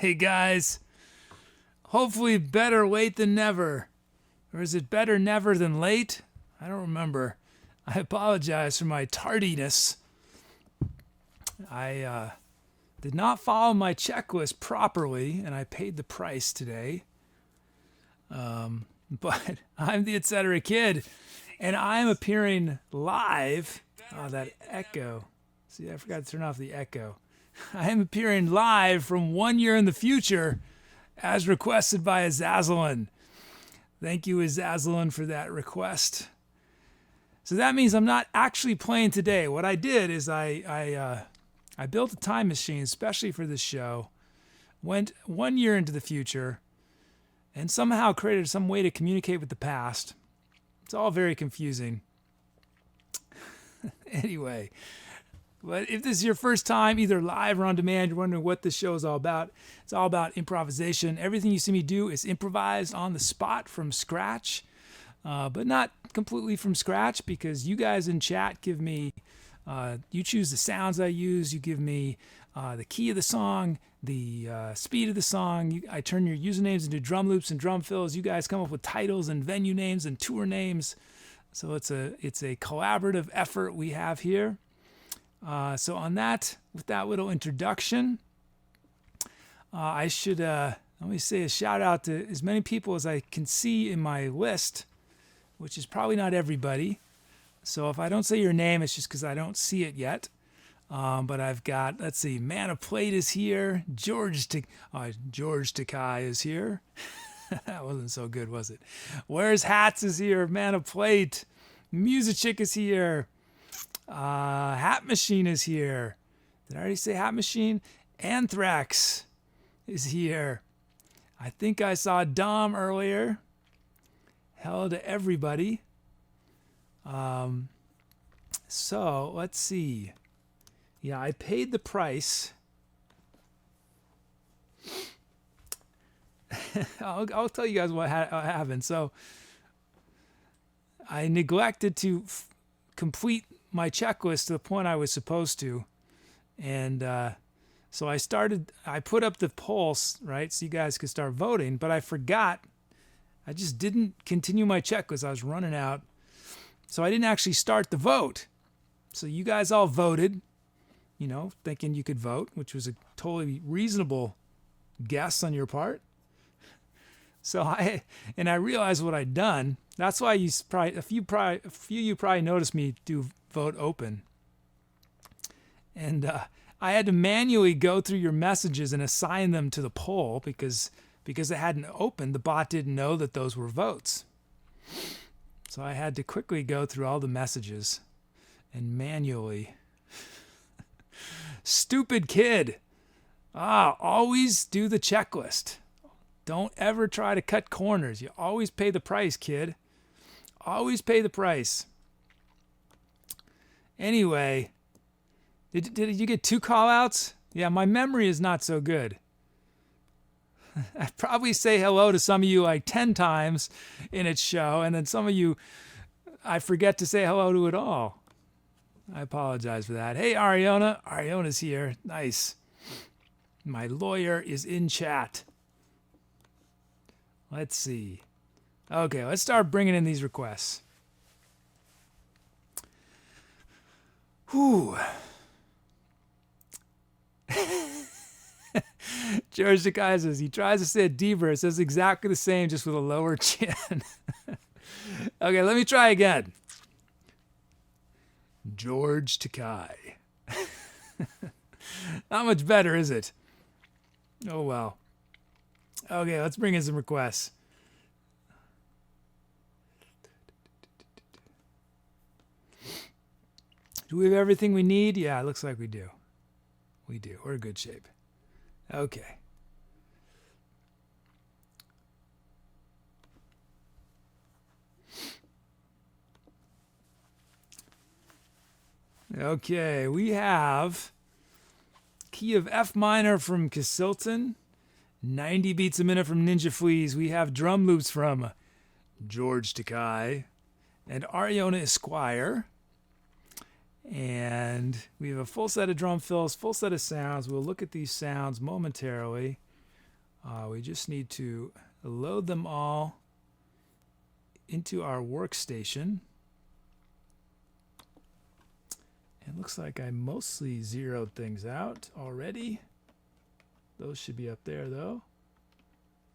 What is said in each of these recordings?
Hey guys, hopefully better late than never. Or is it better never than late? I don't remember. I apologize for my tardiness. I did not follow my checklist properly, and I paid the price today. But I'm the Etcetera kid, and I'm appearing live. Oh, that echo. See, I forgot to turn off the echo. I am appearing live from 1 year in the future, as requested by Azzazelynn. Thank you, Azzazelynn, for that request. So that means I'm not actually playing today. What I did is I built a time machine, especially for this show, went 1 year into the future, and somehow created some way to communicate with the past. It's all very confusing. Anyway, but if this is your first time, either live or on demand, you're wondering what this show is all about, it's all about improvisation. Everything you see me do is improvised on the spot from scratch, but not completely from scratch, because you guys in chat give me, you choose the sounds I use, you give me the key of the song, the speed of the song. I turn your usernames into drum loops and drum fills. You guys come up with titles and venue names and tour names. So it's a collaborative effort we have here. So on that, with that little introduction, I should let me say a shout out to as many people as I can see in my list, which is probably not everybody. So if I don't say your name, it's just because I don't see it yet. But I've got, let's see, Manofplate is here. George Takai is here. That wasn't so good, was it? Where's Hats is here. Manofplate. Music Chick is here. Hat Machine is here. Did I already say Hat Machine? Anthrax is here. I think I saw Dom earlier. Hello to everybody. So let's see. Yeah, I paid the price. I'll tell you guys what happened. So I neglected to complete my checklist to the point I was supposed to. And so I put up the polls, right, so you guys could start voting, but I forgot. I just didn't continue my checklist. I was running out. So I didn't actually start the vote. So you guys all voted, thinking you could vote, which was a totally reasonable guess on your part. So I realized what I'd done. That's why a few of you probably noticed me do vote open. And I had to manually go through your messages and assign them to the poll because it hadn't opened. The bot didn't know that those were votes. So I had to quickly go through all the messages and manually. Stupid kid. Always do the checklist. Don't ever try to cut corners. You always pay the price, kid. Always pay the price. Anyway, did you get 2 call-outs? Yeah, my memory is not so good. I probably say hello to some of you like 10 times in its show, and then some of you I forget to say hello to at all. I apologize for that. Hey, Ariana. Ariana's here. Nice. My lawyer is in chat. Let's see. Okay, let's start bringing in these requests. Whew. George Takai says he tries to say Deaver. It says exactly the same, just with a lower chin. Okay, let me try again. George Takai. Not much better, is it? Oh, well. Okay, let's bring in some requests. Do we have everything we need? Yeah, it looks like we do. We do. We're in good shape. Okay. Okay, we have key of F minor from Casilton, 90 beats a minute from NinjaFleas. We have drum loops from George Takai and Ariana Esquire. And we have a full set of drum fills, full set of sounds. We'll look at these sounds momentarily. We just need to load them all into our workstation. It looks like I mostly zeroed things out already. Those should be up there though.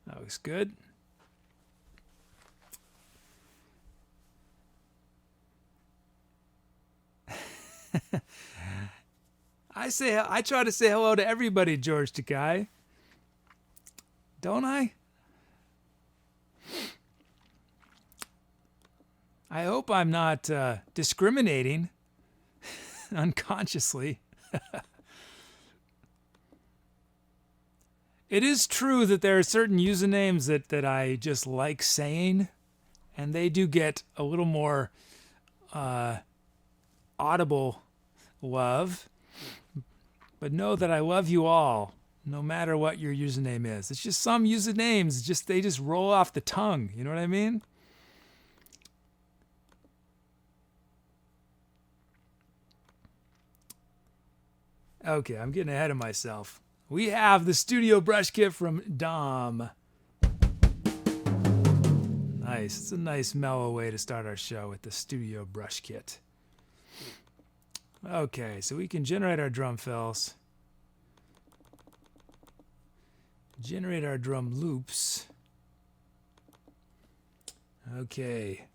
That looks good. I try to say hello to everybody, George Takai. Don't I? I hope I'm not discriminating unconsciously. It is true that there are certain usernames that I just like saying, and they do get a little more audible love. But know that I love you all, no matter what your username is. It's just some usernames, they just roll off the tongue. You know what I mean? Okay, I'm getting ahead of myself. We have the studio brush kit from Dom. Nice. It's a nice mellow way to start our show with the studio brush kit. Okay, so we can generate our drum fills. Generate our drum loops. Okay,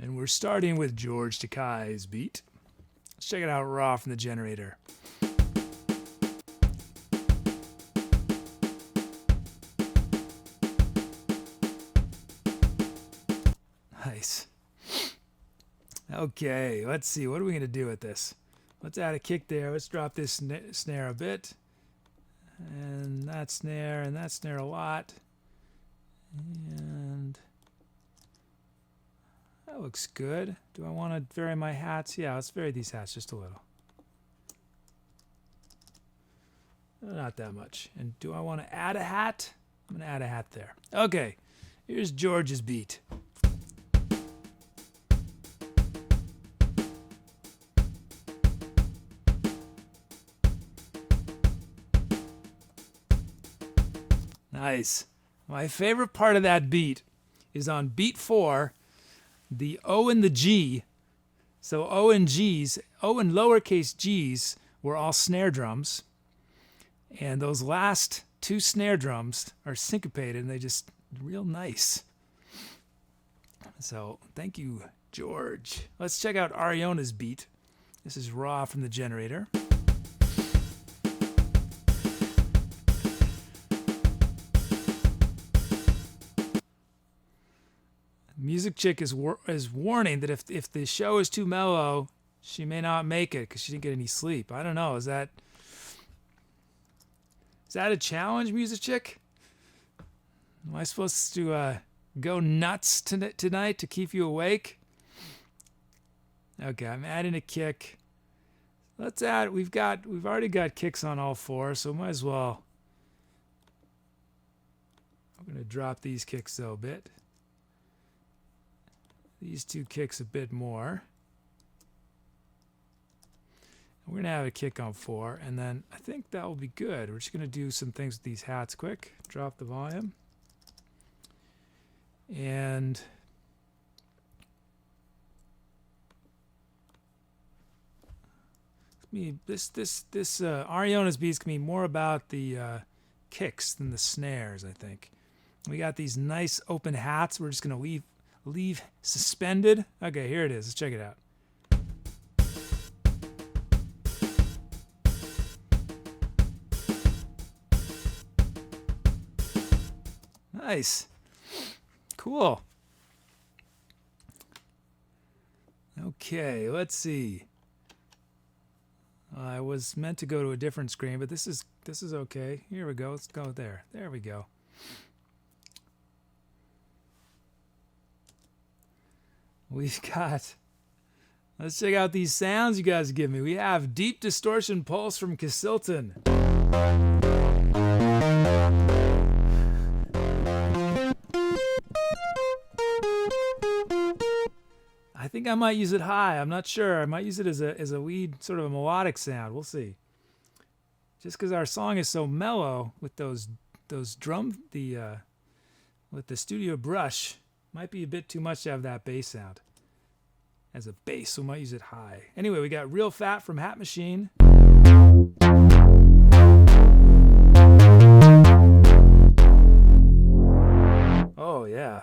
and we're starting with George Takai's beat. Let's check it out raw from the generator. Nice. Okay, let's see. What are we going to do with this? Let's add a kick there. Let's drop this snare a bit. And that snare a lot. And that looks good. Do I want to vary my hats? Yeah, let's vary these hats just a little. Not that much. And do I want to add a hat? I'm going to add a hat there. Okay, here's George's beat. Nice. My favorite part of that beat is on beat 4, the O and the G. So O and G's, O and lowercase g's were all snare drums. And those last 2 snare drums are syncopated and they just real nice. So thank you, George. Let's check out Ariona's beat. This is raw from the generator. Music Chick is warning that if the show is too mellow, she may not make it because she didn't get any sleep. I don't know. Is that a challenge, Music Chick? Am I supposed to go nuts tonight to keep you awake? Okay, I'm adding a kick. Let's add. We've already got kicks on all 4, so might as well. I'm gonna drop these kicks though a bit. These 2 kicks a bit more. We're going to have a kick on 4, and then I think that will be good. We're just going to do some things with these hats quick. Drop the volume. And this Ariona's beat is going to be more about the kicks than the snares, I think. We got these nice open hats. We're just going to leave suspended. Okay, here it is. Let's check it out. Nice. Cool. Okay, let's see. I was meant to go to a different screen, but this is okay. Here we go. Let's go there. There we go. We've got, let's check out these sounds you guys give me. We have Deep Distortion Pulse from Casilton. I think I might use it high. I'm not sure. I might use it as a lead, sort of a melodic sound. We'll see. Just because our song is so mellow with those those drum with the studio brush might be a bit too much to have that bass sound. As a bass, so we might use it high. Anyway, we got Real Fat from Hat Machine. Oh yeah.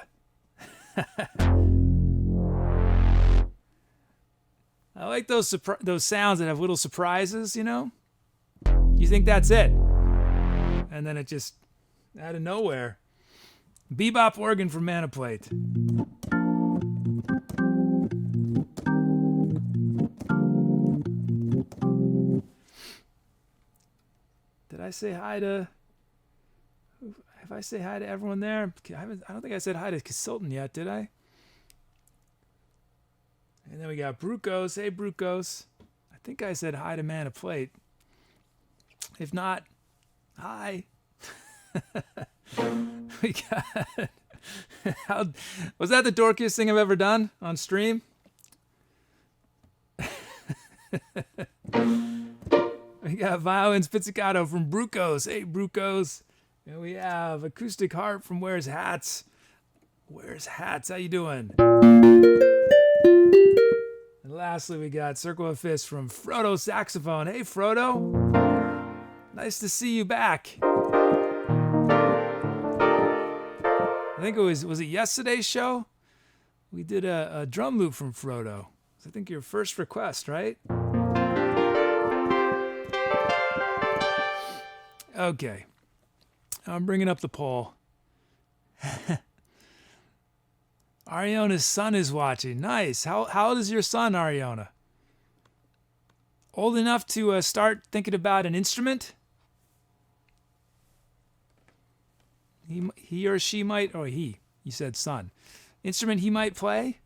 I like those sounds that have little surprises, you know? You think that's it. And then it just, out of nowhere. Bebop organ from Manofplate. Did I say hi to... Have I say hi to everyone there? I don't think I said hi to Consultant yet, did I? And then we got Brucos. Hey, Brucos. I think I said hi to Manofplate. If not, hi. We got... was that the dorkiest thing I've ever done on stream? We got Violins Pizzicato from Brucos. Hey, Brucos. And we have Acoustic Harp from Where's Hats. Where's Hats? How you doing? And lastly, we got Circle of Fists from Frodo Saxophone. Hey, Frodo. Nice to see you back. I think it was it yesterday's show? We did a drum loop from Frodo. I think your first request, right? Okay. I'm bringing up the poll. Ariona's son is watching. Nice. How old is your son, Ariona? Old enough to start thinking about an instrument? He or she might, or he, you said son. Instrument he might play?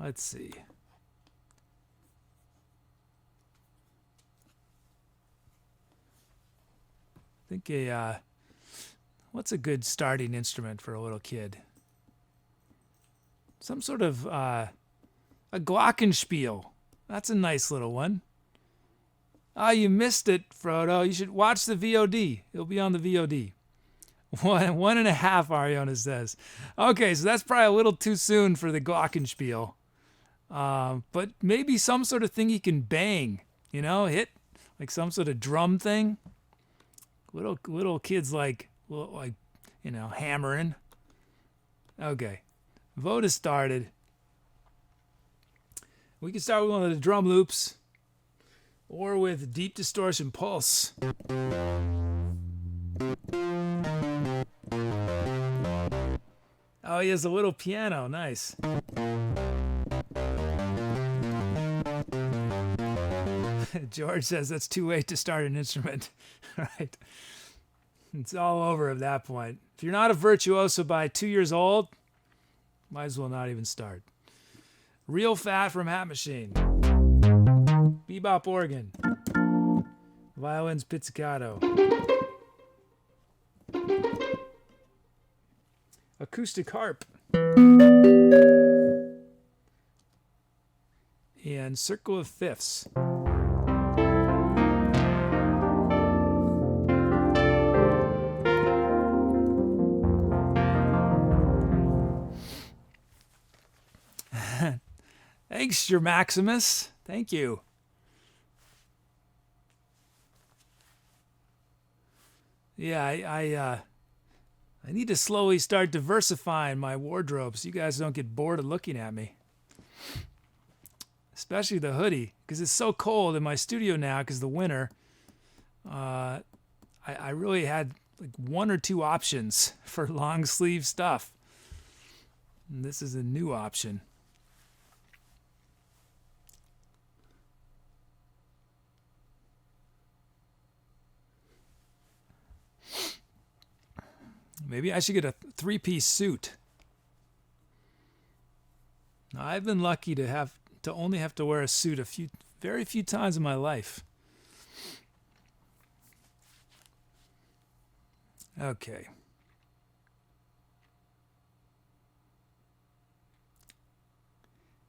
Let's see. I think what's a good starting instrument for a little kid? Some sort of a glockenspiel. That's a nice little one. Oh, you missed it, Frodo. You should watch the VOD. It'll be on the VOD. 1.5, Ariona says. Okay, so that's probably a little too soon for the glockenspiel. But maybe some sort of thing he can bang, you know, hit like some sort of drum thing. Little kids like, you know, hammering. Okay, vote has started. We can start with one of the drum loops, or with Deep Distortion Pulse. Oh, he has a little piano. Nice. George says that's too late to start an instrument. Right. It's all over at that point. If you're not a virtuoso by 2 years old, might as well not even start. Real Fat from Hat Machine. Bebop organ. Violins pizzicato. Acoustic harp. And Circle of Fifths. Thanks, your Maximus. Thank you. Yeah, I need to slowly start diversifying my wardrobe so you guys don't get bored of looking at me. Especially the hoodie, because it's so cold in my studio now because of the winter. I really had like 1 or 2 options for long sleeve stuff. And this is a new option. Maybe I should get a 3-piece suit. I've been lucky to only have to wear a suit very few times in my life. Okay.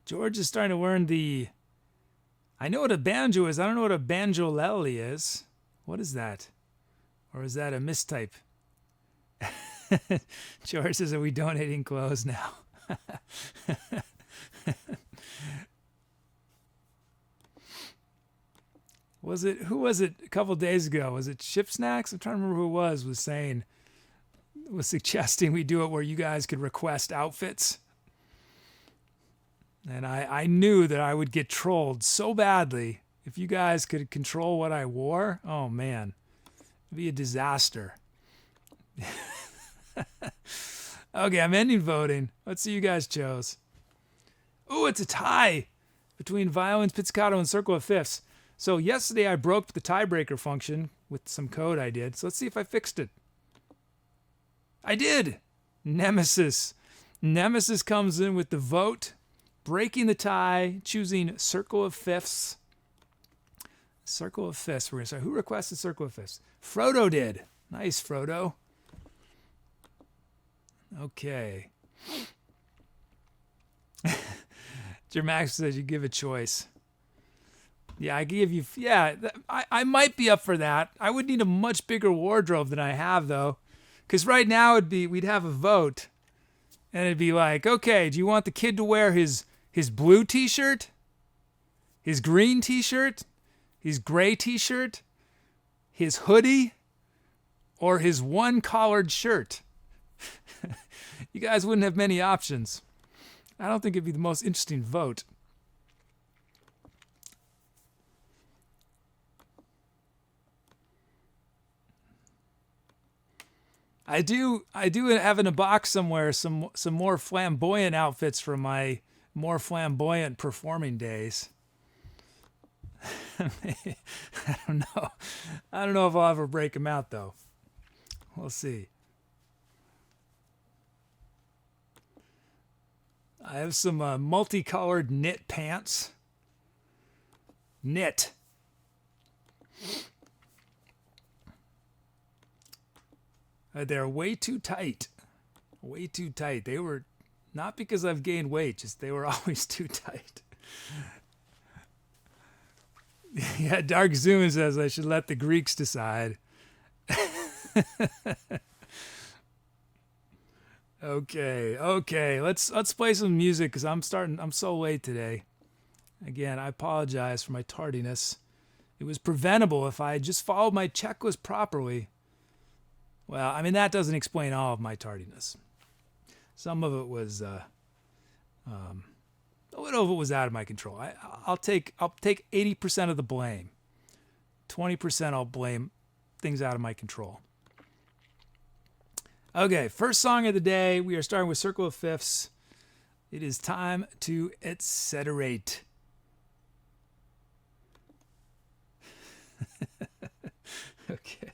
George is starting to learn the I know what a banjo is. I don't know what a banjolele is. What is that? Or is that a mistype? George says, are we donating clothes now? Who was it a couple days ago? Was it Ship Snacks? I'm trying to remember who it was suggesting we do it where you guys could request outfits. And I knew that I would get trolled so badly if you guys could control what I wore. Oh man, it'd be a disaster. Okay, I'm ending voting. Let's see who you guys chose. Oh, it's a tie between violins, pizzicato, and circle of fifths. So yesterday I broke the tiebreaker function with some code I did. So let's see if I fixed it. I did. Nemesis. Nemesis comes in with the vote, breaking the tie, choosing circle of fifths. Circle of fifths. We're gonna start. Who requested circle of fifths? Frodo did. Nice, Frodo. Okay. Jermax says you give a choice. Yeah, I gave you. Yeah, I might be up for that. I would need a much bigger wardrobe than I have, though. Because right now we'd have a vote. And it'd be like, okay, do you want the kid to wear his blue t-shirt? His green t-shirt? His gray t-shirt? His hoodie? Or his one collared shirt? You guys wouldn't have many options. I don't think it'd be the most interesting vote. I do have in a box somewhere some more flamboyant outfits from my more flamboyant performing days. I don't know. I don't know if I'll ever break them out though. We'll see. I have some multicolored knit pants. Knit. They're way too tight. Way too tight. They were not because I've gained weight, just they were always too tight. Yeah, Dark Zoom says I should let the Greeks decide. Okay. Let's play some music because I'm so late today. Again, I apologize for my tardiness. It was preventable if I had just followed my checklist properly. Well, I mean, that doesn't explain all of my tardiness. Some of it was, a little of it was out of my control. I'll take 80% of the blame. 20% I'll blame things out of my control. Okay, first song of the day. We are starting with Circle of Fifths. It is time to etceterate. Okay.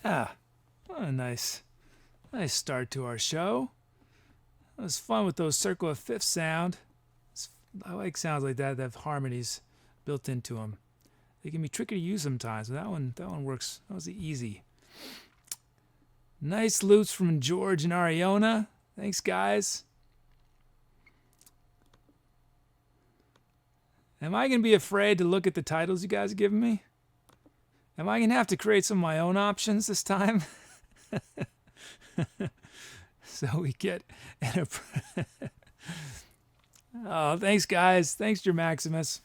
Yeah, what a nice start to our show. It was fun with those circle of fifth sound. I like sounds like that have harmonies built into them. They can be tricky to use sometimes, but that one works. That was easy. Nice loops from George and Ariona. Thanks, guys. Am I going to be afraid to look at the titles you guys are giving me? Am I going to have to create some of my own options this time? So we get oh, thanks, guys. Thanks, Jer Maximus.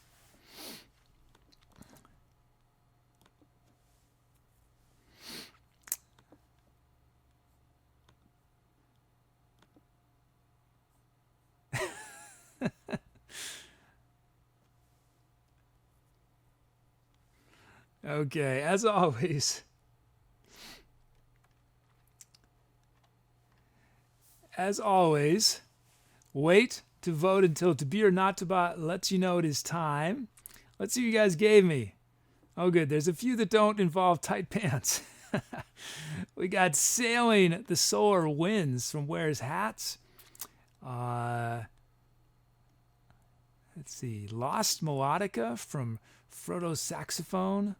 Okay, as always. As always, wait to vote until To Be or Not To Be lets you know it is time. Let's see what you guys gave me. Oh, good. There's a few that don't involve tight pants. We got Sailing the Solar Winds from Wears Hats. Let's see. Lost Melodica from Frodo's Saxophone.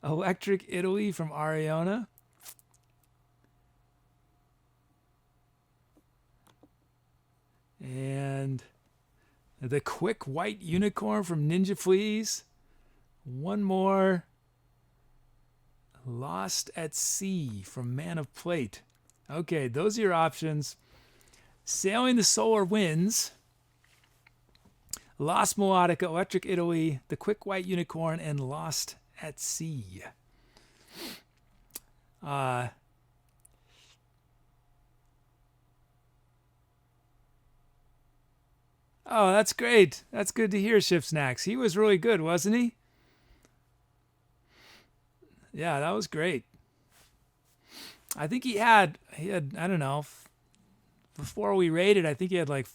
Electric Italy from Ariona. And The Quick White Unicorn from NinjaFleas. One more. Lost at Sea from Manofplate. Okay, those are your options. Sailing the Solar Winds, Lost Melodica, Electric Italy, The Quick White Unicorn, and Lost at Sea. Oh, that's great. That's good to hear, Ship Snacks. He was really good, wasn't he? Yeah, that was great. I think he had I don't know, before we rated, I think he had like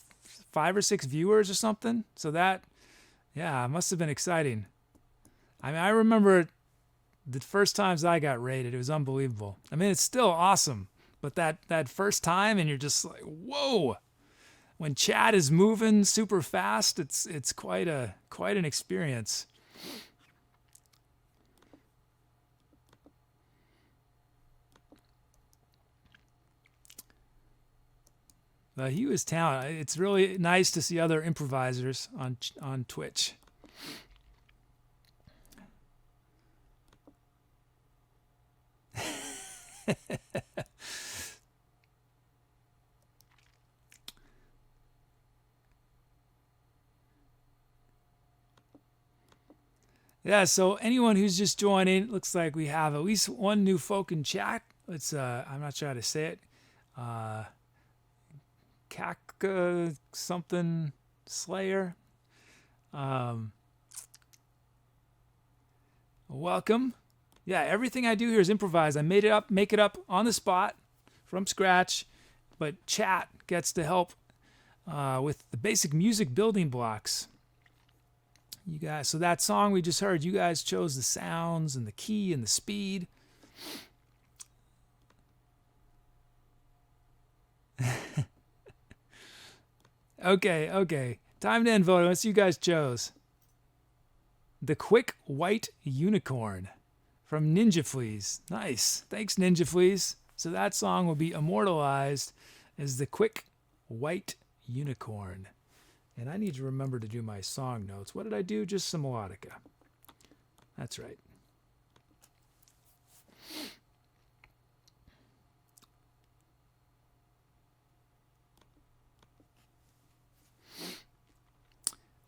5 or 6 viewers or something. So that, yeah, must have been exciting. I mean, I remember the first times I got rated, it was unbelievable. I mean, it's still awesome, but that first time, and you're just like, whoa! When chat is moving super fast, it's quite an experience. He was talented. It's really nice to see other improvisers on Twitch. Yeah, so anyone who's just joining, it looks like we have at least one new folk in chat. Let's I'm not sure how to say it. Kaka something Slayer. Welcome. Yeah, everything I do here is improvised. I made it up, make it up on the spot from scratch, but chat gets to help with the basic music building blocks. You guys, so that song we just heard, you guys chose the sounds and the key and the speed. Okay. Time to end voting. Let's see you guys chose. The Quick White Unicorn from NinjaFleas. Nice. Thanks, NinjaFleas. So that song will be immortalized as The Quick White Unicorn. And I need to remember to do my song notes. What did I do? Just some melodica. That's right.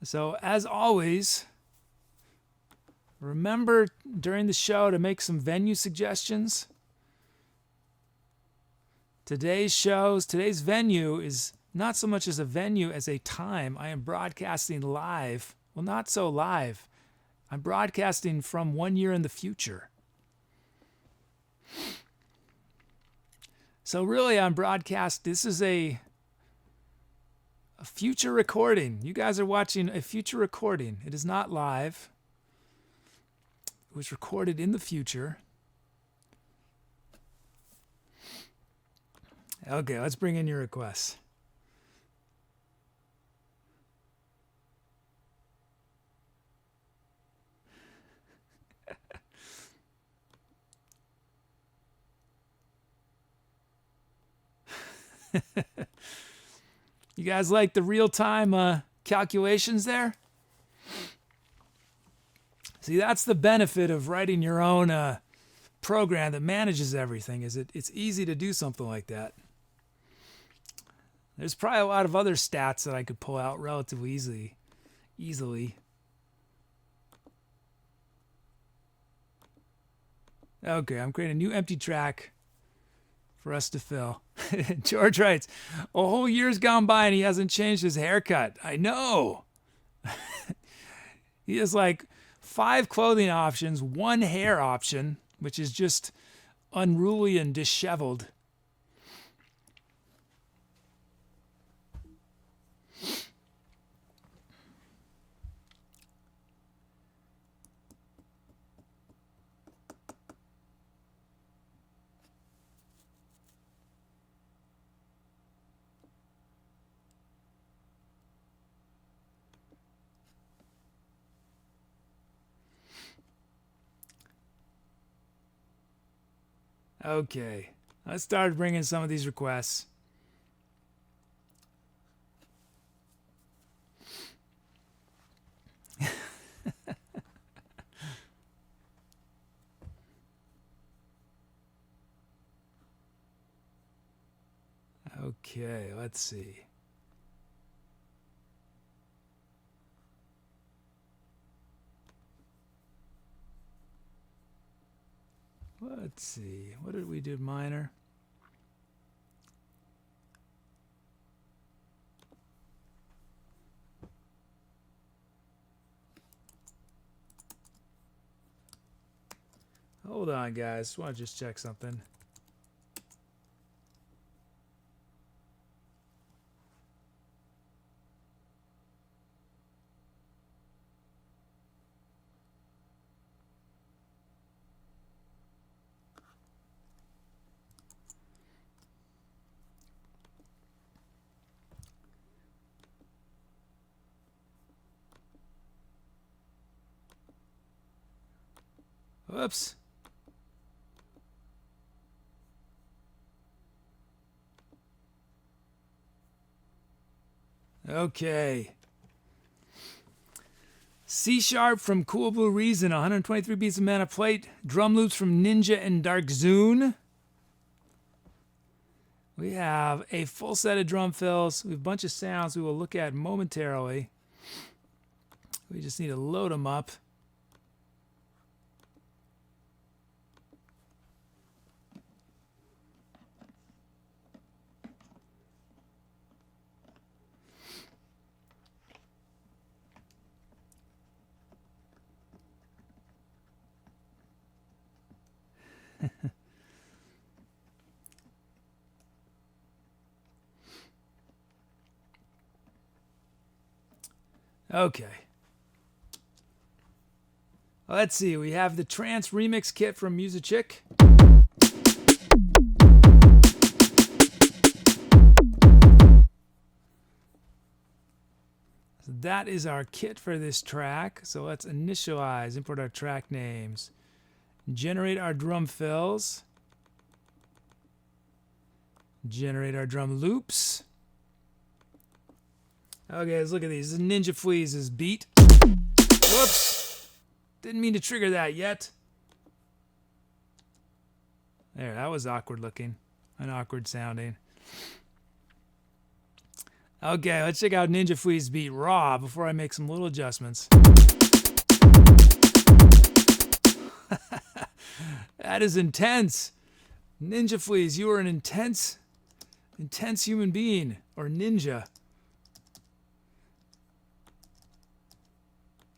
So, as always, remember during the show to make some venue suggestions. Today's venue is not so much as a venue as a time. I am broadcasting live. Well, not so live. I'm broadcasting from 1 year in the future. So really, I'm broadcast. This is a future recording. You guys are watching a future recording. It is not live. was recorded in the future. Okay, let's bring in your requests. You guys like the real-time calculations there? See, that's the benefit of writing your own program that manages everything, is it's easy to do something like that. There's probably a lot of other stats that I could pull out relatively easily. Okay, I'm creating a new empty track for us to fill. George writes, a whole year's gone by and he hasn't changed his haircut. I know. He has like 5 clothing options, 1 hair option, which is just unruly and disheveled. Okay, let's start bringing some of these requests. Okay, let's see. Let's see. What did we do minor? Hold on, guys. I want to just check something. Whoops. Okay. C sharp from Cool Blue Reason, 123 beats of Manofplate. Drum loops from Ninja and Dark Zoon. We have a full set of drum fills. We have a bunch of sounds we will look at momentarily. We just need to load them up. Okay. Let's see. We have the Trance Remix Kit from Musichick. So that is our kit for this track. So let's initialize, import our track names, generate our drum fills, generate our drum loops. Okay, let's look at these. This is NinjaFleas' beat. Whoops. Didn't mean to trigger that yet. There, that was awkward looking and awkward sounding. Okay, let's check out NinjaFleas' beat raw before I make some little adjustments. That is intense. NinjaFleas, you are an intense human being, or ninja.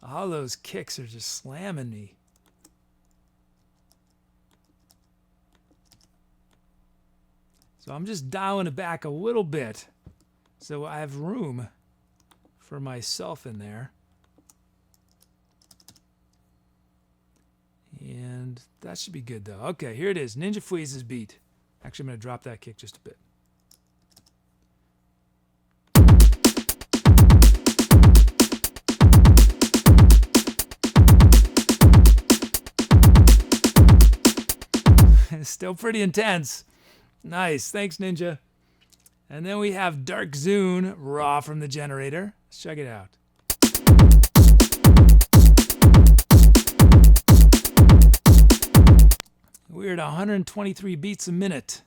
All those kicks are just slamming me. So I'm just dialing it back a little bit so I have room for myself in there. And that should be good, though. Okay, here it is. NinjaFleas' beat. Actually, I'm going to drop that kick just a bit. It's still pretty intense. Nice. Thanks, Ninja. And then we have Dark Zune, raw from the generator. Let's check it out. We're at 123 beats a minute.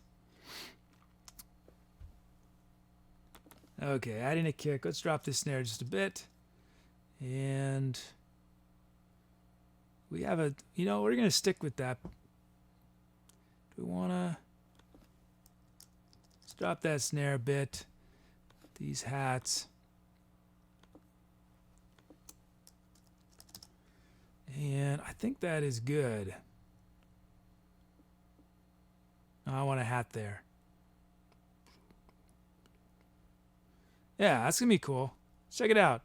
Okay, adding a kick. Let's drop this snare just a bit. And we have a, we're going to stick with that. Do we want to drop that snare a bit? These hats. And I think that is good. I want a hat there. Yeah, that's going to be cool. Check it out.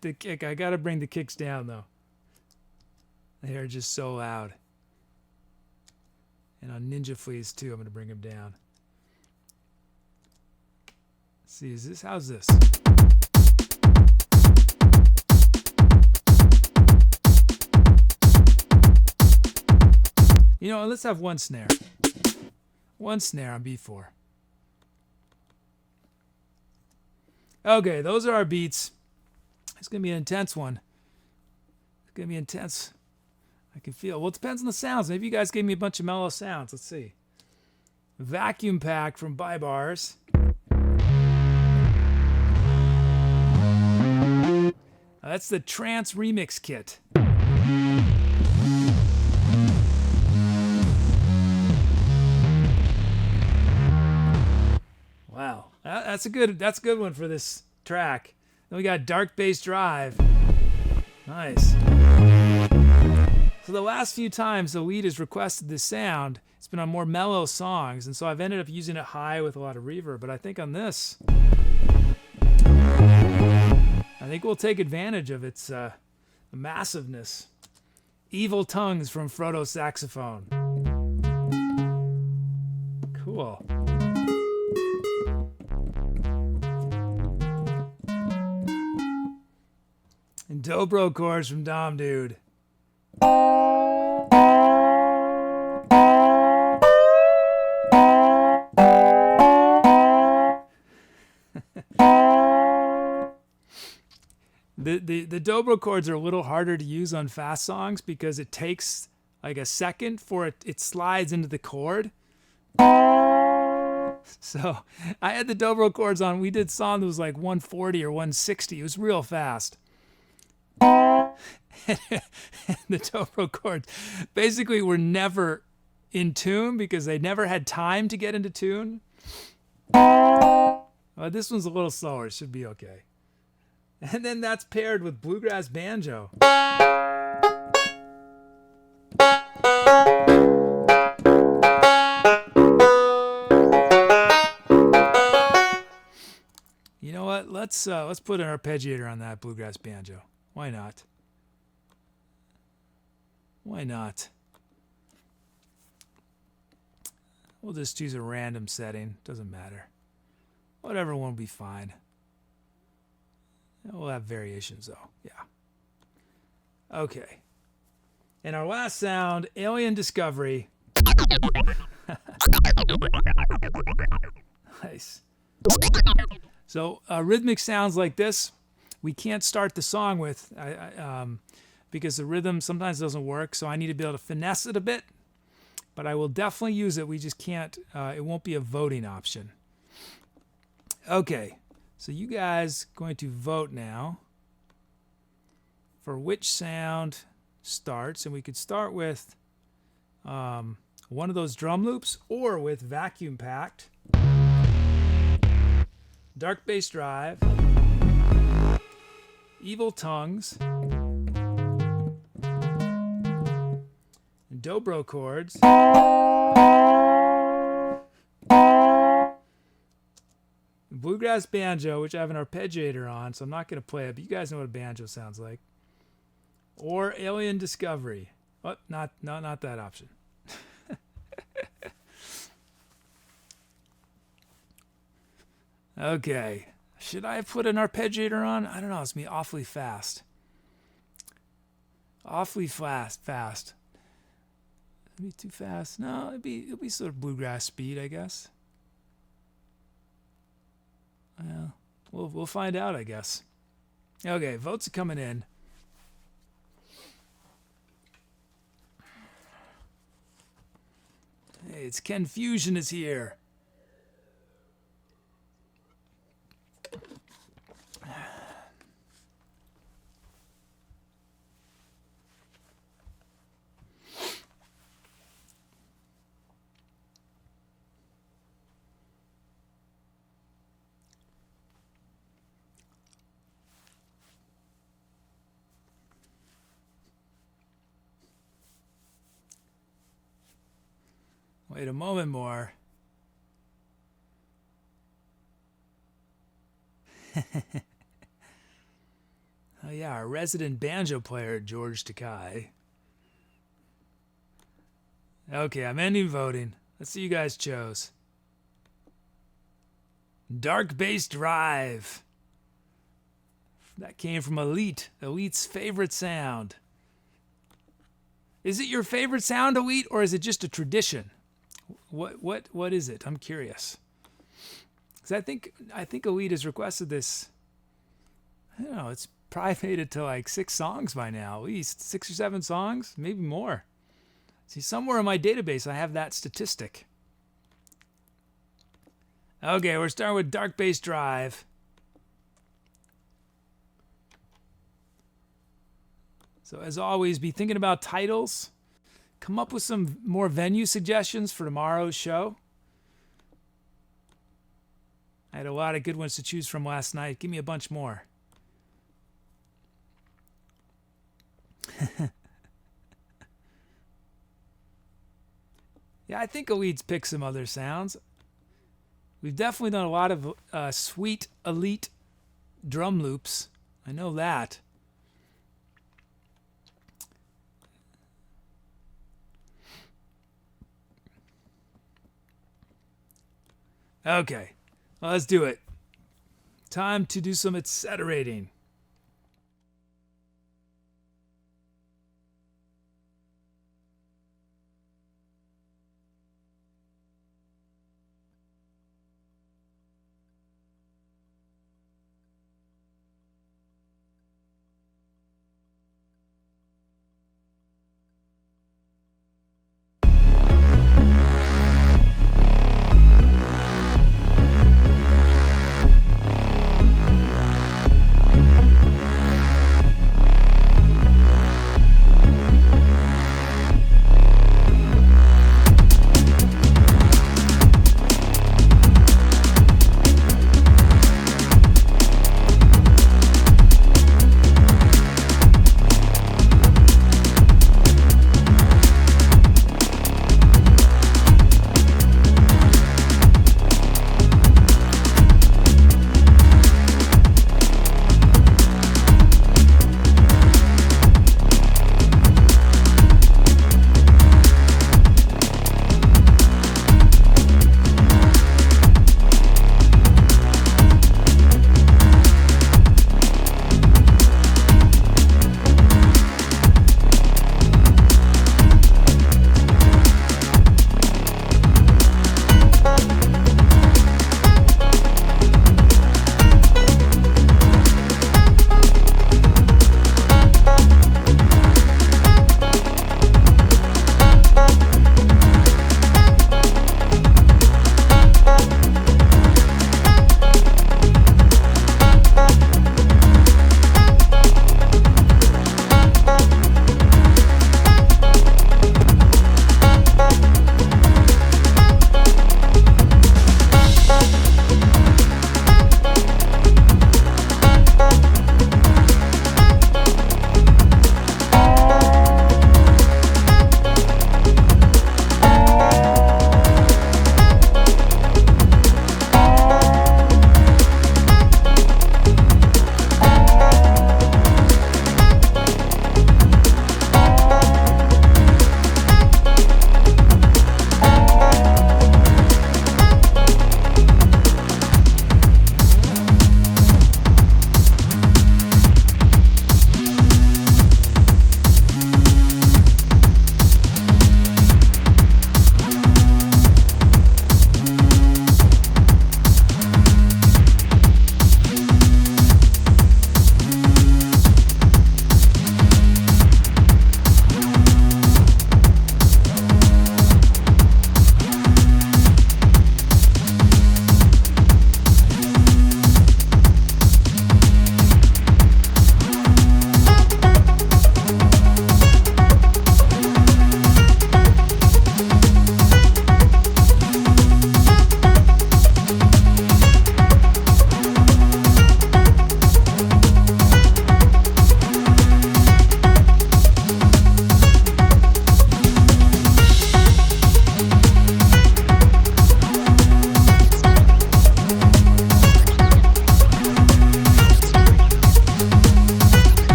The kick. I got to bring the kicks down, though. They are just so loud. And on NinjaFleas, too, I'm going to bring them down. Let's see, how's this? Let's have one snare. One snare on B4. Okay, those are our beats. It's going to be an intense one. It's going to be intense. I can feel. Well, it depends on the sounds. Maybe you guys gave me a bunch of mellow sounds. Let's see. Vacuum Pack from Buy Bars. That's the Trance Remix Kit. Wow, that's a good one for this track. Then we got Dark Bass Drive. Nice. So the last few times the lead has requested this sound, it's been on more mellow songs, and so I've ended up using it high with a lot of reverb. But I think on this, I think we'll take advantage of its massiveness. Evil Tongues from Frodo Saxophone. Cool. And Dobro chords from Dom Dude. The dobro chords are a little harder to use on fast songs because it takes like a second for it slides into the chord. So I had the dobro chords on. We did song that was like 140 or 160. It was real fast. And the dobro chords basically were never in tune because they never had time to get into tune. This one's a little slower. It should be okay. And then that's paired with bluegrass banjo. You know what? Let's put an arpeggiator on that bluegrass banjo. Why not? Why not? We'll just choose a random setting. Doesn't matter. Whatever one will be fine. We'll have variations though. Yeah. Okay. And our last sound, Alien Discovery. Nice. So rhythmic sounds like this, we can't start the song with because the rhythm sometimes doesn't work. So I need to be able to finesse it a bit. But I will definitely use it. We just can't. It won't be a voting option. Okay. So you guys going to vote now for which sound starts. And we could start with one of those drum loops or with Vacuum Packed, Dark Bass Drive, Evil Tongues, and dobro chords. Bluegrass banjo, which I have an arpeggiator on, so I'm not going to play it, but you guys know what a banjo sounds like. Or Alien Discovery. Oh, not that option. Okay. Should I put an arpeggiator on? I don't know. It's going to be awfully fast. Awfully fast. It'd be too fast. No, it'll be sort of bluegrass speed, I guess. Well, we'll find out, I guess. Okay, votes are coming in. Hey, it's Ken Fusion is here. Wait a moment more. Oh yeah, our resident banjo player, George Takai. Okay, I'm ending voting. Let's see who you guys chose. Dark Bass Drive. That came from Elite. Elite's favorite sound. Is it your favorite sound, Elite, or is it just a tradition? What is it? I'm curious. Because I think Elite has requested this. I don't know. It's probably made it to like 6 songs by now, at least 6 or 7 songs, maybe more. See, somewhere in my database I have that statistic. Okay, we're starting with Dark Bass Drive. So as always, be thinking about titles. Come up with some more venue suggestions for tomorrow's show. I had a lot of good ones to choose from last night. Give me a bunch more. Yeah, I think Elite's picked some other sounds. We've definitely done a lot of sweet Elite drum loops. I know that. Okay, well, let's do it. Time to do some etceterating.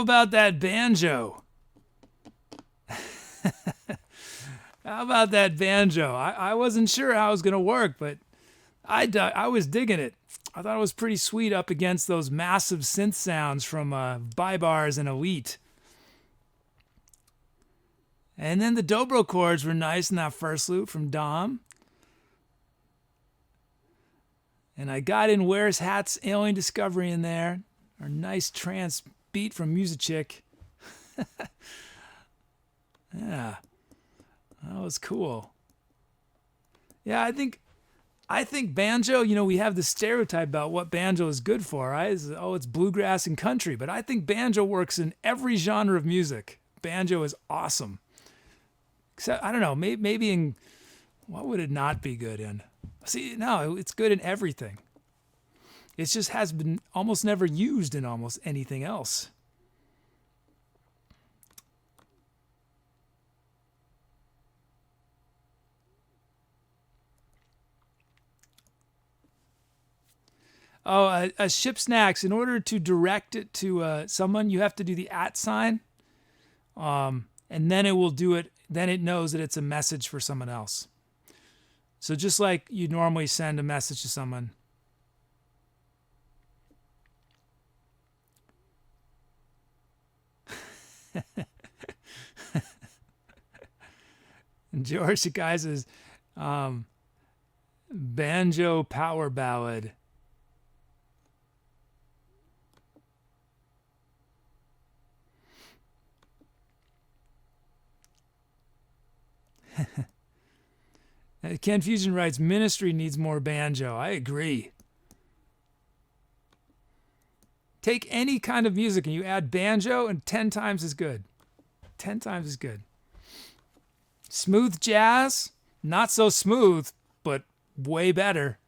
How about that banjo? How about that banjo? I wasn't sure how it was going to work, but I was digging it. I thought it was pretty sweet up against those massive synth sounds from Bybars and Elite. And then the dobro chords were nice in that first loop from Dom. And I got in Where's Hat's Alien Discovery in there. Our nice trance beat from Musichick. Yeah, that was cool. Yeah, I think banjo, we have the stereotype about what banjo is good for, right? It's bluegrass and country. But I think banjo works in every genre of music. Banjo is awesome. Except, I don't know, maybe in, what would it not be good in? See, no, it's good in everything. It just has been almost never used in almost anything else. Oh, a ship snacks. In order to direct it to someone, you have to do the @ sign, and then it will do it. Then it knows that it's a message for someone else. So just like you normally send a message to someone. And George the guy says, banjo power ballad. Ken Fusion writes, Ministry needs more banjo. I agree. Take any kind of music and you add banjo and 10 times as good. 10 times as good. Smooth jazz, not so smooth, but way better.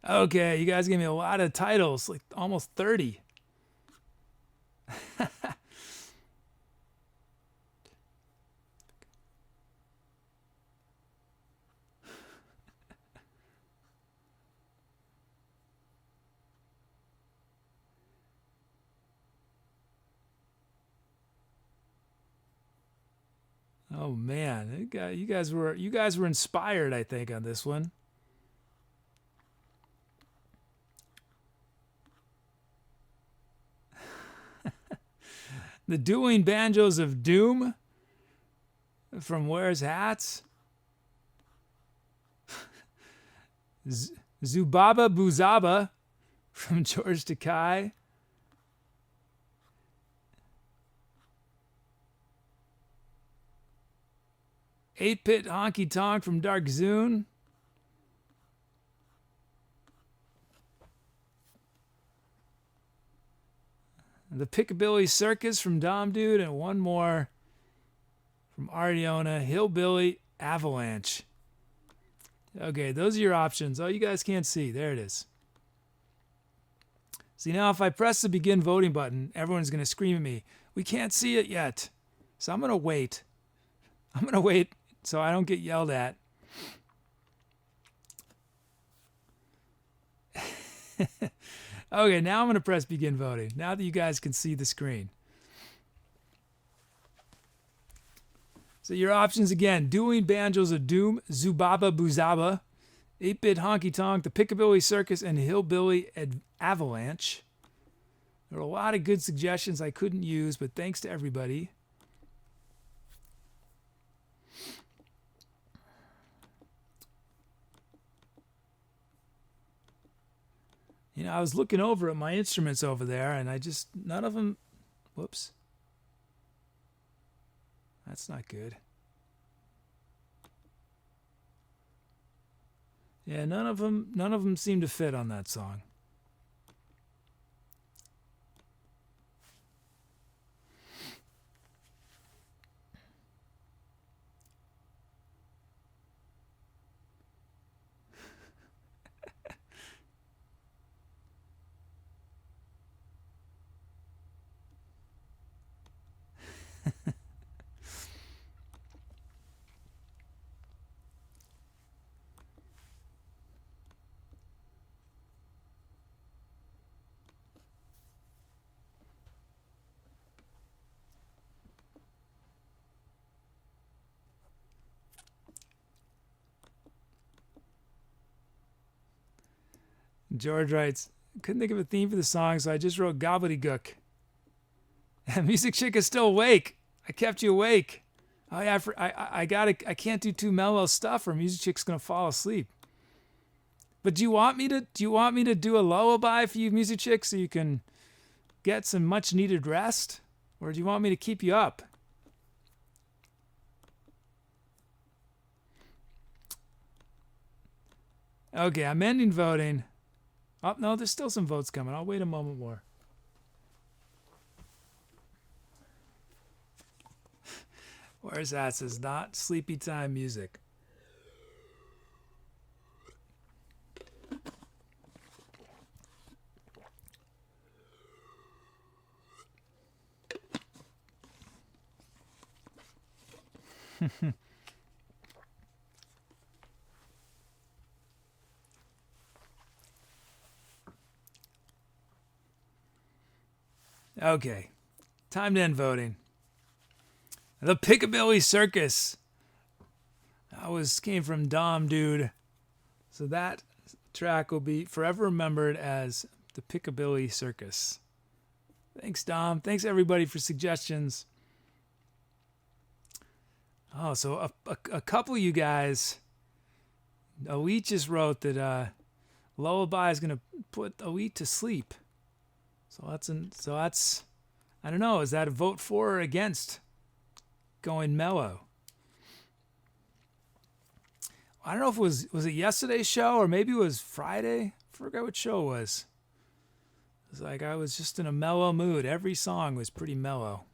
Okay, you guys gave me a lot of titles, like almost 30. Oh man, you guys were inspired, I think, on this one. The Dueling Banjos of Doom from Where's Hats. Zubaba Buzaba from George Takei. Eight-Pit Honky Tonk from Dark Zune. The Pick-a-Billy Circus from Dom Dude, and one more from Ariona, Hillbilly Avalanche. Okay, those are your options. Oh, you guys can't see. There it is. See, now if I press the begin voting button, everyone's going to scream at me, we can't see it yet. So I'm going to wait. I'm going to wait so I don't get yelled at. Okay, now I'm going to press begin voting. Now that you guys can see the screen. So your options again, Dueling Banjos of Doom, Zubaba Buzaba, 8-Bit Honky Tonk, the Pick-a-Billy Circus, and Hillbilly Avalanche. There were a lot of good suggestions I couldn't use, but thanks to everybody. I was looking over at my instruments over there, and none of them, whoops. That's not good. Yeah, none of them seem to fit on that song. George writes, couldn't think of a theme for the song, so I just wrote gobbledygook. And Music Chick is still awake. I kept you awake. Oh yeah, I can't do too mellow stuff or Music Chick's gonna fall asleep. But do you want me to do a lullaby for you, Music Chick, so you can get some much needed rest? Or do you want me to keep you up? Okay, I'm ending voting. Oh, no, there's still some votes coming. I'll wait a moment more. Where's that? It says not sleepy time music. Okay, time to end voting. The Pick-a-Billy Circus. That came from Dom, dude. So that track will be forever remembered as the Pick-a-Billy Circus. Thanks, Dom. Thanks, everybody, for suggestions. Oh, so a couple of you guys, Elite just wrote that Lullaby is going to put Elite to sleep. So that's, I don't know, is that a vote for or against going mellow? I don't know if it was it yesterday's show or maybe it was Friday. I forgot what show it was. It was like I was just in a mellow mood. Every song was pretty mellow.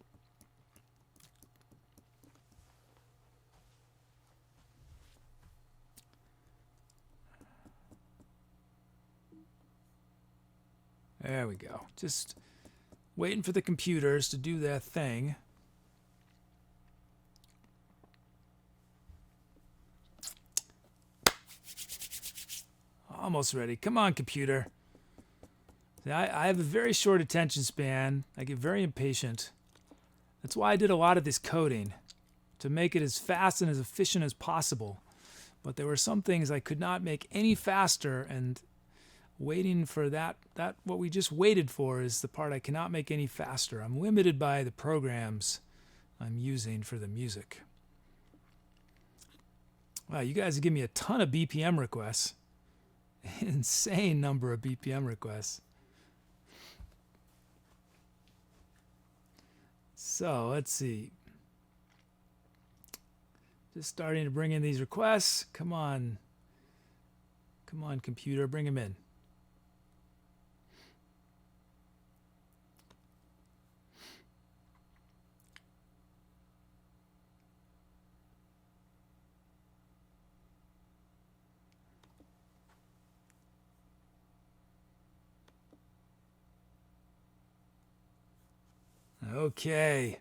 There we go. Just waiting for the computers to do their thing. Almost ready. Come on, computer. I have a very short attention span. I get very impatient. That's why I did a lot of this coding, to make it as fast and as efficient as possible. But there were some things I could not make any faster, and waiting for that what we just waited for is the part I cannot make any faster. I'm limited by the programs I'm using for the music. Wow, you guys give me a ton of BPM requests. Insane number of BPM requests. So let's see. Just starting to bring in these requests. Come on. Come on, computer, bring them in. Okay.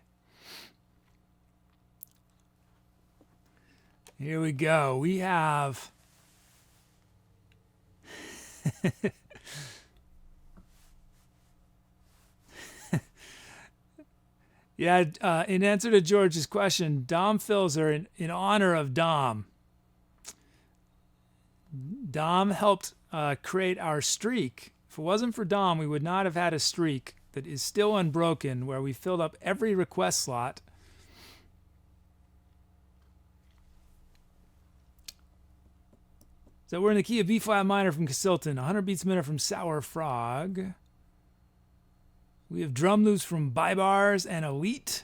Here we go. We have yeah, in answer to George's question, Dom fills are in honor of Dom. Dom helped create our streak. If it wasn't for Dom, we would not have had a streak that is still unbroken, where we filled up every request slot. So we're in the key of B-flat minor from Casilton, 100 beats a minute from Sour Frog. We have drum loops from Bybars and Elite.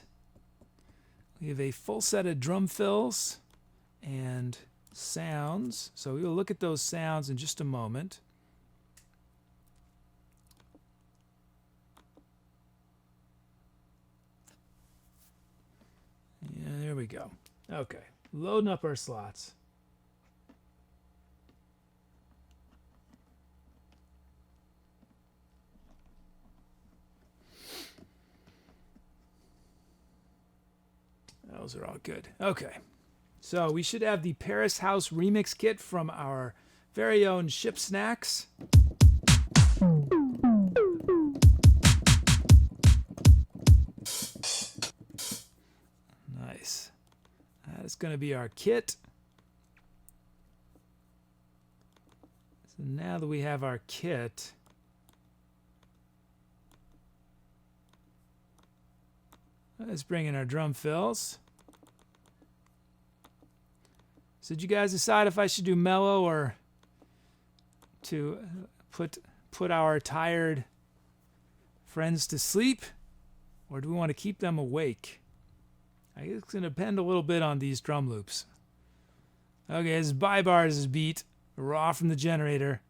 We have a full set of drum fills and sounds. So we will look at those sounds in just a moment. Yeah, there we go. Okay, loading up our slots. Those are all good. Okay, so we should have the Paris House remix kit from our very own Ship Snacks. Nice. That is going to be our kit. It's a now that we have our kit, let's bring in our drum fills. So did you guys decide if I should do mellow or to put our tired friends to sleep? Or do we want to keep them awake? I guess it's going to depend a little bit on these drum loops. Okay, this is Bybars' beat, raw from the generator.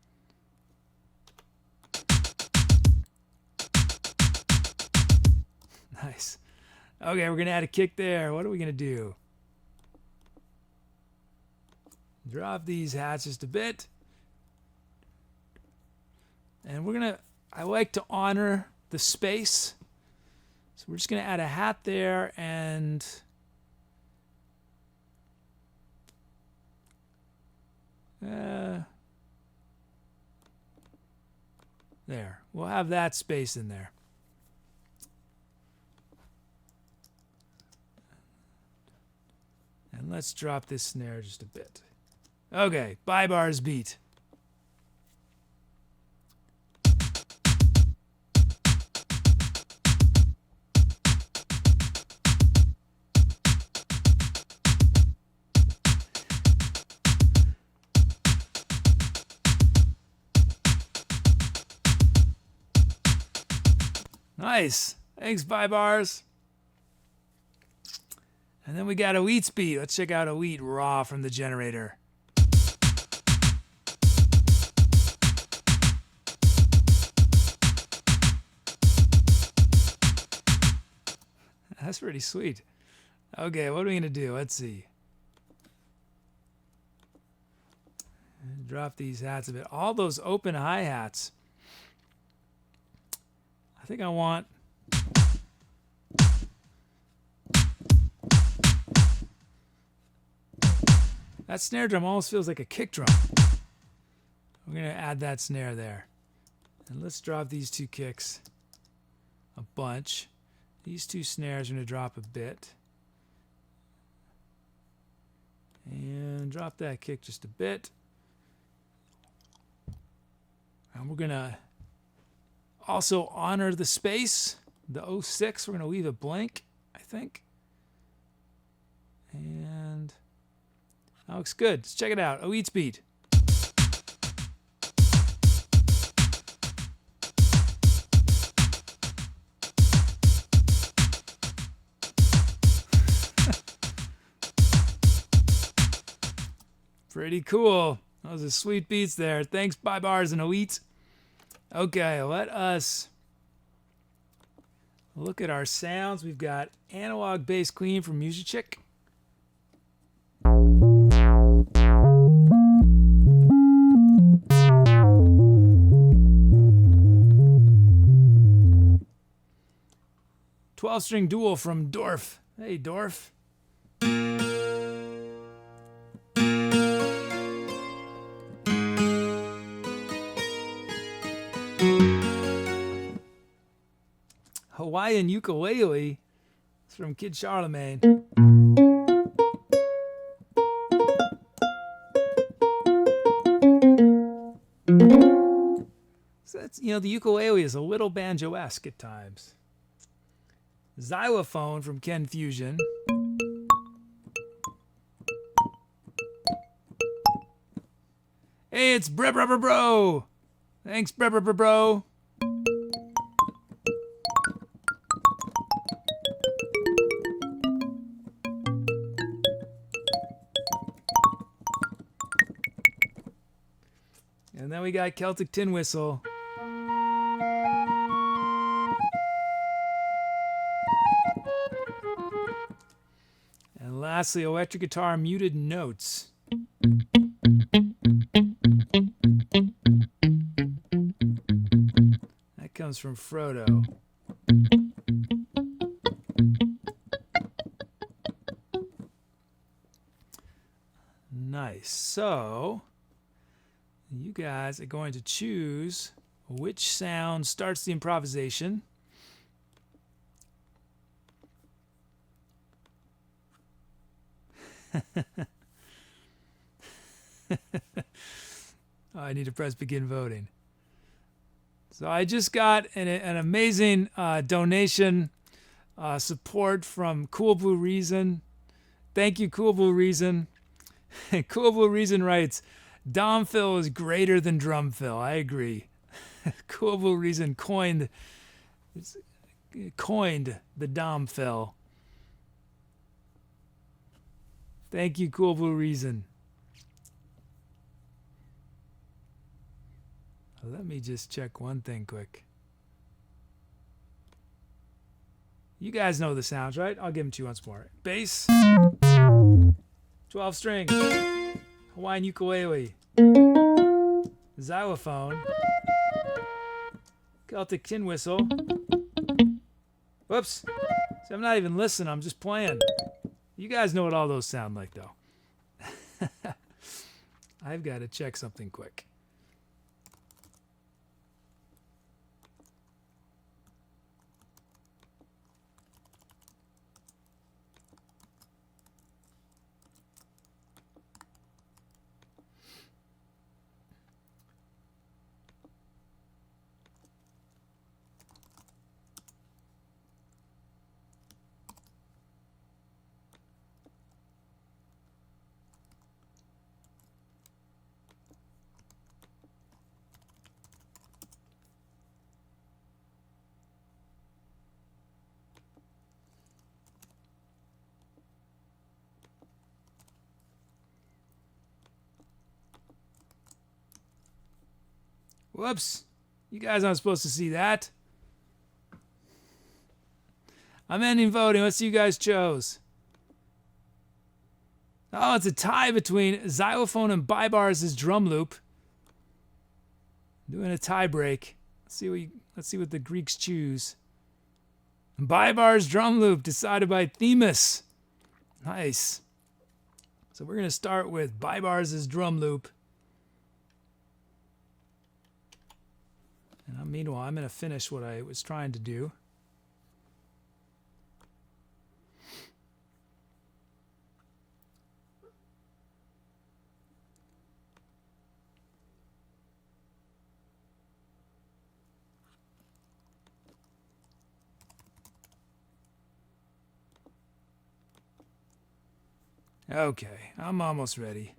Nice. Okay, we're going to add a kick there. What are we going to do? Drop these hats just a bit. And we're going to, I like to honor the space. So we're just going to add a hat there and there. We'll have that space in there. And let's drop this snare just a bit. Okay, Bybars beat. Nice. Thanks, Bybars. And then we got a wheat beat. Let's check out a wheat raw from the generator. That's pretty sweet. Okay, what are we going to do? Let's see. Drop these hats a bit. All those open hi-hats. I think I want... That snare drum almost feels like a kick drum. We're going to add that snare there. And let's drop these two kicks a bunch. These two snares are going to drop a bit. And drop that kick just a bit. And we're going to also honor the space. The 06, we're going to leave it blank, I think. And that looks good. Let's check it out. Oh, eat speed. Pretty cool. Those are sweet beats there. Thanks, Bybars and Oeat. Okay, let us look at our sounds. We've got Analog Bass Clean from Musichick. Twelve-string dual from Dorf. Hey, Dorf. Hawaiian ukulele. It's from Kid Charlemagne. So that's, you know, the ukulele is a little banjo-esque at times. Xylophone from Ken Fusion. Hey, it's Bro. Thanks, Bro. And then we got Celtic Tin Whistle. And lastly, electric guitar muted notes. That comes from Frodo. Nice. So you guys are going to choose which sound starts the improvisation. Oh, I need to press begin voting. So I just got an amazing donation support from Cool Blue Reason. Thank you, Cool Blue Reason. Cool Blue Reason writes, Dom fill is greater than drum fill. I agree. Cool Blue Reason coined the Dom fill. Thank you, Cool Blue Reason. Let me just check one thing quick. You guys know the sounds, right? I'll give them to you once more. Bass, 12 string, Hawaiian ukulele, xylophone, Celtic tin whistle. Whoops. See, I'm not even listening. I'm just playing. You guys know what all those sound like, though. I've got to check something quick. Whoops. You guys aren't supposed to see that. I'm ending voting. Let's see who you guys chose. Oh, it's a tie between Xylophone and Bybars' drum loop. Doing a tie break. Let's see what the Greeks choose. Bybars' drum loop decided by Themis. Nice. So we're going to start with Bybars' drum loop. And meanwhile, I'm going to finish what I was trying to do. Okay, I'm almost ready.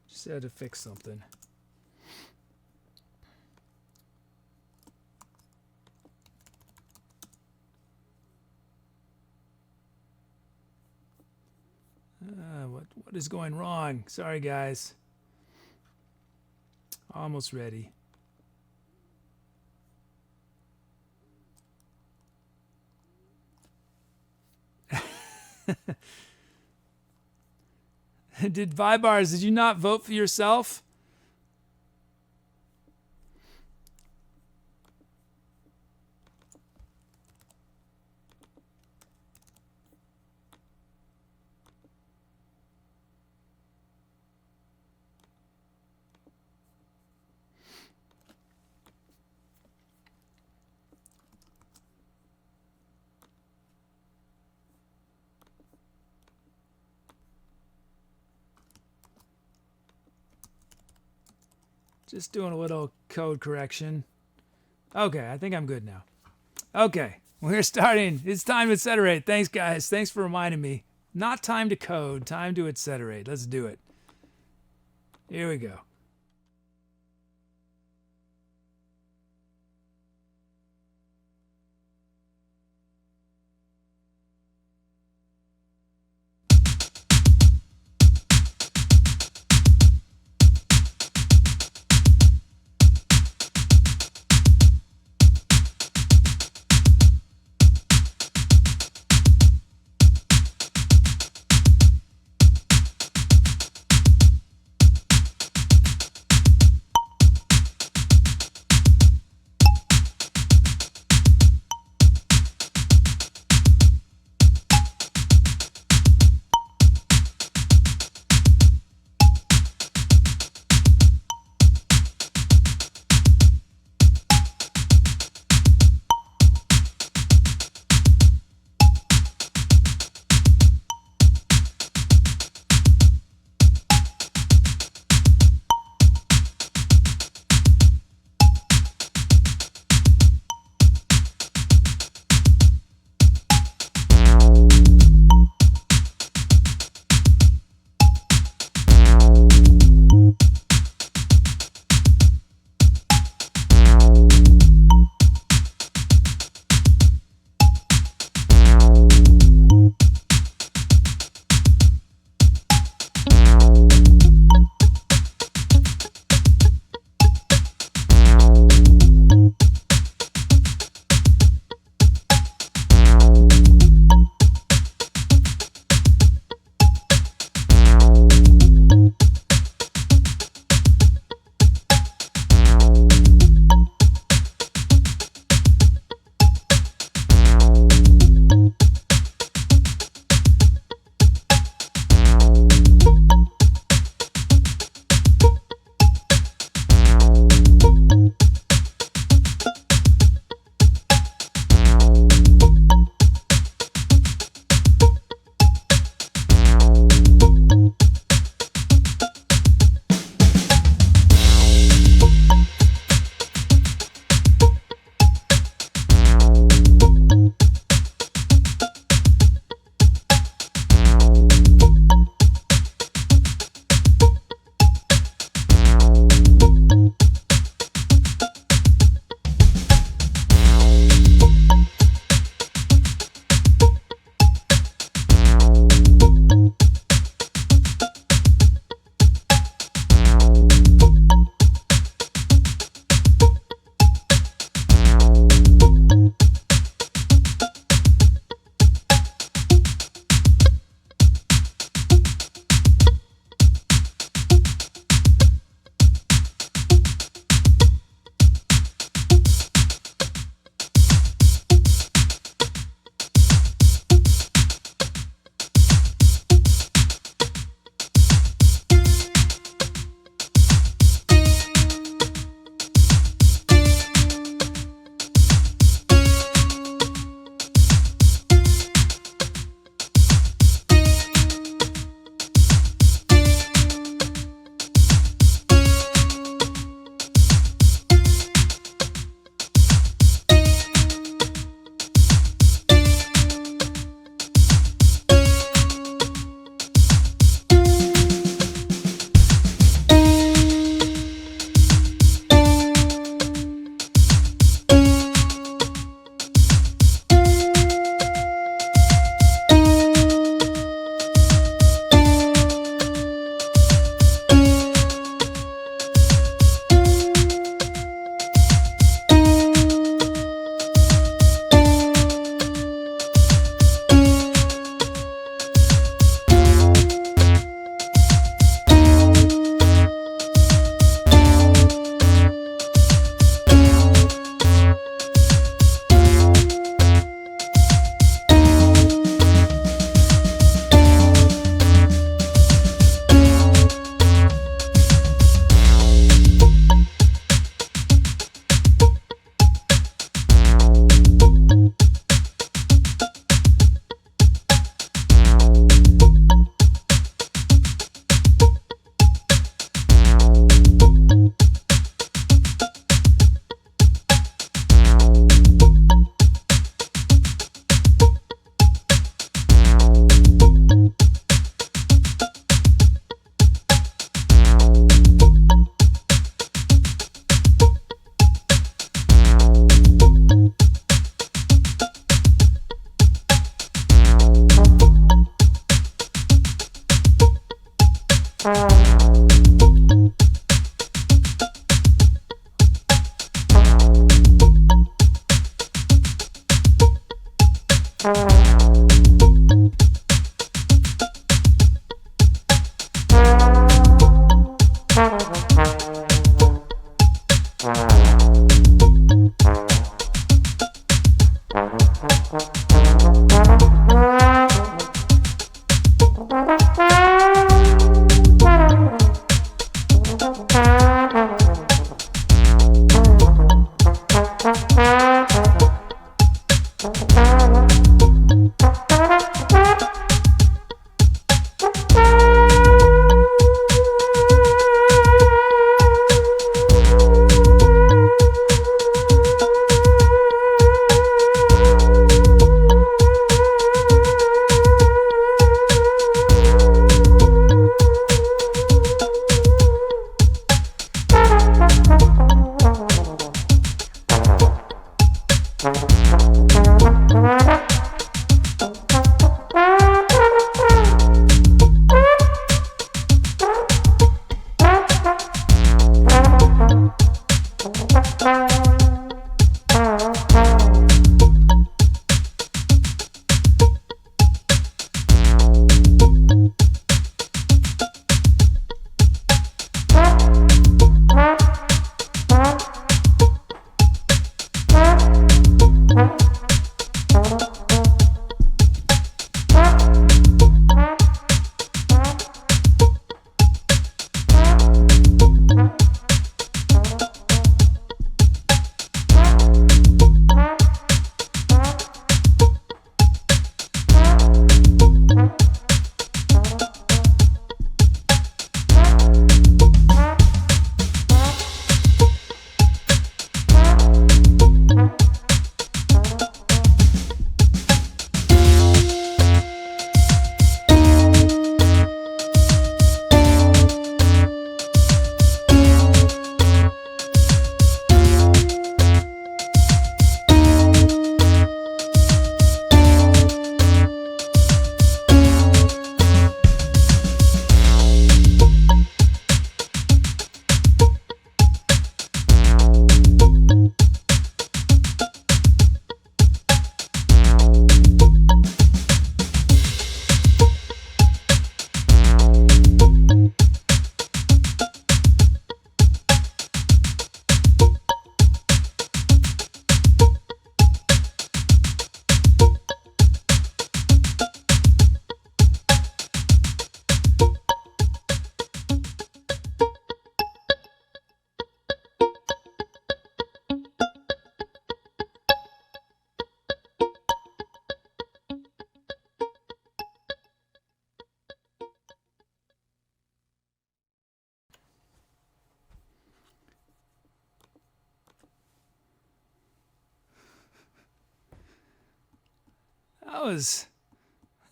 Just had to fix something. What is going wrong? Sorry, guys. Almost ready. Did Vibars, did you not vote for yourself? Just doing a little code correction. Okay, I think I'm good now. Okay, we're starting. It's time to etceterate. Thanks, guys. Thanks for reminding me. Not time to code, time to etceterate. Let's do it. Here we go.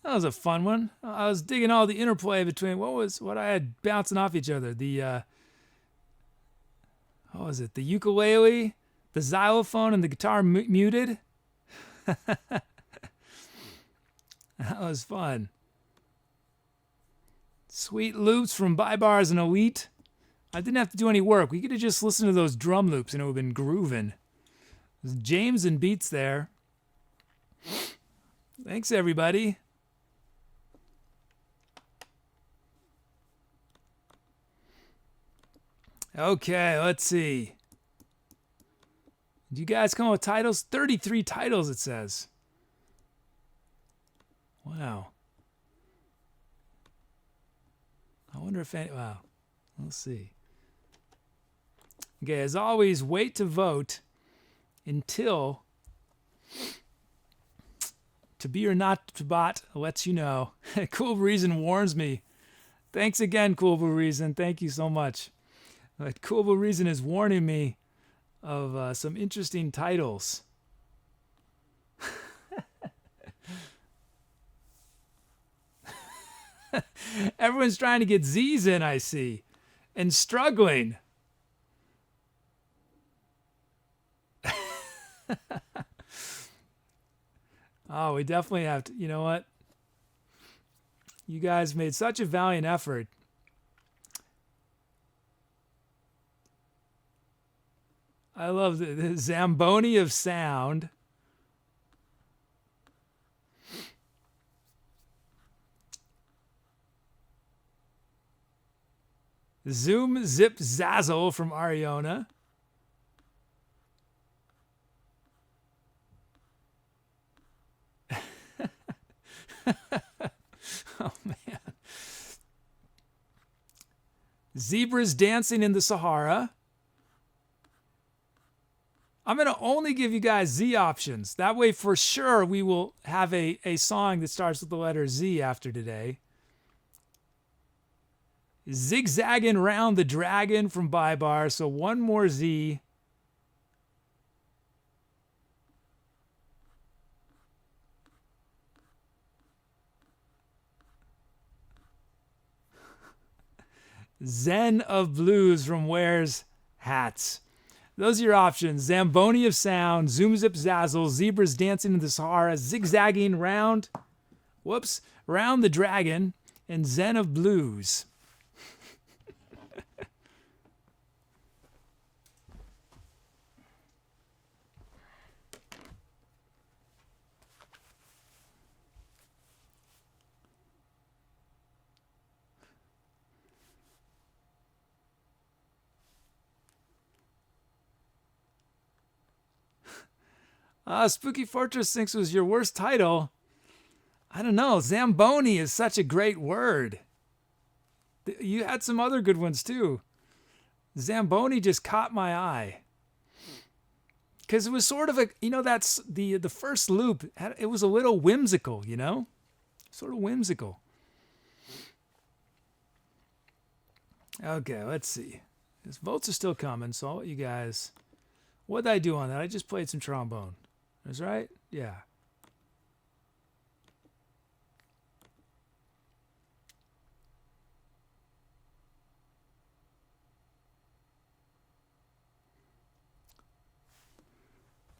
That was a fun one. I was digging all the interplay between what I had bouncing off each other. The what was it? The ukulele, the xylophone, and the guitar muted. That was fun. Sweet loops from Bye Bars and Elite. I didn't have to do any work. We could have just listened to those drum loops and it would have been grooving. There's James and beats there. Thanks, everybody. Okay, let's see. Do you guys come up with titles? 33 titles, it says. Wow. I wonder if any... Wow. Let's see. Okay, as always, wait to vote until To Be or Not to Bot lets you know. Cool Reason warns me. Thanks again, Cool Reason. Thank you so much. But Cool Reason is warning me of some interesting titles. Everyone's trying to get Z's in, I see, and struggling. Oh, we definitely have to. You know what? You guys made such a valiant effort. I love the Zamboni of Sound. Zoom, Zip, Zazzle from Ariona. Oh, man. Zebras Dancing in the Sahara. I'm going to only give you guys Z options. That way, for sure, we will have a song that starts with the letter Z after today. Zigzagging Round the Dragon from Bybar. So one more Z. Zen of Blues from Where's Hats. Those are your options. Zamboni of Sound, Zoom Zip Zazzle, Zebras Dancing in the Sahara, Zigzagging Round the Dragon, and Zen of Blues. SpookyFortress thinks it was your worst title. I don't know. Zamboni is such a great word. You had some other good ones too. Zamboni just caught my eye. Because it was sort of a, that's the first loop. It was a little whimsical, Sort of whimsical. Okay, let's see. His votes are still coming, so I'll let you guys... What did I do on that? I just played some trombone. That's right? Yeah.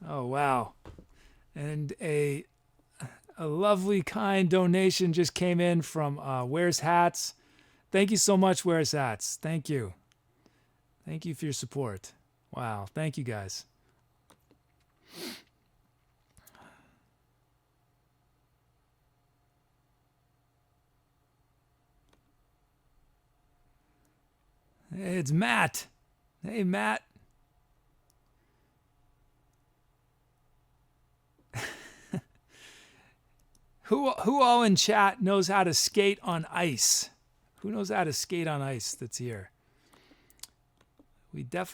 Oh, wow. And a lovely, kind donation just came in from Where's Hats. Thank you so much, Where's Hats. Thank you. Thank you for your support. Wow. Thank you, guys. Hey, it's Matt. Hey, Matt. Who all in chat knows how to skate on ice? Who knows how to skate on ice that's here?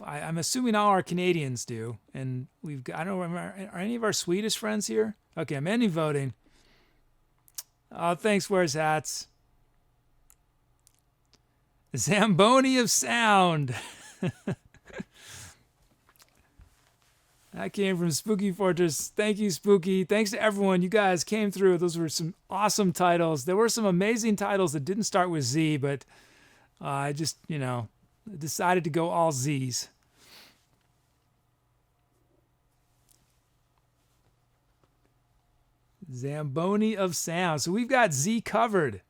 I'm assuming all our Canadians do, and we've got. I don't remember. Are any of our Swedish friends here? Okay, I'm ending voting. Oh, thanks. Where's Hats? Zamboni of Sound. That came from SpookyFortress. Thank you, Spooky. Thanks to everyone. You guys came through. Those were some awesome titles. There were some amazing titles that didn't start with Z, but I just, decided to go all Z's. Zamboni of Sound. So we've got Z covered.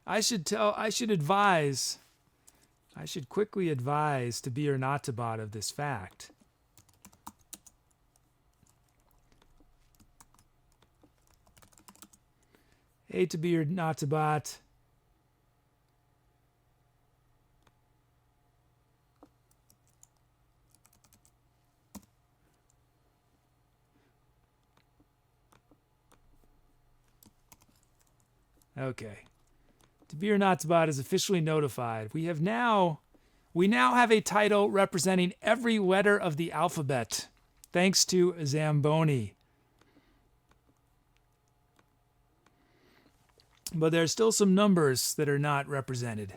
I should quickly advise to be or not to bot of this fact. A to be or not to bot. Okay. To be or not to bot is officially notified. We now have a title representing every letter of the alphabet, thanks to Zamboni. But there's still some numbers that are not represented.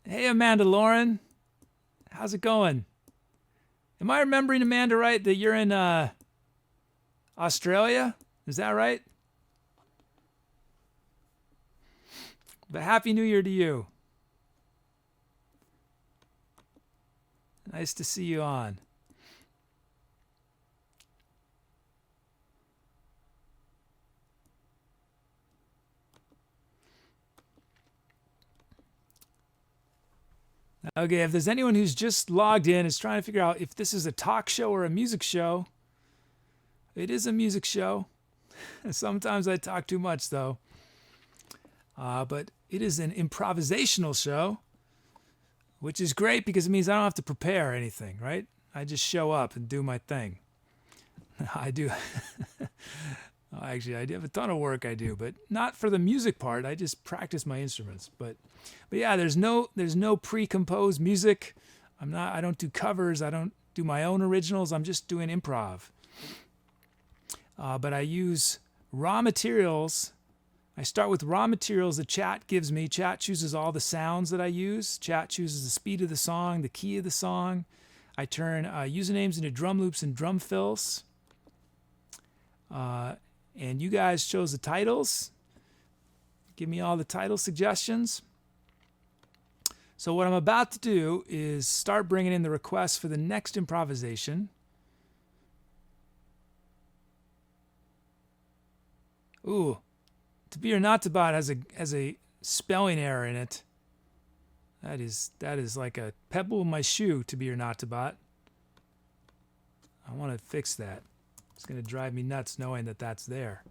Hey, Amanda Lauren. How's it going? Am I remembering, Amanda, right, that you're in Australia? Is that right? But Happy New Year to you. Nice to see you on. Okay, if there's anyone who's just logged in, is trying to figure out if this is a talk show or a music show, it is a music show. Sometimes I talk too much, though. But it is an improvisational show, which is great because it means I don't have to prepare anything, right? I just show up and do my thing. I do. Actually, I have a ton of work I do, but not for the music part. I just practice my instruments. But yeah, there's no pre-composed music. I don't do covers. I don't do my own originals. I'm just doing improv. But I use raw materials. I start with raw materials that Chat gives me. Chat chooses all the sounds that I use. Chat chooses the speed of the song, the key of the song. I turn usernames into drum loops and drum fills. And you guys chose the titles. Give me all the title suggestions. So what I'm about to do is start bringing in the requests for the next improvisation. Ooh, to be or not to bot has a spelling error in it. That is like a pebble in my shoe, to be or not to bot. I want to fix that. It's going to drive me nuts knowing that that's there.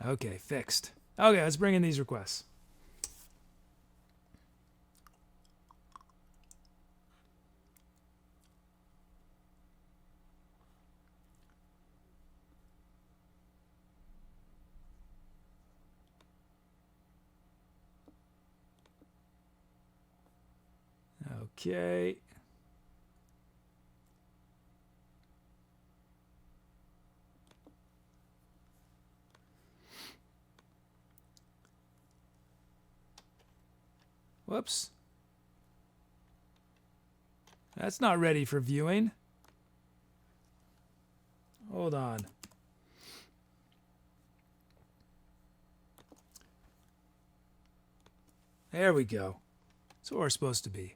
Okay, fixed. Okay, let's bring in these requests. Okay. Whoops. That's not ready for viewing. Hold on. There we go. That's what we're supposed to be.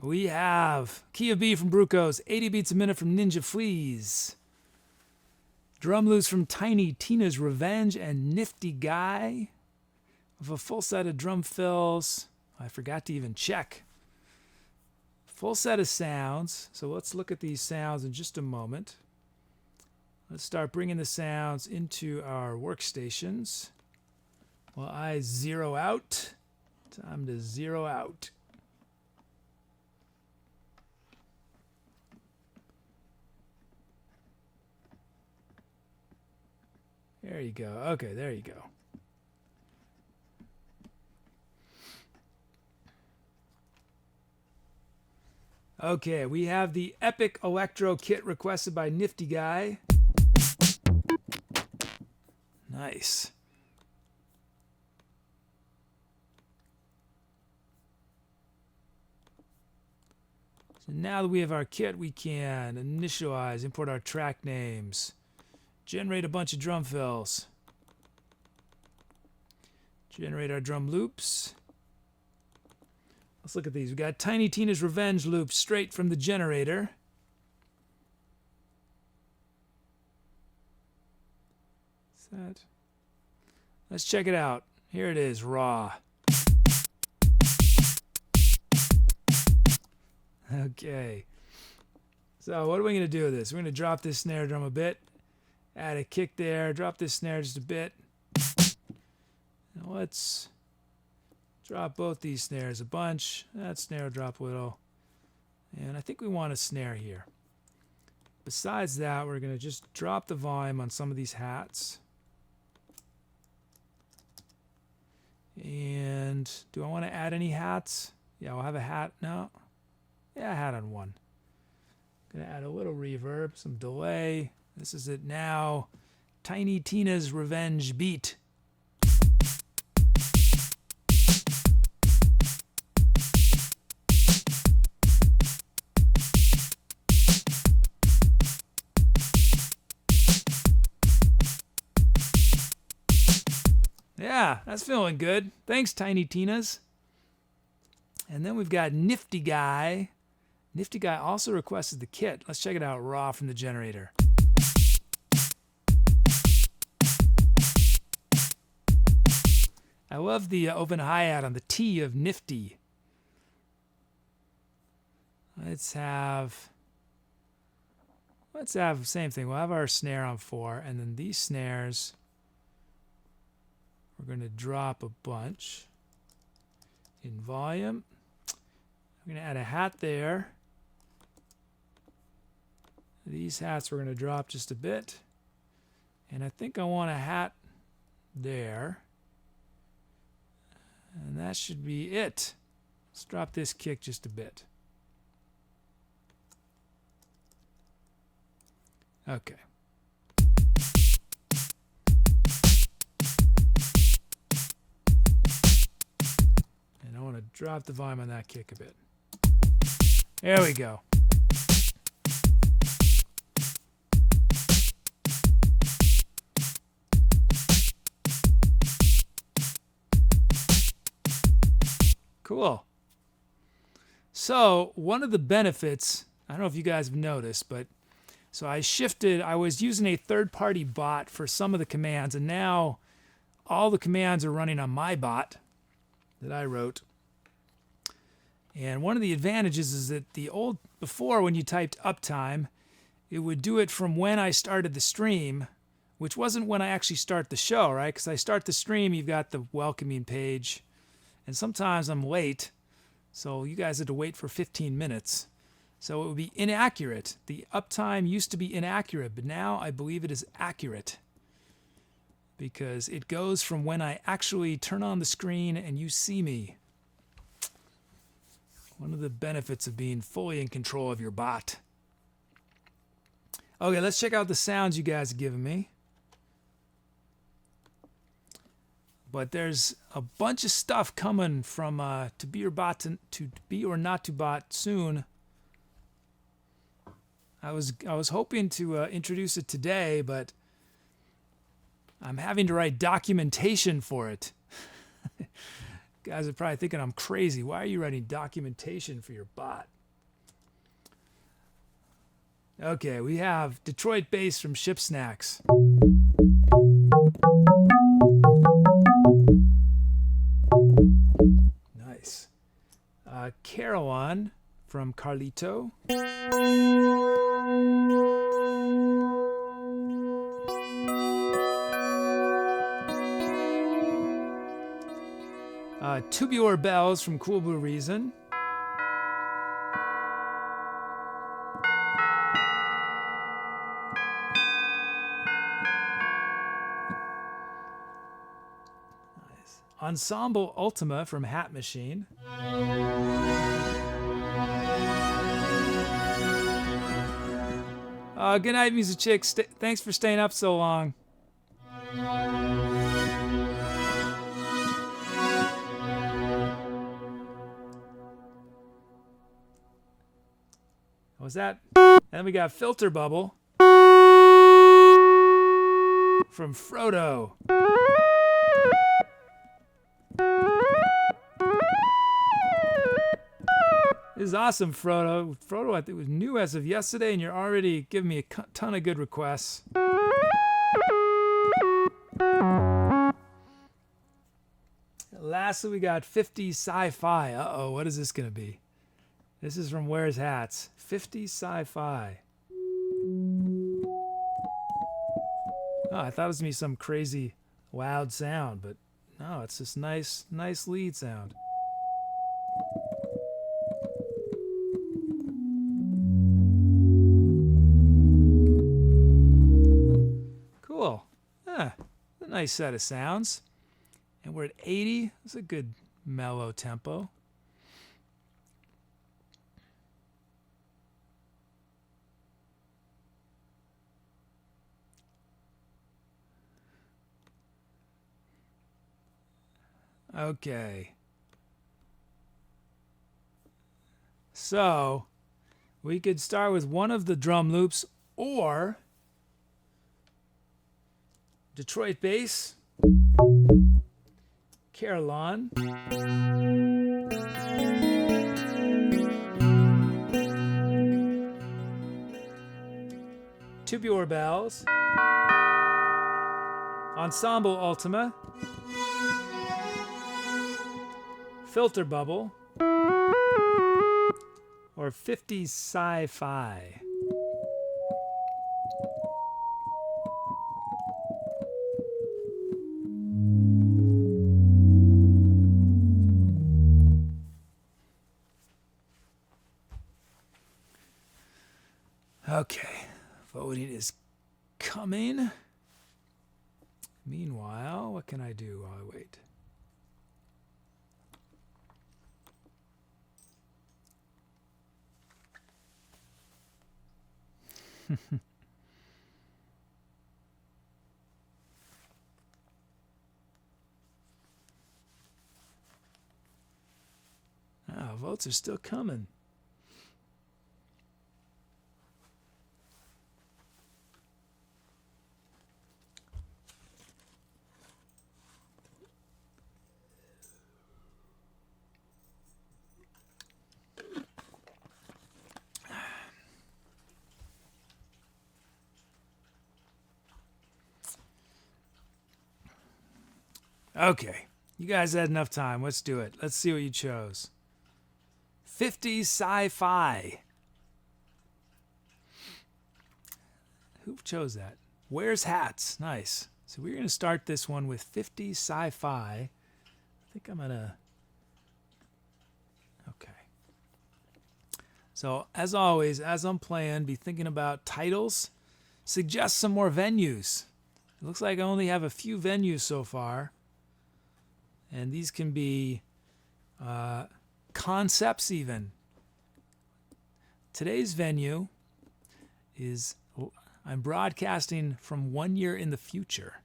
We have Key of B from Brucos, 80 beats a minute from NinjaFleas, drum loops from Tinytinasrevenge and Nifty Guy, with a full set of drum fills. I forgot to even check. Full set of sounds. So let's look at these sounds in just a moment. Let's start bringing the sounds into our workstations. While I zero out. Time to zero out. There you go. Okay, there you go. Okay, we have the Epic Electro Kit requested by Nifty Guy. Nice. So now that we have our kit, we can initialize, import our track names, generate a bunch of drum fills, generate our drum loops. Let's look at these. We got Tinytinasrevenge loops straight from the generator. Let's check it out. Here it is, raw. Okay. So what are we going to do with this? We're going to drop this snare drum a bit, add a kick there, drop this snare just a bit. Now let's drop both these snares a bunch. That snare will drop a little. And I think we want a snare here. Besides that, we're going to just drop the volume on some of these hats. And do I want to add any hats? Yeah, we'll have a hat now. Yeah, a hat on one. Gonna add a little reverb, some delay. This is it now. Tinytinasrevenge beat. Yeah, that's feeling good. Thanks, Tiny Tinas. And then we've got Nifty Guy. Nifty Guy also requested the kit. Let's check it out raw from the generator. I love the open hi-hat on the T of Nifty. let's have the same thing. We'll have our snare on 4, and then these snares, we're going to drop a bunch in volume. I'm going to add a hat there. These hats we're going to drop just a bit. And I think I want a hat there. And that should be it. Let's drop this kick just a bit. Okay. And I want to drop the volume on that kick a bit. There we go. Cool. So one of the benefits, I don't know if you guys have noticed, but so I was using a third-party bot for some of the commands, and now all the commands are running on my bot that I wrote. And one of the advantages is that before when you typed uptime, it would do it from when I started the stream, which wasn't when I actually start the show, right? Because I start the stream, you've got the welcoming page, and sometimes I'm late, so you guys had to wait for 15 minutes. So it would be inaccurate. The uptime used to be inaccurate, but now I believe it is accurate because it goes from when I actually turn on the screen and you see me. One of the benefits of being fully in control of your bot. Okay, let's check out the sounds you guys have given me. But there's a bunch of stuff coming from to be or bot to be or not to bot soon. I was hoping to introduce it today, but I'm having to write documentation for it. Guys are probably thinking I'm crazy. Why are you writing documentation for your bot? Okay, we have Detroit bass from Ship Snacks. Nice. Caroline from Carlito. Tubular Bells from Cool Blue Reason. Nice. Ensemble Ultima from Hat Machine. Good night, Music Chick. Thanks for staying up so long. What was that? And then we got Filter Bubble from Frodo. This is awesome, Frodo. Frodo, I think, was new as of yesterday, and you're already giving me a ton of good requests. Lastly, we got 50 Sci-Fi. Uh-oh, what is this going to be? This is from Where's Hats. 50 Sci-Fi. Oh, I thought it was going to be some crazy loud sound, but no, it's this nice lead sound. Cool. A nice set of sounds. And we're at 80. It's a good mellow tempo. Okay. So, we could start with one of the drum loops or Detroit bass, Caroline, Tubular Bells, Ensemble Ultima, Filter Bubble, or 50s sci-fi? Okay, voting is coming. Meanwhile, what can I do while I wait? Votes are still coming. Okay, you guys had enough time. Let's do it. Let's see what you chose. 50s sci-fi. Who chose that? Wears hats. Nice. So we're going to start this one with 50s sci-fi. I think I'm going to... Okay. So as always, as I'm playing, be thinking about titles. Suggest some more venues. It looks like I only have a few venues so far. And these can be concepts even. Today's venue is, I'm broadcasting from 1 year in the future.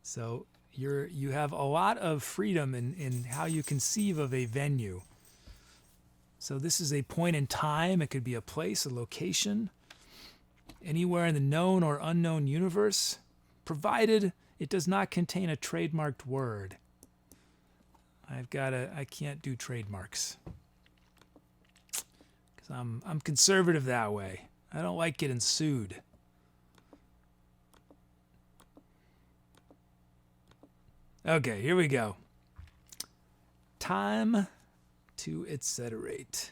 So you have a lot of freedom in how you conceive of a venue. So this is a point in time. It could be a place, a location, anywhere in the known or unknown universe, provided it does not contain a trademarked word. I can't do trademarks. Because I'm conservative that way. I don't like getting sued. Okay, here we go. Time to etceterate.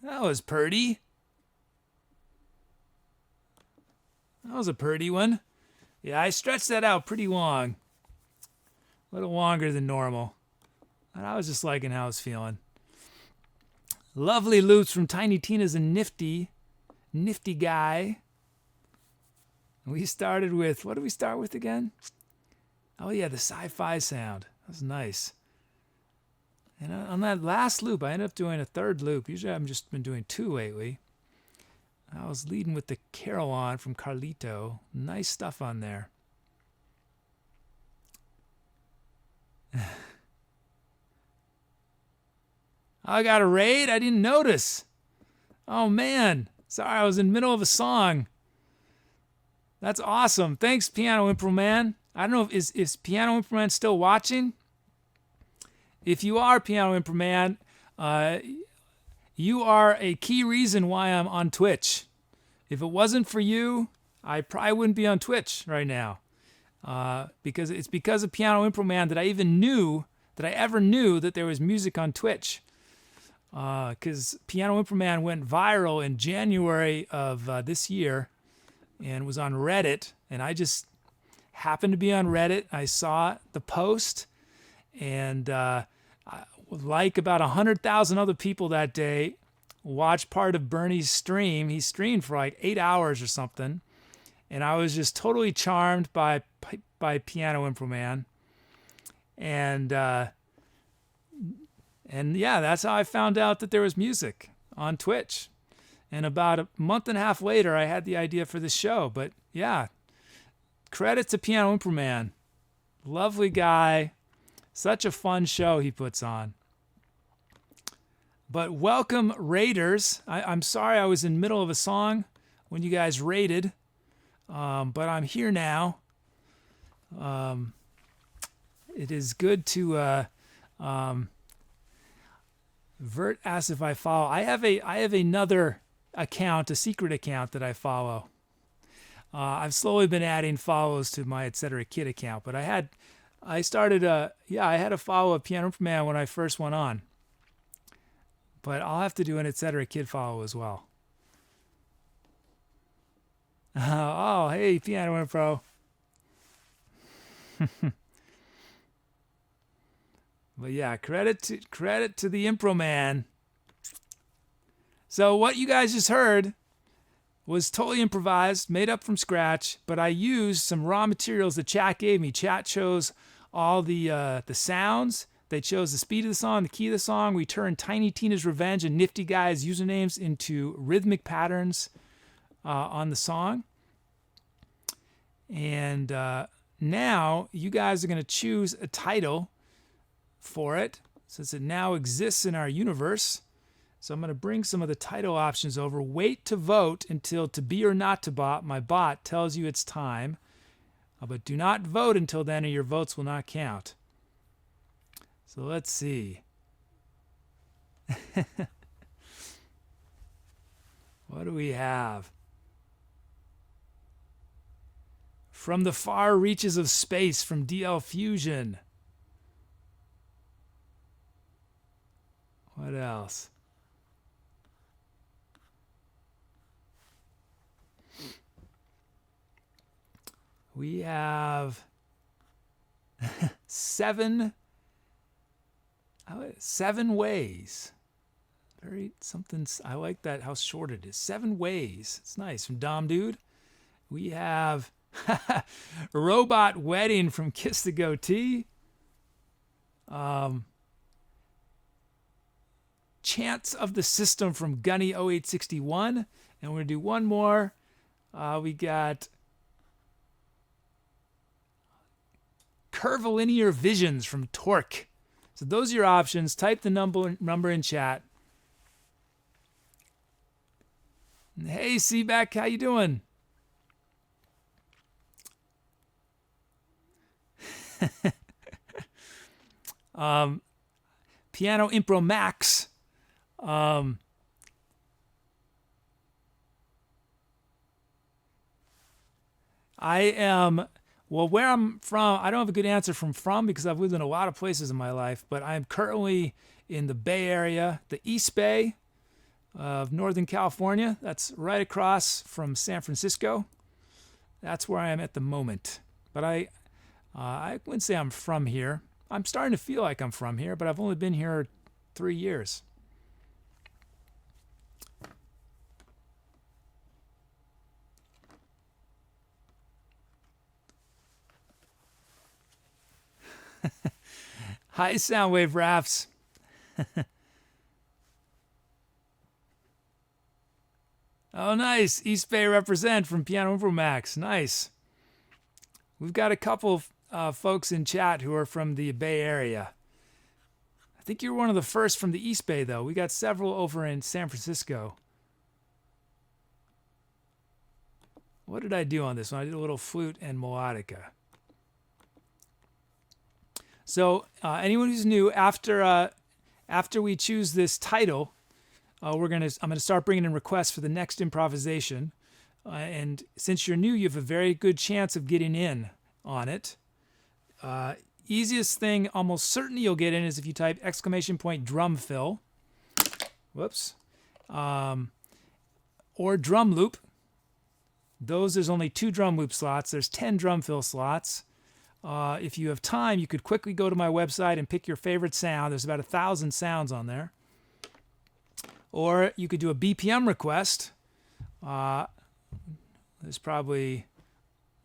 That was pretty. That was a pretty one. Yeah, I stretched that out pretty long. A little longer than normal. And I was just liking how I was feeling. Lovely loops from Tiny Tina's a nifty guy. We started with, what did we start with again? Oh yeah, the sci-fi sound. That was nice. And on that last loop, I ended up doing a third loop. Usually I've just been doing 2 lately. I was leading with the Carillon from Carlito. Nice stuff on there. I got a raid? I didn't notice. Oh man. Sorry, I was in the middle of a song. That's awesome. Thanks, Piano Impro Man. I don't know if is Piano Impro Man still watching? If you are Piano Impro Man, you are a key reason why I'm on Twitch. If it wasn't for you, I probably wouldn't be on Twitch right now. Because it's because of Piano Impro Man that I ever knew that there was music on Twitch. Because Piano Impro Man went viral in January of this year and was on Reddit. And I just happened to be on Reddit. I saw the post, and like about 100,000 other people that day, watched part of Bernie's stream. He streamed for like 8 hours or something. And I was just totally charmed by Piano Impro Man. And yeah, that's how I found out that there was music on Twitch. And about a month and a half later, I had the idea for this show. But yeah, credit to Piano Impro Man. Lovely guy. Such a fun show he puts on. But welcome, raiders. I'm sorry I was in the middle of a song when you guys raided. But I'm here now. It is good to... Vert asks if I follow. I have another account, a secret account that I follow. I've slowly been adding follows to my Etcetera Kid account, but I had a follow of Piano Impro Man when I first went on. But I'll have to do an Etcetera Kid follow as well. Oh, hey, Piano Impro. But yeah, credit to the Impro Man. So what you guys just heard was totally improvised, made up from scratch, but I used some raw materials that chat gave me. Chat chose all the sounds. They chose the speed of the song, the key of the song. We turned Tinytinasrevenge and Nifty Guy's usernames into rhythmic patterns on the song. And now you guys are going to choose a title for it, since it now exists in our universe. So I'm going to bring some of the title options over. Wait to vote until To Be or Not to Bot, my bot, tells you it's time. But do not vote until then or your votes will not count. So let's see. What do we have? From the Far Reaches of Space from DL Fusion. What else? We have seven ways. Very something. I like that, how short it is. 7 ways. It's nice. From Dom Dude. We have Robot Wedding from Kiss the Goatee. Chants of the System from Gunny 0861. And we're going to do one more. We got Curvilinear Visions from Torque. So those are your options. Type the number in chat. Hey, Seaback, how you doing? Piano Impro Max. Where I'm from, I don't have a good answer from because I've lived in a lot of places in my life, but I'm currently in the Bay Area, the East Bay, of Northern California. That's right across from San Francisco. That's where I am at the moment. But I wouldn't say I'm from here. I'm starting to feel like I'm from here, but I've only been here 3 years. Hi, Soundwave Rafts. Oh, nice. East Bay represent from Piano Improv Max. Nice. We've got a couple folks in chat who are from the Bay Area. I think you're one of the first from the East Bay, though. We got several over in San Francisco. What did I do on this one? I did a little flute and melodica. So anyone who's new, after we choose this title, I'm gonna start bringing in requests for the next improvisation. And since you're new, you have a very good chance of getting in on it. Easiest thing, almost certainly you'll get in, is if you type !drum fill. Whoops. Or drum loop. There's only 2 drum loop slots. There's 10 drum fill slots. If you have time, you could quickly go to my website and pick your favorite sound. There's about 1,000 sounds on there. Or you could do a BPM request. There's probably,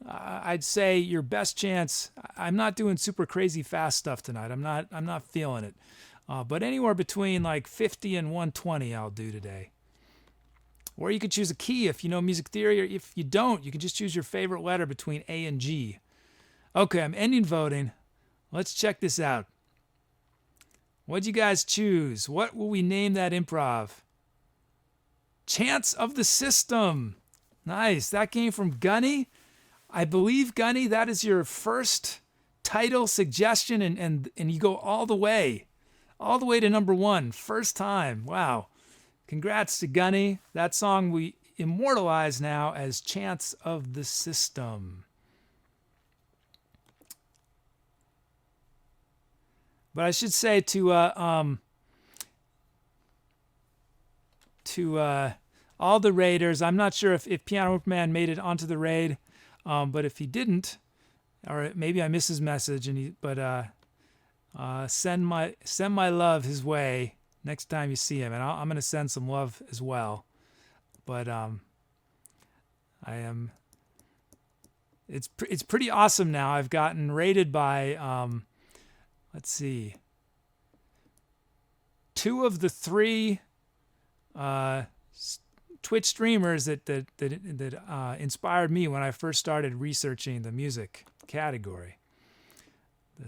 I'd say your best chance. I'm not doing super crazy fast stuff tonight. I'm not feeling it. But anywhere between like 50 and 120 I'll do today. Or you could choose a key if you know music theory, or if you don't, you can just choose your favorite letter between A and G. Okay, I'm ending voting. Let's check this out. What'd you guys choose? What will we name that improv? Chants of the System. Nice. That came from Gunny. I believe, Gunny, that is your first title suggestion, and you go all the way to number 1. First time. Wow. Congrats to Gunny. That song we immortalize now as Chants of the System. But I should say to all the raiders, I'm not sure if Piano Man made it onto the raid, but if he didn't, or maybe I missed his message, send my love his way next time you see him, and I'm going to send some love as well. But it's pretty awesome now. I've gotten rated by let's see, 2 of the 3 Twitch streamers that inspired me when I first started researching the music category.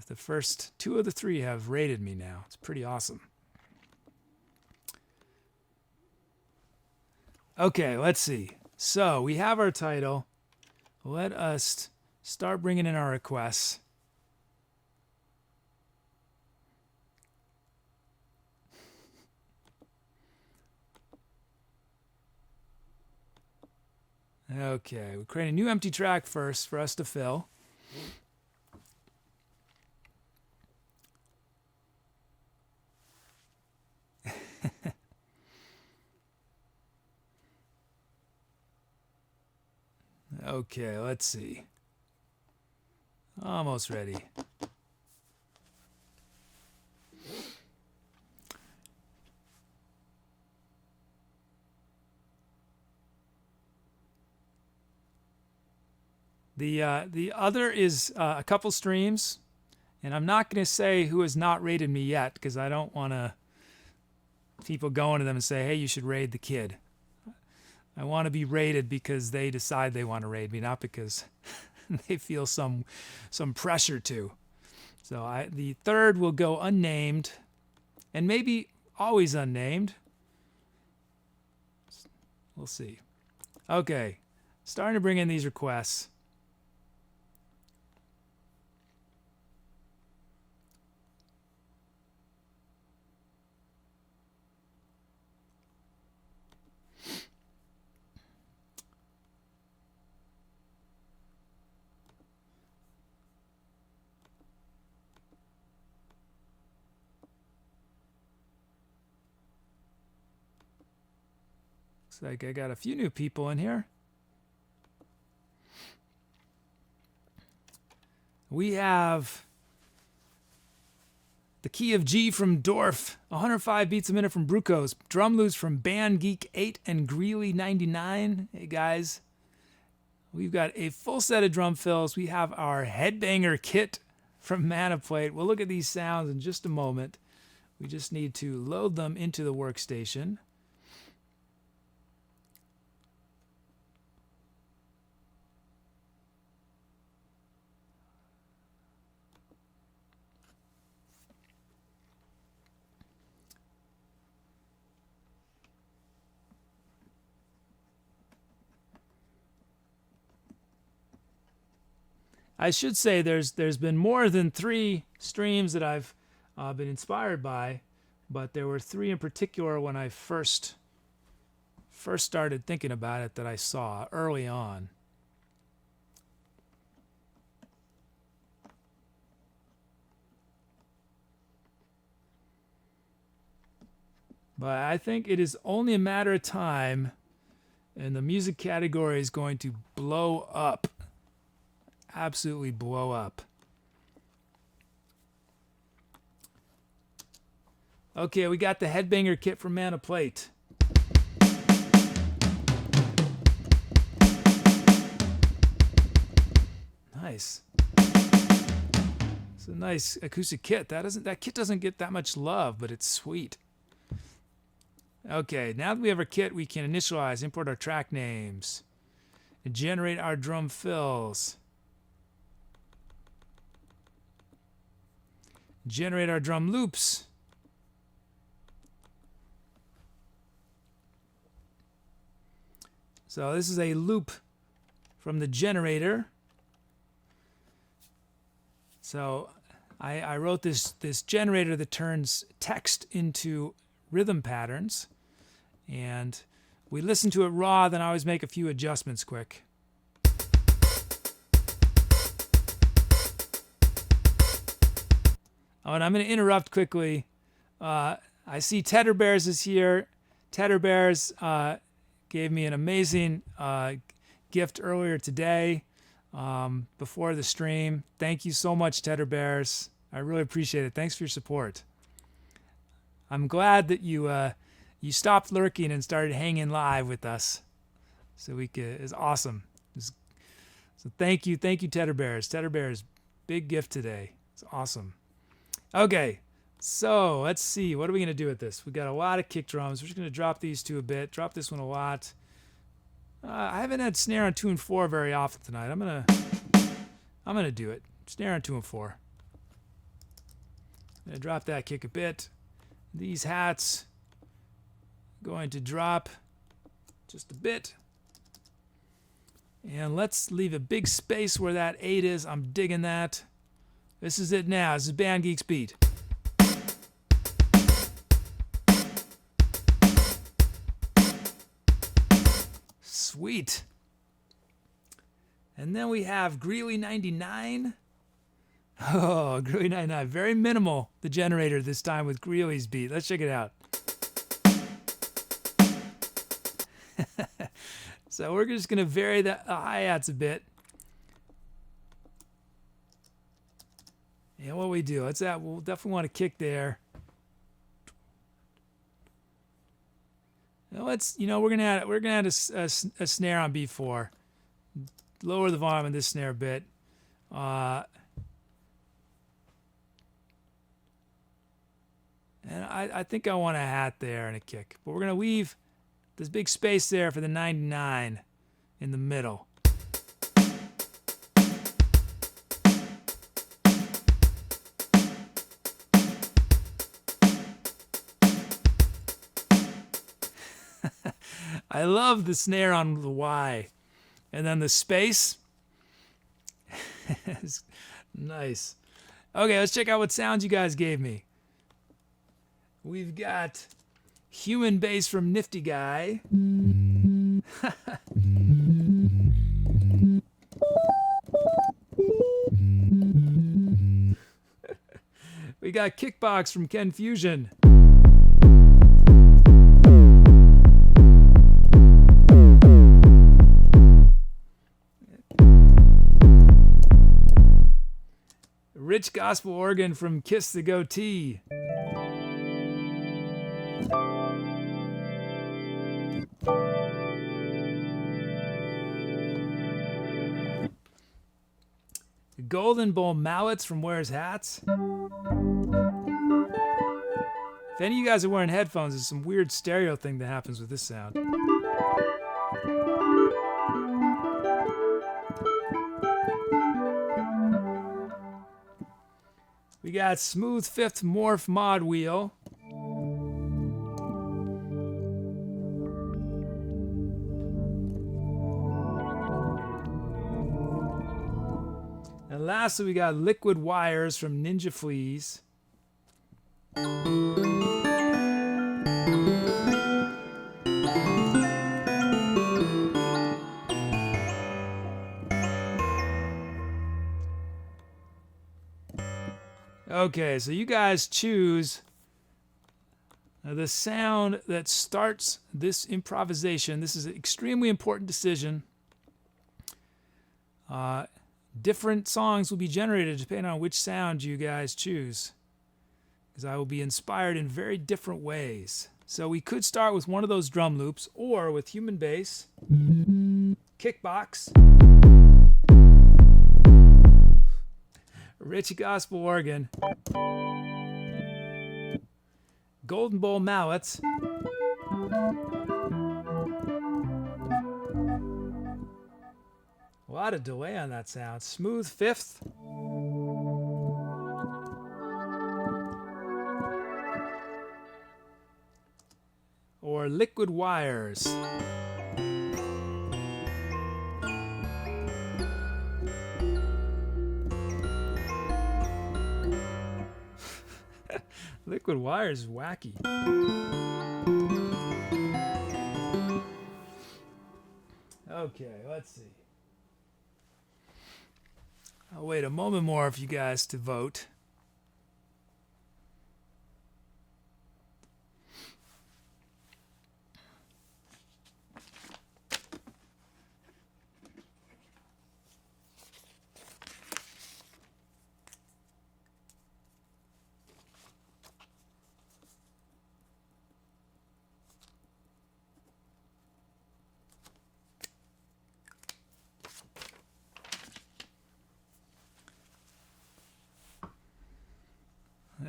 The first 2 of the 3 have rated me now. It's pretty awesome. Okay, let's see. So we have our title. Let us start bringing in our requests. Okay, we create a new empty track first for us to fill. Okay, let's see. Almost ready. The other is a couple streams, and I'm not going to say who has not rated me yet, because I don't want to people going to them and say, hey, you should raid the kid. I want to be rated because they decide they want to raid me, not because they feel some pressure to. So the third will go unnamed, and maybe always unnamed. We'll see. Okay, starting to bring in these requests. Looks like I got a few new people in here. We have the Key of G from Dorf, 105 beats a minute from Brucos, Drum Loops from Band Geek 8 and Greeley 99. Hey guys, we've got a full set of drum fills. We have our Headbanger kit from Manofplate. We'll look at these sounds in just a moment. We just need to load them into the workstation. I should say there's been more than 3 streams that I've been inspired by, but there were 3 in particular when I first started thinking about it that I saw early on. But I think it is only a matter of time, and the music category is going to blow up. Absolutely blow up. Okay, we got the Headbanger kit from Manofplate. Nice. It's a nice acoustic kit. That kit doesn't get that much love, but it's sweet. Okay, now that we have our kit, we can initialize, import our track names, and generate our drum fills. Generate our drum loops. So this is a loop from the generator. So I wrote this generator that turns text into rhythm patterns. And we listen to it raw, then I always make a few adjustments quick. Oh, and I'm going to interrupt quickly. I see Tedder Bears is here. Tedder Bears gave me an amazing gift earlier today before the stream. Thank you so much, Tedder Bears. I really appreciate it. Thanks for your support. I'm glad that you stopped lurking and started hanging live with us. So it's awesome. So thank you, Tedder Bears. Tedder Bears, big gift today. It's awesome. Okay, so let's see. What are we going to do with this? We got a lot of kick drums. We're just going to drop these 2 a bit. Drop this one a lot. I haven't had snare on 2 and 4 very often tonight. I'm gonna do it. Snare on 2 and 4. I'm gonna drop that kick a bit. These hats going to drop just a bit. And let's leave a big space where that 8 is. I'm digging that. This is it now. This is Band Geek's beat. Sweet. And then we have Greeley 99. Oh, Greeley 99. Very minimal, the generator this time with Greeley's beat. Let's check it out. So we're just going to vary the hi-hats a bit. And what we do, we'll definitely want to kick there. Now we're gonna add a snare on B4. Lower the volume of this snare a bit. And I think I want a hat there and a kick, but we're gonna leave this big space there for the 99 in the middle. I love the snare on the Y. And then the space. Nice. Okay, let's check out what sounds you guys gave me. We've got human bass from Nifty Guy. We got Kickbox from Ken Fusion. rich gospel organ from Kiss the Goatee. Golden Bowl mallets from Wears Hats. If any of you guys are wearing headphones, there's some weird stereo thing that happens with this sound. We got Smooth Fifth Morph Mod Wheel. And lastly, we got Liquid Wires from NinjaFleas. Okay, so you guys choose the sound that starts this improvisation. This is an extremely important decision. Different songs will be generated depending on which sound you guys choose, because I will be inspired in very different ways. So we could start with one of those drum loops, or with human bass, kickbox, rich gospel organ, golden bowl mallets, a lot of delay on that sound, smooth fifth, or liquid wires. Liquid wires is wacky. Okay, let's see. I'll wait a moment more for you guys to vote.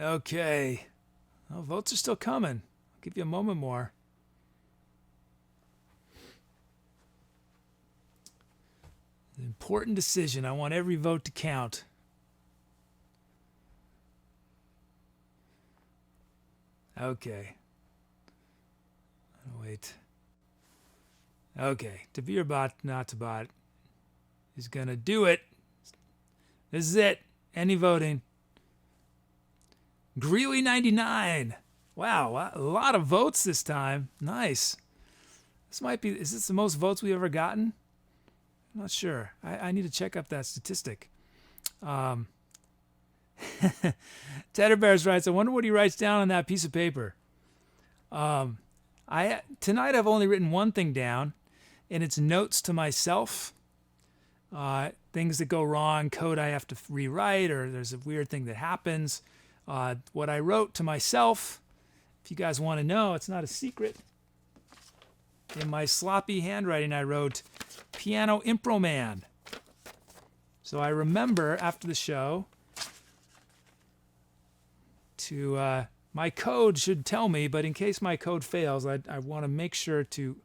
Okay. Well, votes are still coming. I'll give you a moment more. An important decision. I want every vote to count. Okay. Wait. Okay. To be or bot, not to bot, is going to do it. This is it. Any voting? Greeley 99. Wow, a lot of votes this time. Nice. This might be, is this the most votes we've ever gotten? I'm not sure. I need to check up that statistic. Tedder Bears writes, I wonder what he writes down on that piece of paper. Tonight I've only written one thing down, and it's notes to myself. Things that go wrong, code I have to rewrite, or there's a weird thing that happens. What I wrote to myself, if you guys want to know, it's not a secret. In my sloppy handwriting, I wrote, Piano Impro Man. So I remember after the show to, my code should tell me, but in case my code fails, I want to make sure to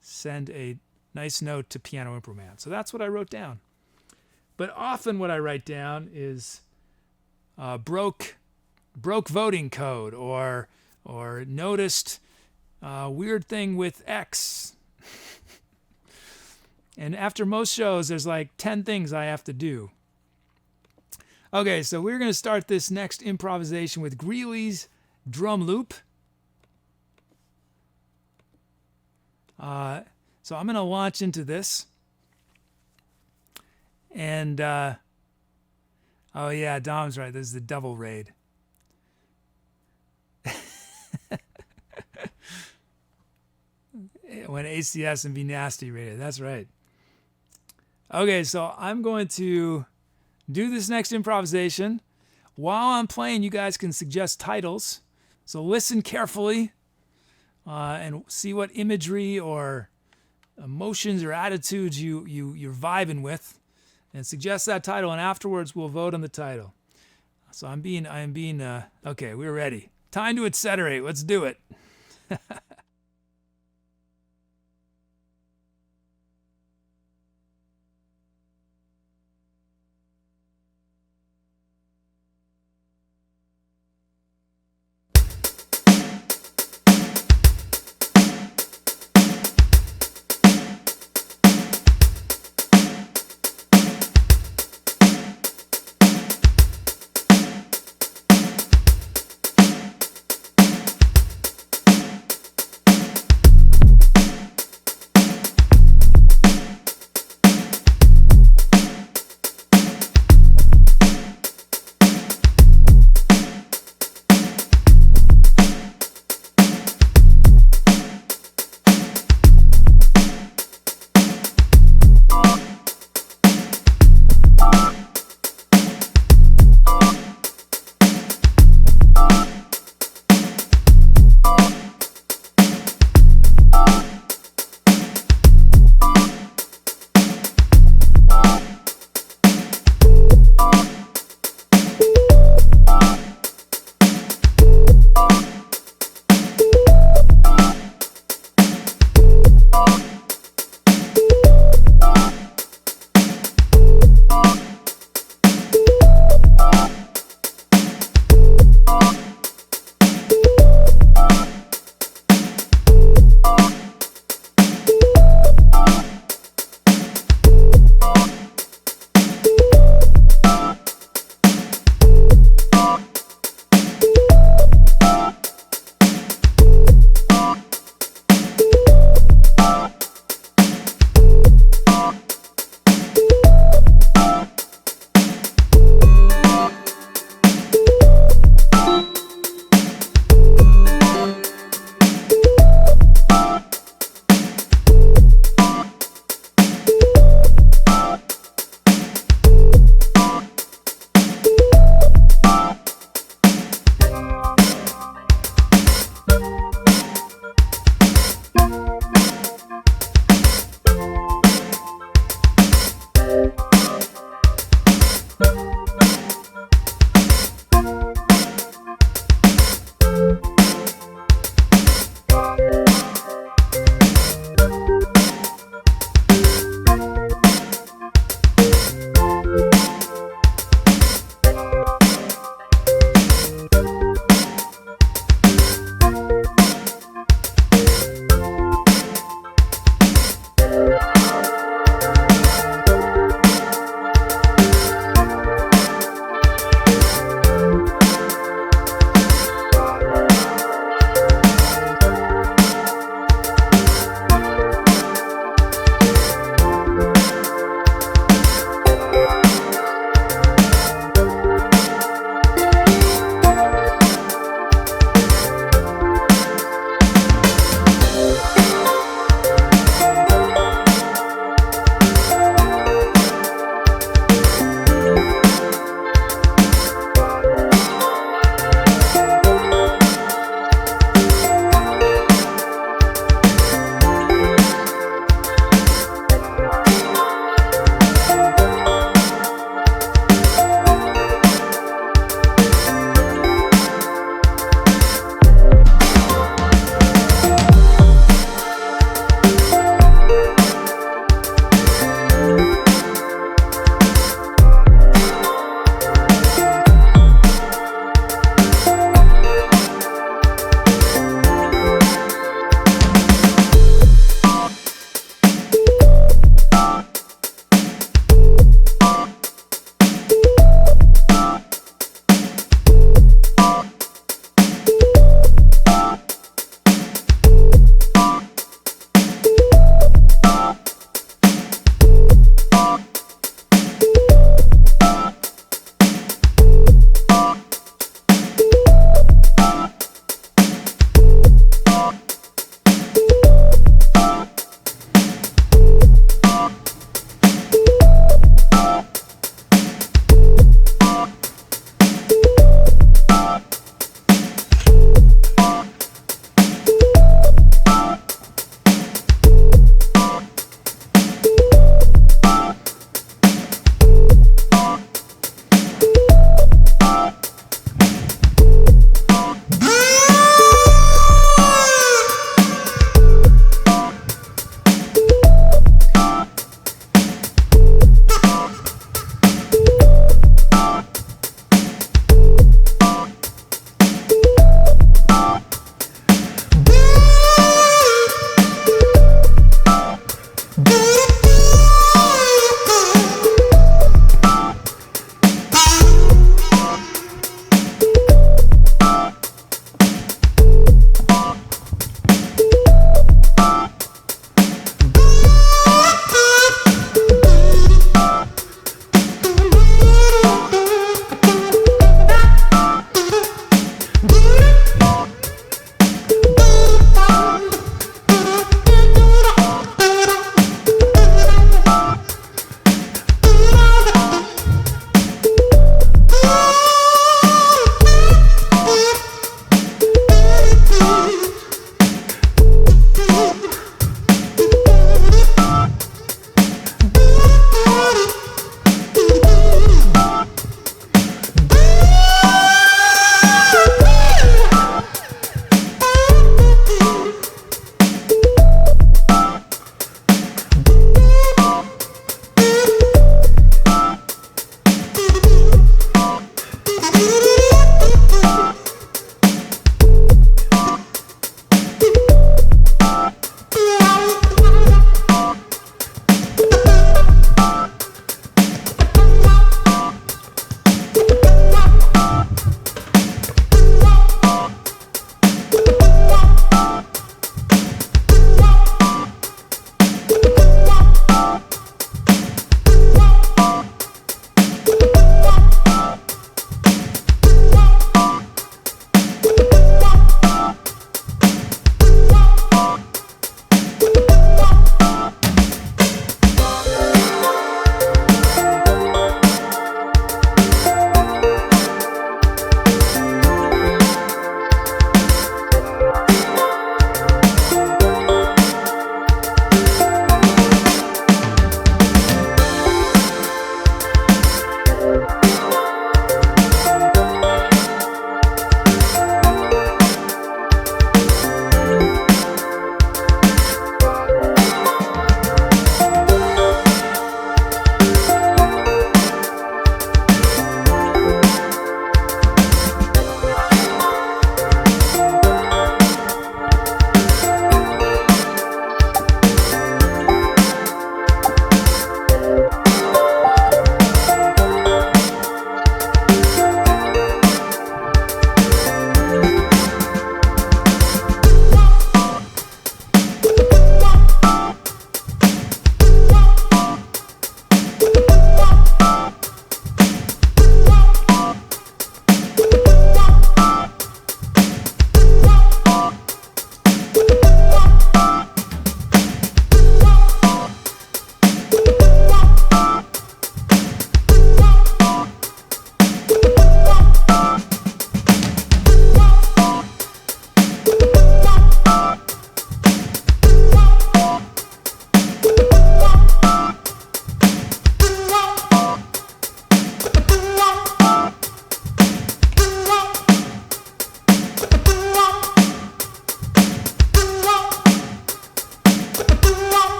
send a nice note to Piano Impro Man. So that's what I wrote down. But often what I write down is broke voting code, or noticed weird thing with X. And after most shows, there's like 10 things I have to do. Okay, so we're going to start this next improvisation with Greeley's drum loop. So I'm going to launch into this. And oh yeah, Dom's right. This is the double raid. When ACS and Be Nasty raided. That's right. Okay, so I'm going to do this next improvisation. While I'm playing, you guys can suggest titles. So listen carefully and see what imagery or emotions or attitudes you're vibing with, and suggest that title. And afterwards, we'll vote on the title. So okay, we're ready. Time to etcetera. Let's do it.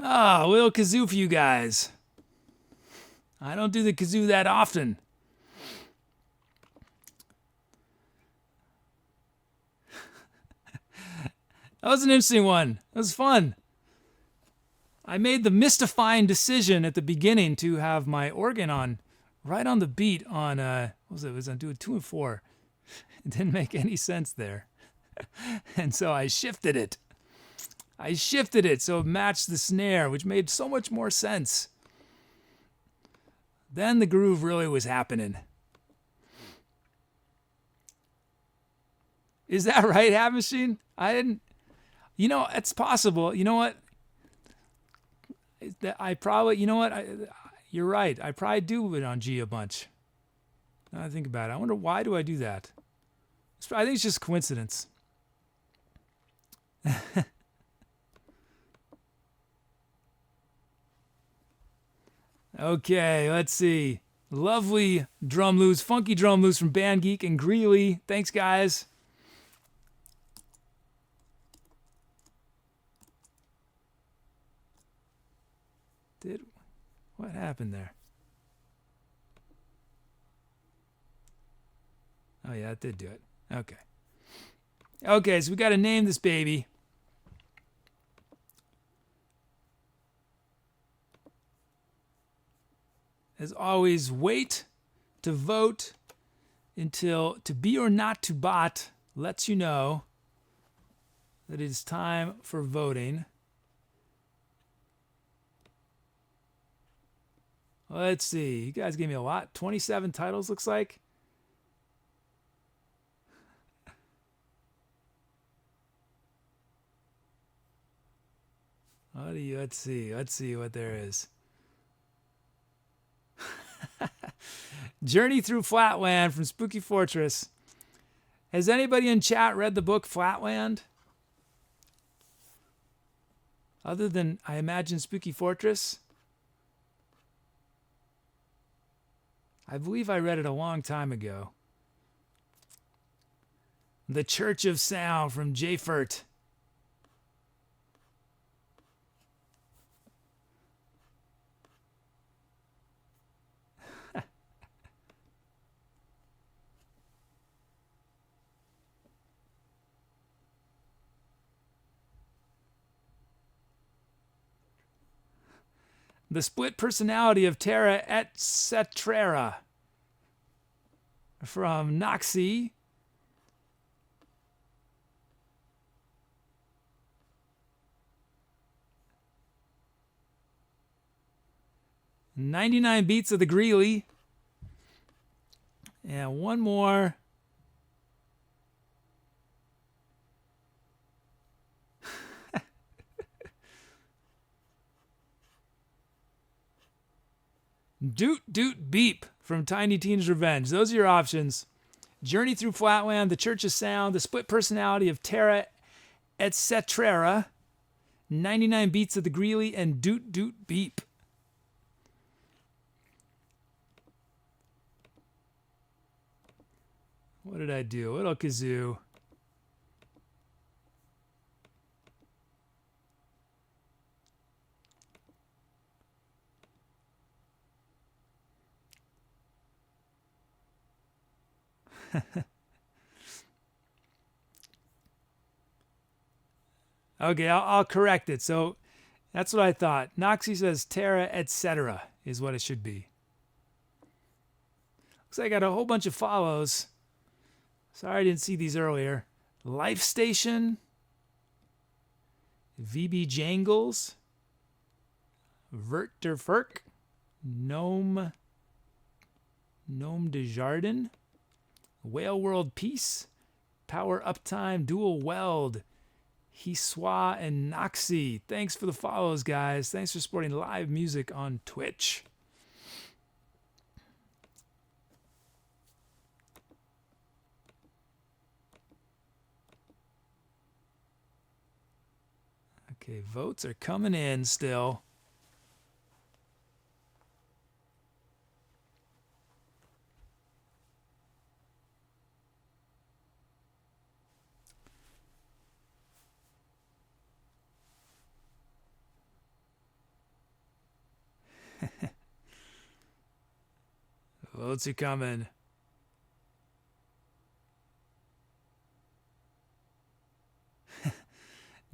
Ah, a little kazoo for you guys. I don't do the kazoo that often. That was an interesting one. That was fun. I made the mystifying decision at the beginning to have my organ on right on the beat on what was it? It was on doing 2 and 4. It didn't make any sense there. And so I shifted it. So it matched the snare, which made so much more sense. Then the groove really was happening. Is that right, Hat Machine? I didn't. You know, it's possible. You know what? I probably, you know what? You're right. I probably do it on G a bunch. Now I think about it. I wonder, why do I do that? I think it's just coincidence. Okay, let's see. Lovely drum loose, funky drum loose from Band Geek and Greeley. Thanks, guys. What happened there? Oh yeah, that did do it. Okay. Okay, so we got to name this baby. As always, wait to vote until To Be or Not to Bot lets you know that it is time for voting. Let's see. You guys gave me a lot. 27 titles, looks like. Let's see what there is. Journey Through Flatland from SpookyFortress. Has anybody in chat read the book Flatland? Other than, I imagine, SpookyFortress? I believe I read it a long time ago. The Church of Sound from Jayfert. The Split Personality of Terra Etcetera from Noxie. "99 Beats of the Greeley." And one more. Doot Doot Beep from Tinytinasrevenge. Those are your options. Journey Through Flatland, The Church of Sound, The Split Personality of Terra Etcetera, 99 Beats of the Greeley, and Doot Doot Beep. What did I do? Little kazoo. Okay, I'll correct it. So that's what I thought. Noxie says Terra Etcetera is what it should be. Looks like I got a whole bunch of follows. Sorry I didn't see these earlier. Life Station, VB Jangles, Vert der Ferk, Gnome de Jardin, Whale World Peace, Power Uptime, Dual Weld, Hiswa, and Noxie. Thanks for the follows, guys. Thanks for supporting live music on Twitch. Okay, votes are coming in still. Floats are coming.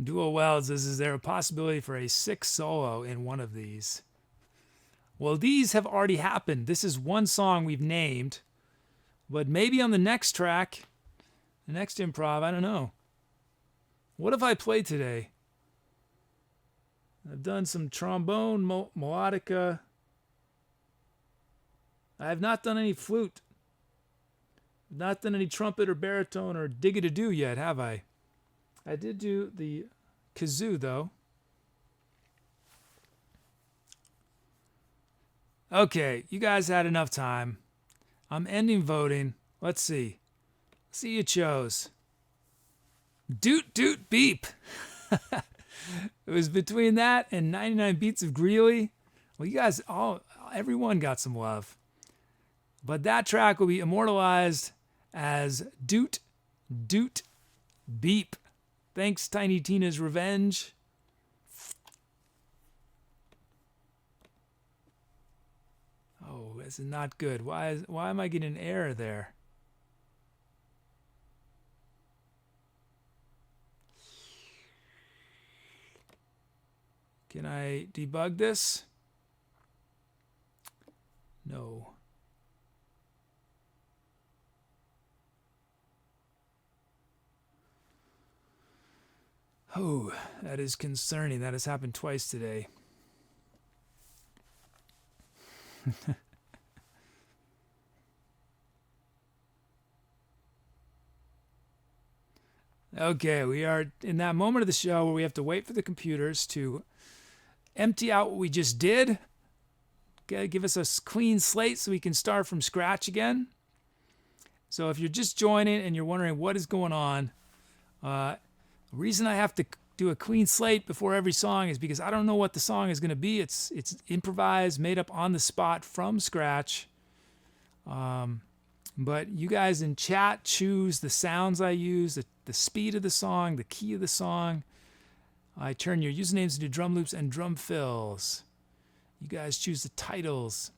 Dual Wells says, is there a possibility for a 6 solo in one of these? Well, these have already happened. This is one song we've named, but maybe on the next track, the next improv, I don't know. What have I played today? I've done some trombone, melodica. I have not done any flute. Not done any trumpet or baritone or dig-a-doo yet, have I? I did do the kazoo, though. Okay, you guys had enough time. I'm ending voting. Let's see. See you chose. Doot, doot, beep. It was between that and 99 Beats of Greeley. Well, you guys, everyone got some love. But that track will be immortalized as Doot, doot, beep. Thanks, Tinytinasrevenge. Oh, this is not good. Why am I getting an error there? Can I debug this? No. Oh, that is concerning. That has happened twice today. Okay, we are in that moment of the show where we have to wait for the computers to empty out what we just did. Give us a clean slate so we can start from scratch again. So if you're just joining and you're wondering what is going on, the reason I have to do a clean slate before every song is because I don't know what the song is going to be. It's improvised, made up on the spot from scratch. But you guys in chat choose the sounds I use, the speed of the song, the key of the song. I turn your usernames into drum loops and drum fills. You guys choose the titles.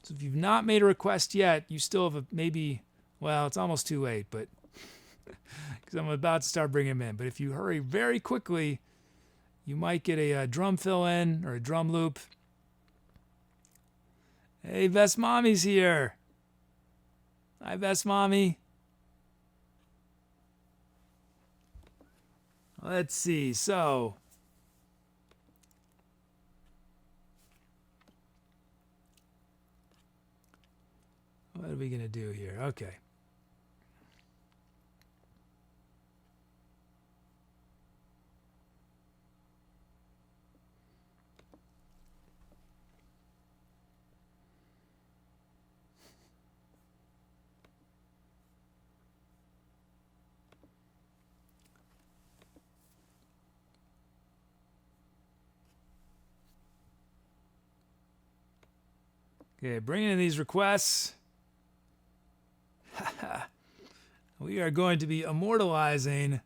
So if you've not made a request yet, you still have well, it's almost too late, but because I'm about to start bringing them in. But if you hurry very quickly, you might get a drum fill in or a drum loop. Hey, Best Mommy's here. Hi, Best Mommy. Let's see. So, what are we going to do here? Okay. Okay, bringing in these requests. We are going to be immortalizing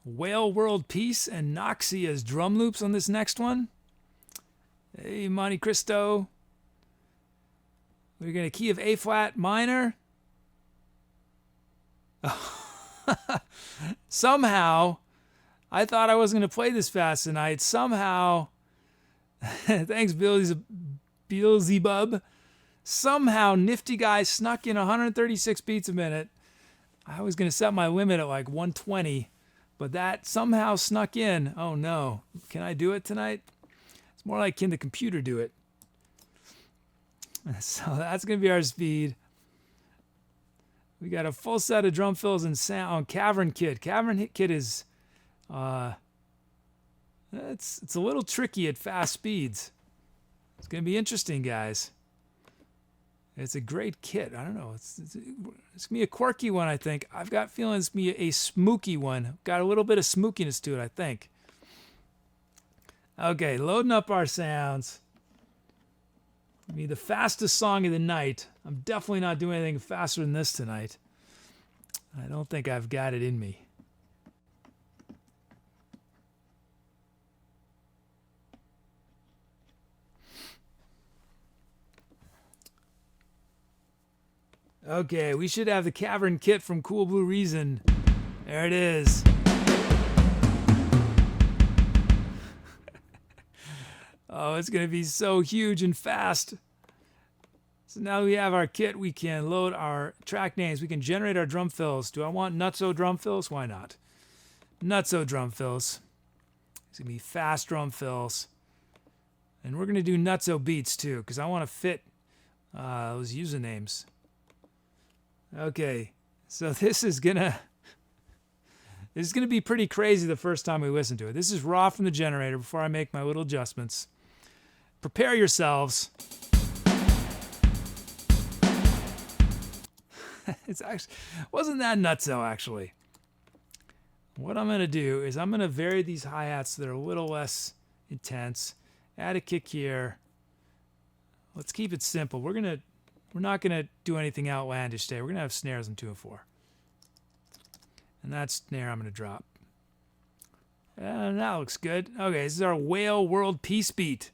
Whale World Peace and Noxie as drum loops on this next one. Hey, Monte Cristo. We're going to key of A flat minor. Somehow, I thought I wasn't going to play this fast tonight. Somehow, thanks, Beelzebub. Somehow, Nifty Guy snuck in 136 beats a minute. I was going to set my limit at like 120, but that somehow snuck in. Oh no. Can I do it tonight? It's more like, can the computer do it? So that's going to be our speed. We got a full set of drum fills and sound on Cavern Kid. Cavern Kid is, it's a little tricky at fast speeds. It's going to be interesting, guys. It's a great kit. I don't know. It's going to be a quirky one, I think. I've got feeling it's going to be a smooky one. Got a little bit of smookiness to it, I think. Okay, loading up our sounds. It'll be the fastest song of the night. I'm definitely not doing anything faster than this tonight. I don't think I've got it in me. Okay, we should have the cavern kit from Cool Blue Reason. There it is. Oh, it's going to be so huge and fast. So now we have our kit, we can load our track names. We can generate our drum fills. Do I want Nutso drum fills? Why not? Nutso drum fills. It's going to be fast drum fills. And we're going to do Nutso beats too, because I want to fit those usernames. Okay, so this is gonna be pretty crazy the first time we listen to it. This is raw from the generator before I make my little adjustments. Prepare yourselves. It's actually wasn't that nutso actually. What I'm gonna do is I'm gonna vary these hi-hats so they're a little less intense. Add a kick here. Let's keep it simple. We're not gonna do anything outlandish today. We're gonna have snares in 2 and 4. And that snare I'm gonna drop. And that looks good. Okay, this is our Whale World Peace beat.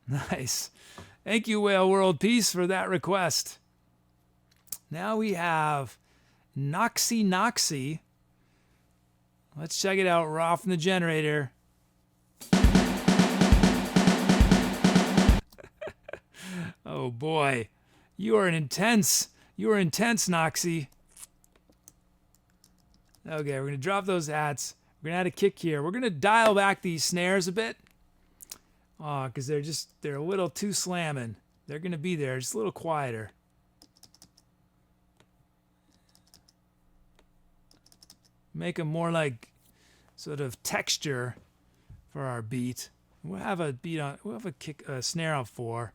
Nice. Thank you, Whale World Peace, for that request. Now we have Noxy Noxy. Let's check it out raw from the generator. Oh boy. You are intense, Noxy. Okay, we're going to drop those hats. We're going to add a kick here. We're going to dial back these snares a bit. Because they're a little too slamming. They're going to be there, just a little quieter. Make them more like sort of texture for our beat. We'll have a beat on. We'll have a snare on 4.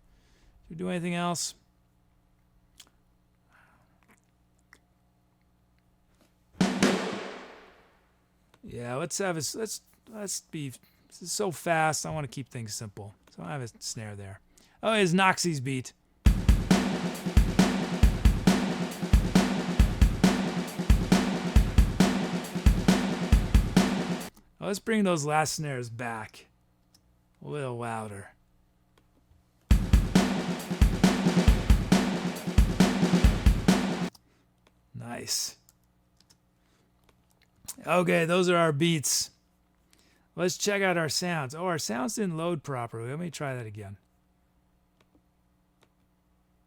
Should we do anything else? Yeah, let's have a. Let's be. This is so fast. I want to keep things simple, so I have a snare there. Oh, it's Noxy's beat. Let's bring those last snares back a little louder. Nice. Okay, those are our beats. Let's check out our sounds. Oh, our sounds didn't load properly. Let me try that again.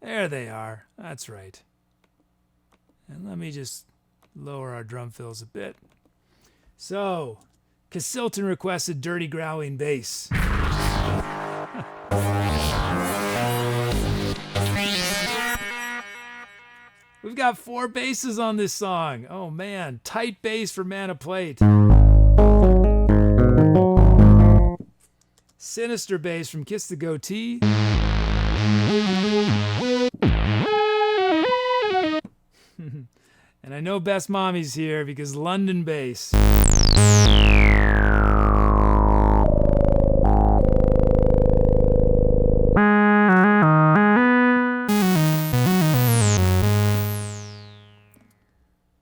There they are. That's right. And let me just lower our drum fills a bit. So, Casilton requested dirty growling bass. We've got 4 basses on this song. Oh man, tight bass for Manofplate. Sinister bass from Kiss the Goatee. And I know Best Mommy's here because London bass.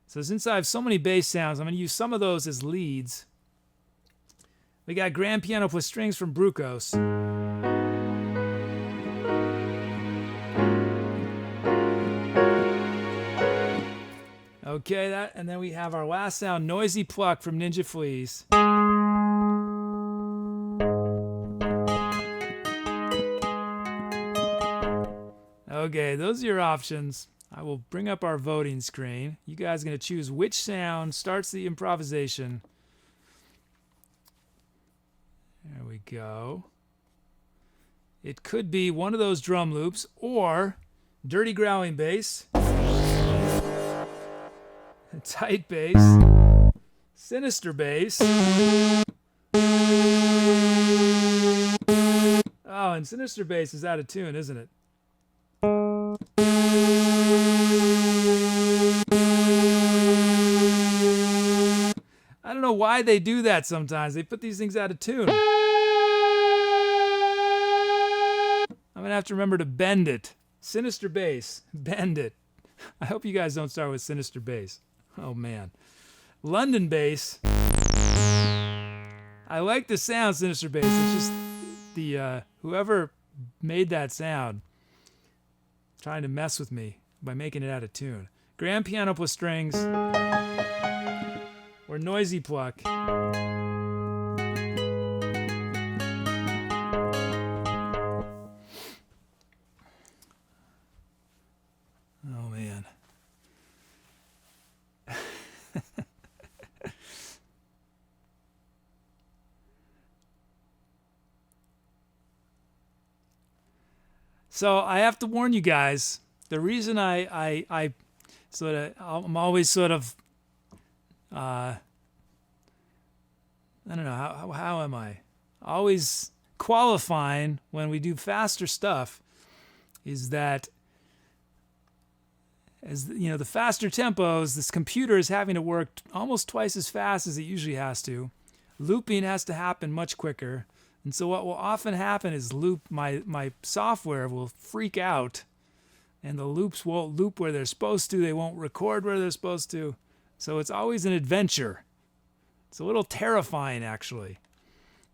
So since I have so many bass sounds, I'm going to use some of those as leads. We got grand piano plus strings from Brucos. Okay, and then we have our last sound, Noisy Pluck from NinjaFleas. Okay, those are your options. I will bring up our voting screen. You guys are going to choose which sound starts the improvisation. There we go. It could be one of those drum loops or dirty growling bass, tight bass, sinister bass. Oh, and sinister bass is out of tune, isn't it? I don't know why they do that sometimes. They put these things out of tune. I'm going to have to remember to bend it. Sinister bass. Bend it. I hope you guys don't start with sinister bass. Oh, man. London bass. I like the sound, Sinister Bass. It's just the whoever made that sound trying to mess with me by making it out of tune. Grand piano plus strings or noisy pluck. Oh man. So I have to warn you guys. The reason I sort of I'm always sort of I don't know how am I always qualifying when we do faster stuff is that as you know the faster tempos this computer is having to work almost twice as fast as it usually has to. Looping has to happen much quicker. And so what will often happen is my software will freak out and the loops won't loop where they're supposed to. They won't record where they're supposed to. So it's always an adventure. It's a little terrifying, actually.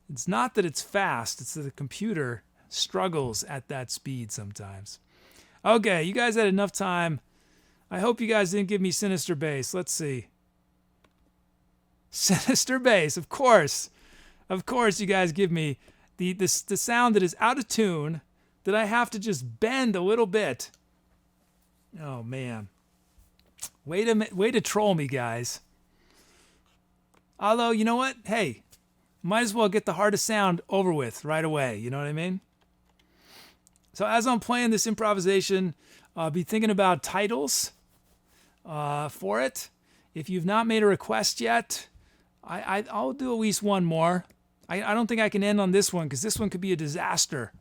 It's not that it's fast. It's that the computer struggles at that speed sometimes. Okay, you guys had enough time. I hope you guys didn't give me Sinister Bass. Let's see. Sinister Bass, of course. Of course, you guys give me the sound that is out of tune that I have to just bend a little bit. Oh, man. Way to troll me, guys. Although, you know what? Hey, might as well get the hardest sound over with right away. You know what I mean? So as I'm playing this improvisation, be thinking about titles for it. If you've not made a request yet, I'll do at least one more. I don't think I can end on this one because this one could be a disaster.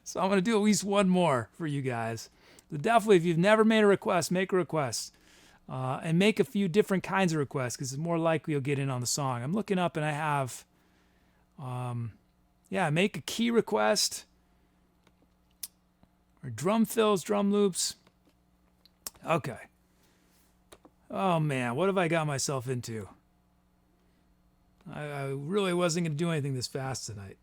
So I'm going to do at least one more for you guys. So definitely, if you've never made a request, make a request. And make a few different kinds of requests because it's more likely you'll get in on the song. I'm looking up and I have, make a key request or drum fills, drum loops. Okay. Oh man, what have I got myself into? I really wasn't going to do anything this fast tonight.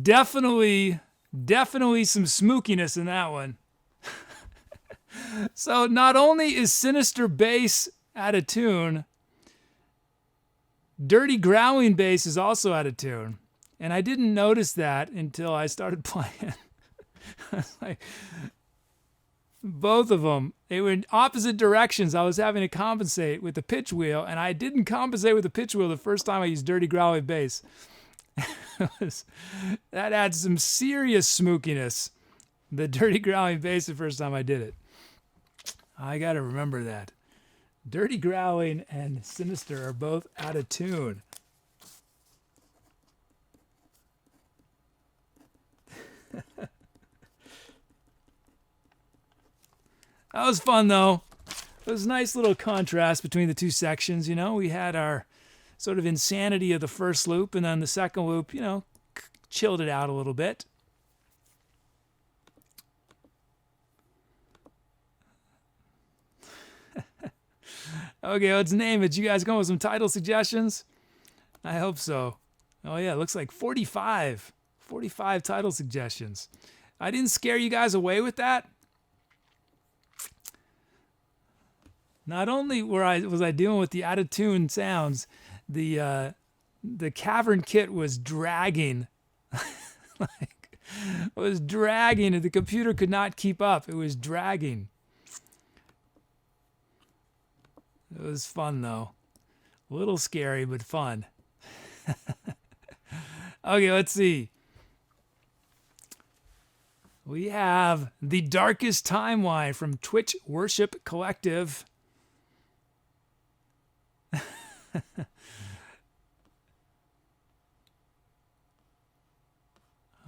Definitely some smookiness in that one. So not only is sinister bass out of tune, dirty growling bass is also out of tune. And I didn't notice that until I started playing. I was like, both of them, they were in opposite directions. I was having to compensate with the pitch wheel, and I didn't compensate with the pitch wheel the first time I used dirty growling bass. That adds some serious smookiness. The dirty growling bass the first time I did it. I got to remember that. Dirty growling and sinister are both out of tune. That was fun, though. It was a nice little contrast between the two sections. You know, we had our sort of insanity of the first loop, and then the second loop, you know, chilled it out a little bit. Okay, let's name it. You guys come with some title suggestions? I hope so. Oh, yeah, it looks like 45 title suggestions. I didn't scare you guys away with that. Not only was I dealing with the out-of-tune sounds, the cavern kit was dragging. Like, it was dragging, and the computer could not keep up. It was dragging. It was fun, though. A little scary, but fun. Okay, let's see. We have The Darkest Timeline from Twitch Worship Collective.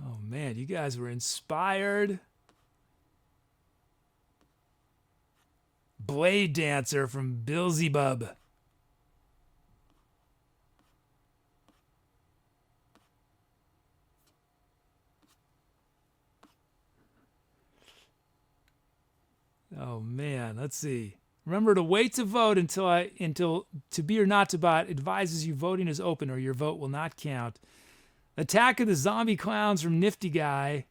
Oh, man, you guys were inspired. Blade Dancer from Beelzebub. Oh man, let's see. Remember to wait to vote until To Be or Not to Bot advises you voting is open or your vote will not count. Attack of the Zombie Clowns from Nifty Guy.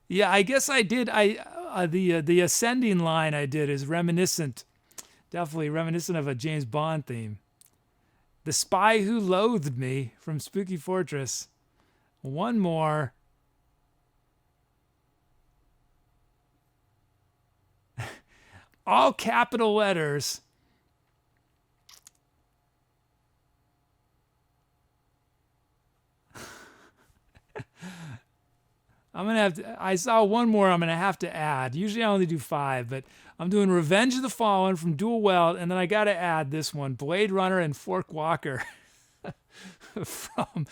Yeah, I guess I did. The ascending line I did is reminiscent, definitely reminiscent of a James Bond theme. The Spy Who Loathed Me from SpookyFortress. One more. All capital letters. I'm going to have to, I saw one more I'm going to have to add. Usually I only do 5, but I'm doing Revenge of the Fallen from Dual Weld, and then I got to add this one, Blade Runner and Fork Walker from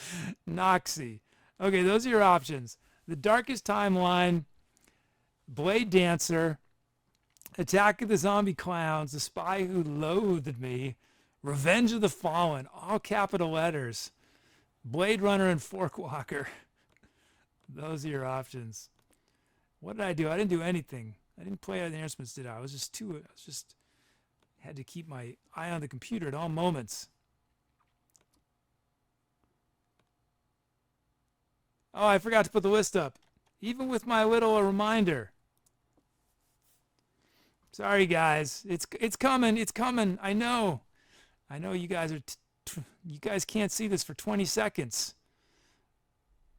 Noxie. Okay, those are your options. The Darkest Timeline, Blade Dancer, Attack of the Zombie Clowns, The Spy Who Loathed Me, Revenge of the Fallen, all capital letters, Blade Runner and Fork Walker. Those are your options. What did I do? I didn't do anything. I didn't play the instruments, did I? I was just had to keep my eye on the computer at all moments. Oh, I forgot to put the list up. Even with my little reminder. Sorry, guys. It's coming. It's coming. I know. I know you guys are. You guys can't see this for 20 seconds.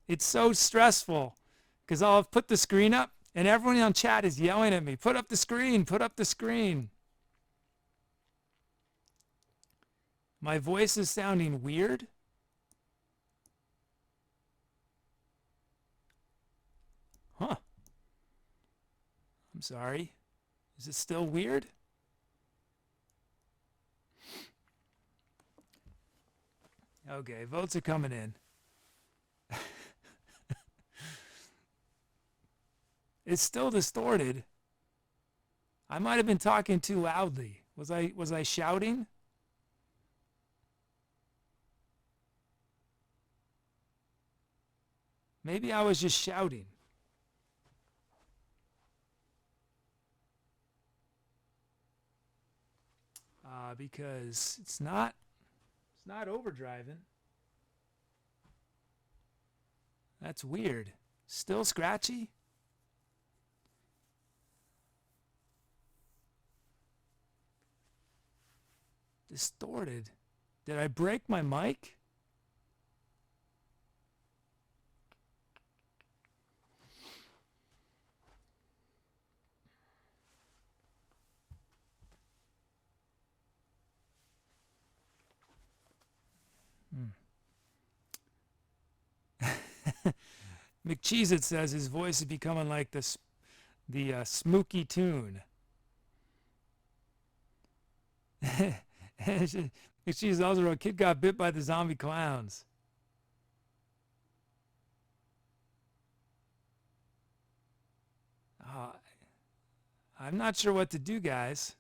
It's so stressful because I'll have put the screen up and everyone on chat is yelling at me. Put up the screen. Put up the screen. My voice is sounding weird. Huh. I'm sorry. Is it still weird? Okay, votes are coming in. It's still distorted. I might have been talking too loudly. Was I shouting? Maybe I was just shouting. because it's not overdriving. That's weird. Still scratchy? Distorted. Did I break my mic? McCheez-It says his voice is becoming like the Smokey Tune. McCheez also wrote, kid got bit by the zombie clowns. I'm not sure what to do, guys.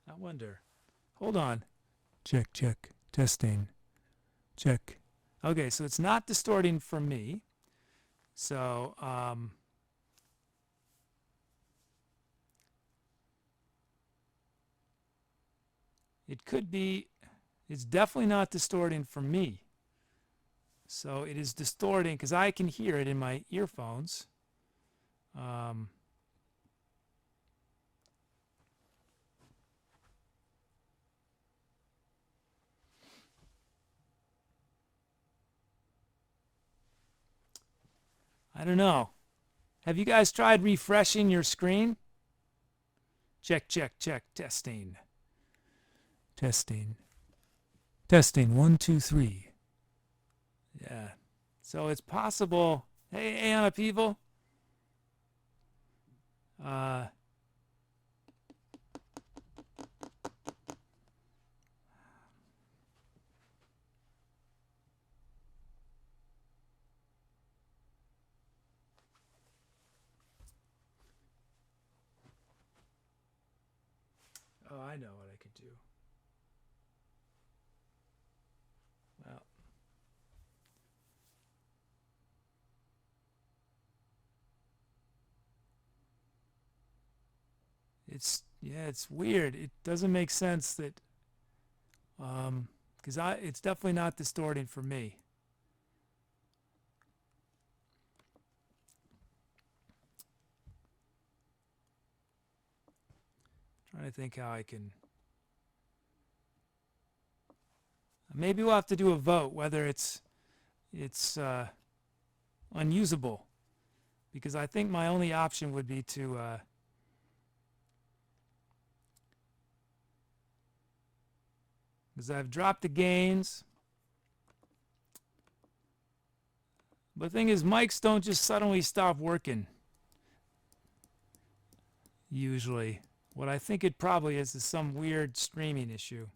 I wonder. Hold on. Check, check. Testing. Check. Okay, so it's not distorting for me. So, it could be, it's definitely not distorting for me. So it is distorting because I can hear it in my earphones. I don't know. Have you guys tried refreshing your screen? Check, check, check. Testing. Testing. Testing. 1, 2, 3. Yeah. So it's possible. Hey, Anna people. Oh, I know what I could do. Well, it's weird. It doesn't make sense that because it's definitely not distorting for me. Trying to think how I can. Maybe we'll have to do a vote whether it's unusable, because I think my only option would be to because I've dropped the gains. But the thing is, mics don't just suddenly stop working. Usually. What I think it probably is some weird streaming issue.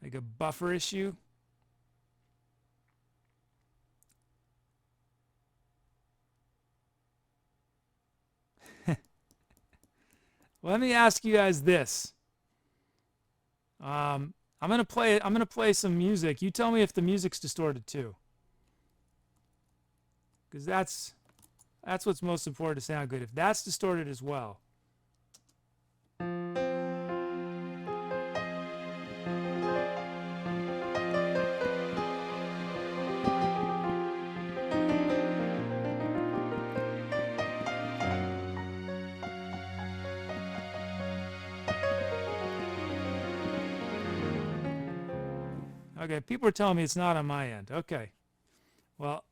Like a buffer issue. Let me ask you guys this. I'm gonna play some music. You tell me if the music's distorted too. Because that's what's most important to sound good. If that's distorted as well. Okay, people are telling me it's not on my end. Okay. Well,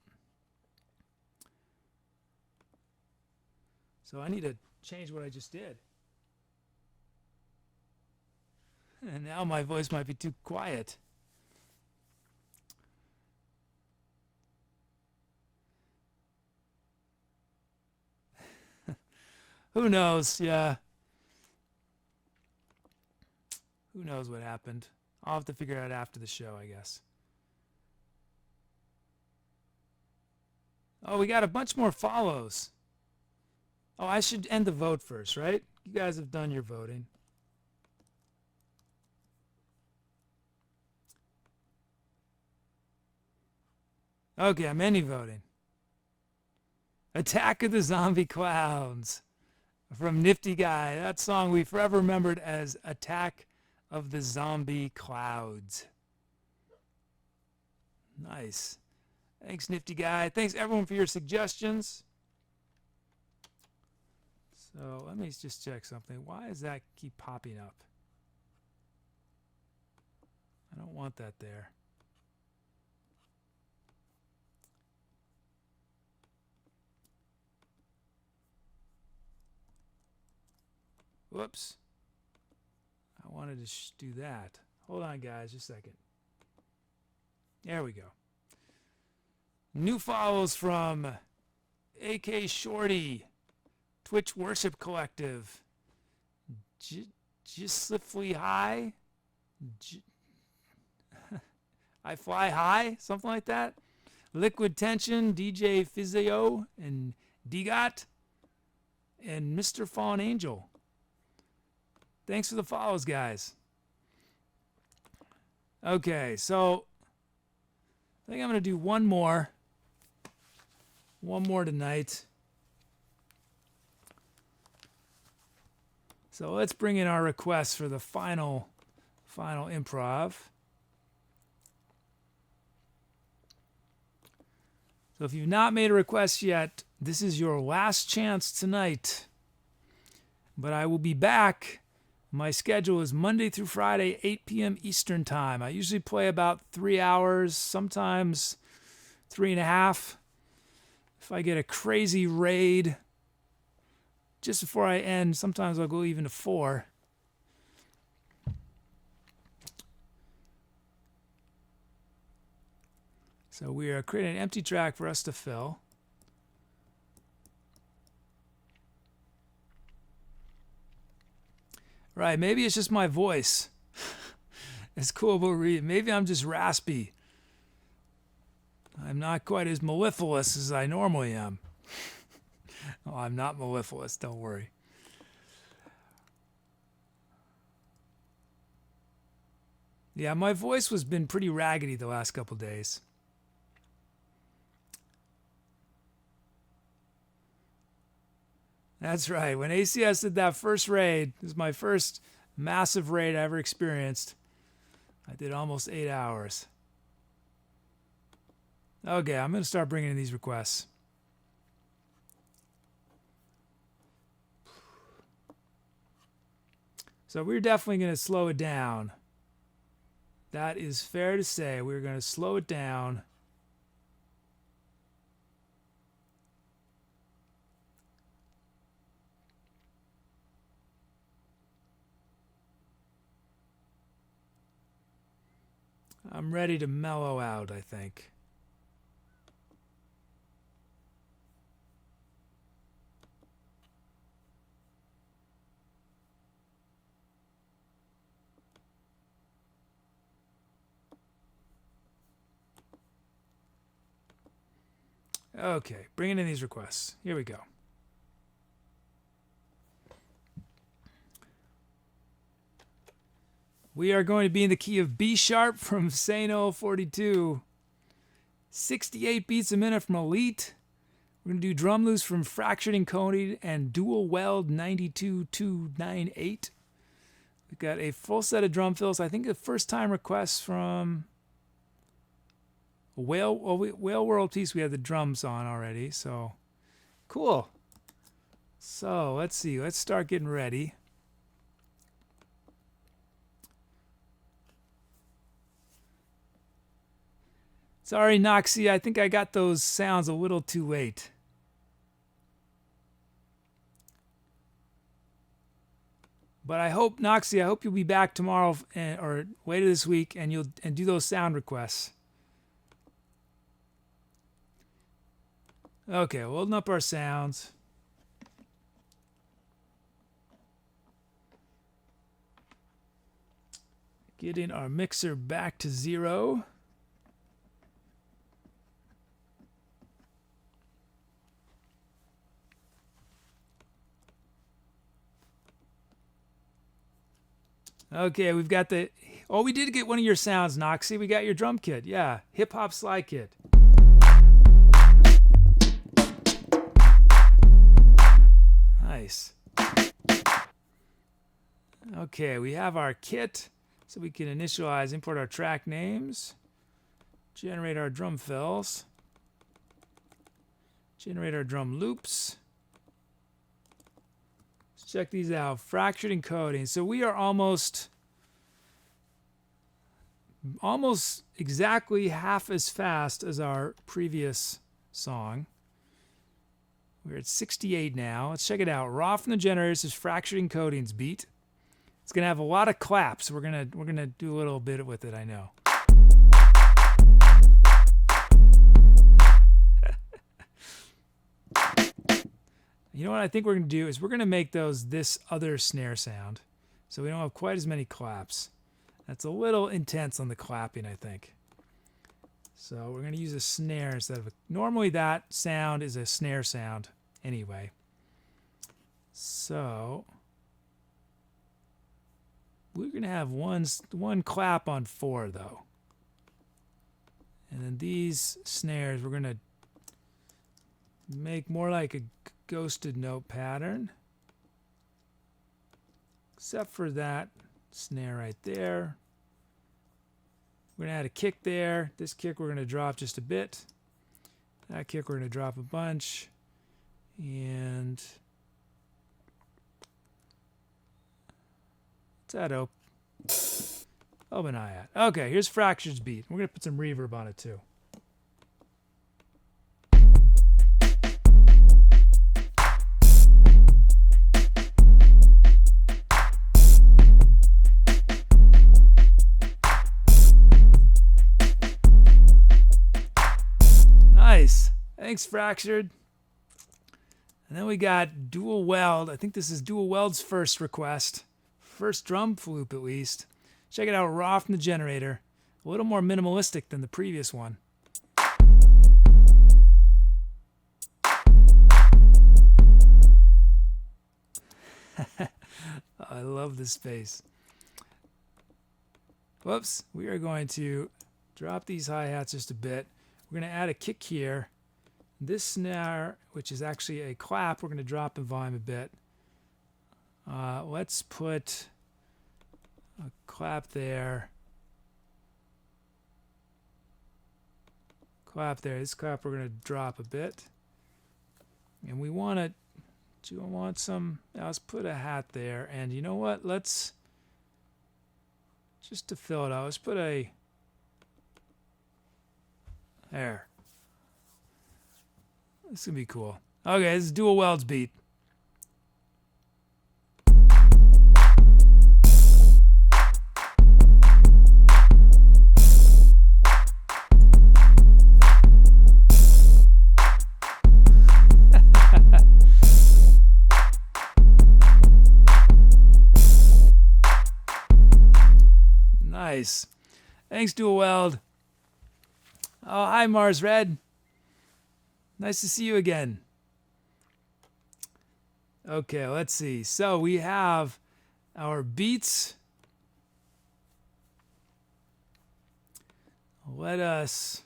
so I need to change what I just did. And now my voice might be too quiet. Who knows? Yeah. Who knows what happened? I'll have to figure it out after the show, I guess. Oh, we got a bunch more follows. Oh, I should end the vote first, right? You guys have done your voting. Okay, I'm any voting. Attack of the Zombie Clowns from Nifty Guy. That song we forever remembered as Attack of the Zombie Clouds. Nice. Thanks, Nifty Guy. Thanks, everyone, for your suggestions. So let me just check something. Why does that keep popping up? I don't want that there. Whoops. I wanted to do that. Hold on, guys, just a second. There we go. New follows from AK Shorty, Twitch Worship Collective, Gislifly High, I Fly High, something like that. Liquid Tension, DJ Physio, and Dgot, and Mr. Fallen Angel. Thanks for the follows, guys. Okay, so I think I'm going to do one more. One more tonight. So let's bring in our requests for the final improv. So if you've not made a request yet, this is your last chance tonight. But I will be back. My schedule is Monday through Friday, 8 p.m. Eastern Time. I usually play about 3 hours, sometimes 3.5. If I get a crazy raid just before I end, sometimes I'll go even to 4. So we are creating an empty track for us to fill. Right, maybe it's just my voice. It's cool, but maybe I'm just raspy. I'm not quite as mellifluous as I normally am. Oh, I'm not mellifluous, don't worry. Yeah, my voice has been pretty raggedy the last couple days. That's right. When ACS did that first raid, it was my first massive raid I ever experienced. I did almost 8 hours. Okay, I'm going to start bringing in these requests. So we're definitely going to slow it down. That is fair to say. We're going to slow it down. I'm ready to mellow out, I think. Okay, bringing in these requests. Here we go. We are going to be in the key of B sharp from Sano 42. 68 beats a minute from Elite. We're going to do drum loops from Fractured Encoded and Dual Weld 92298. We've got a full set of drum fills. I think the first time requests from Whale World piece we had the drums on already. So cool. So let's see. Let's start getting ready. Sorry, Noxie, I think I got those sounds a little too late. But I hope, Noxie, I hope you'll be back tomorrow or later this week and you'll do those sound requests. Okay, holding up our sounds. Getting our mixer back to 0. Okay, we've got the... Oh, we did get one of your sounds, Noxie. We got your drum kit. Yeah, hip-hop slide kit. Nice. Okay, we have our kit, so we can initialize, import our track names, generate our drum fills, generate our drum loops. Let's check these out. Fractured encoding. So we are almost exactly half as fast as our previous song. We're at 68 now. Let's check it out. Raw from the generator. This is Fractured Encoding's beat. It's gonna have a lot of claps. We're gonna do a little bit with it, I know. You know what I think we're gonna do is we're gonna make those this other snare sound, so we don't have quite as many claps. That's a little intense on the clapping, I think. So we're gonna use a snare instead of normally that sound is a snare sound anyway. So we're gonna have one clap on 4 though. And then these snares we're gonna make more like a ghosted note pattern. Except for that snare right there. We're gonna add a kick there. This kick we're gonna drop just a bit. That kick we're gonna drop a bunch. And what's that open hi-hat. Okay, here's Fractured's beat. We're gonna put some reverb on it too. Nice. Thanks, Fractured. And then we got Dual Weld. I think this is Dual Weld's first request. First drum loop, at least. Check it out, raw from the generator. A little more minimalistic than the previous one. I love this space. Whoops. We are going to drop these hi-hats just a bit. We're going to add a kick here. This snare, which is actually a clap, we're going to drop in volume a bit. Let's put a clap there. Clap there. This clap we're going to drop a bit. And we want to, do I want some, let's put a hat there. And you know what? Let's, just to fill it out, let's put a, there. This is going to be cool. Okay, this is Dual Weld's beat. Nice. Thanks, Dual Weld. Oh, hi, Mars Red. Nice to see you again. Okay, let's see. So we have our beats. Let us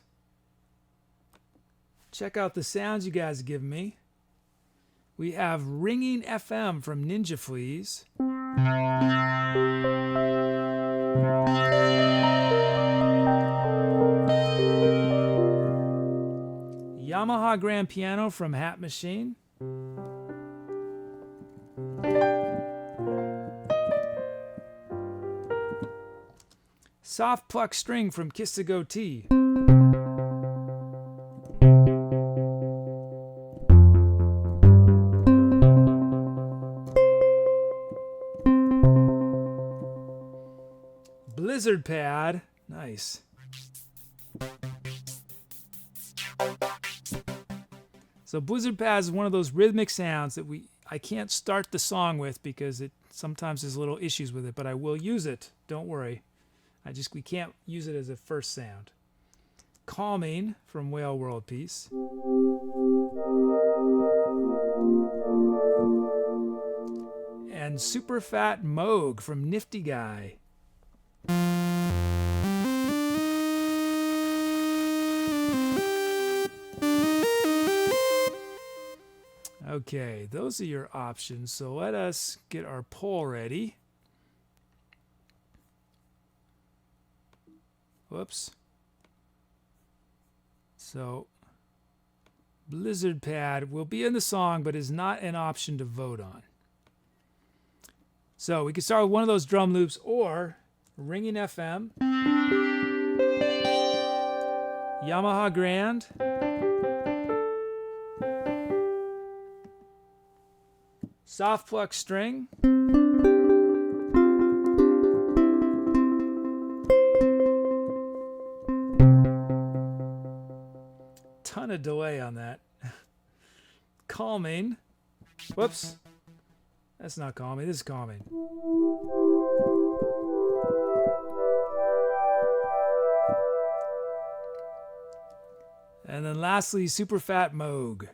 check out the sounds you guys have given me. We have Ringing FM from NinjaFleas. Yamaha Grand Piano from Hat Machine. Soft Pluck String from Kiss the Goatee. Blizzard Pad. Nice. So Blizzard Pad is one of those rhythmic sounds that I can't start the song with because it sometimes there's little issues with it, but I will use it. Don't worry. We can't use it as a first sound. Calming from Whale World Peace. And Super Fat Moog from Nifty Guy. Okay, those are your options. So let us get our poll ready. Whoops. So Blizzard Pad will be in the song, but is not an option to vote on. So we can start with one of those drum loops or Ringing FM, Yamaha Grand, Soft Pluck String, ton of delay on that. Calming. Whoops. That's not calming. This is calming. And then lastly, Super Fat Moog.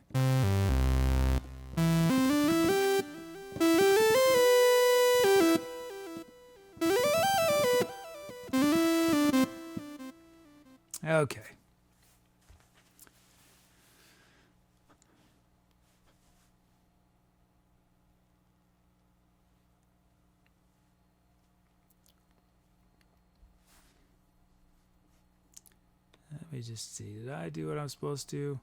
Okay. Let me just see. Did I do what I'm supposed to?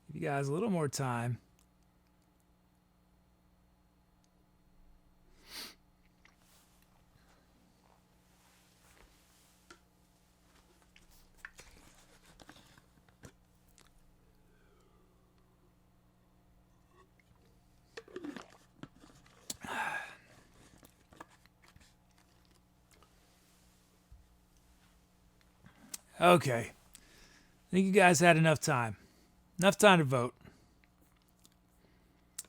Give you guys a little more time. Okay. I think you guys had enough time. Enough time to vote.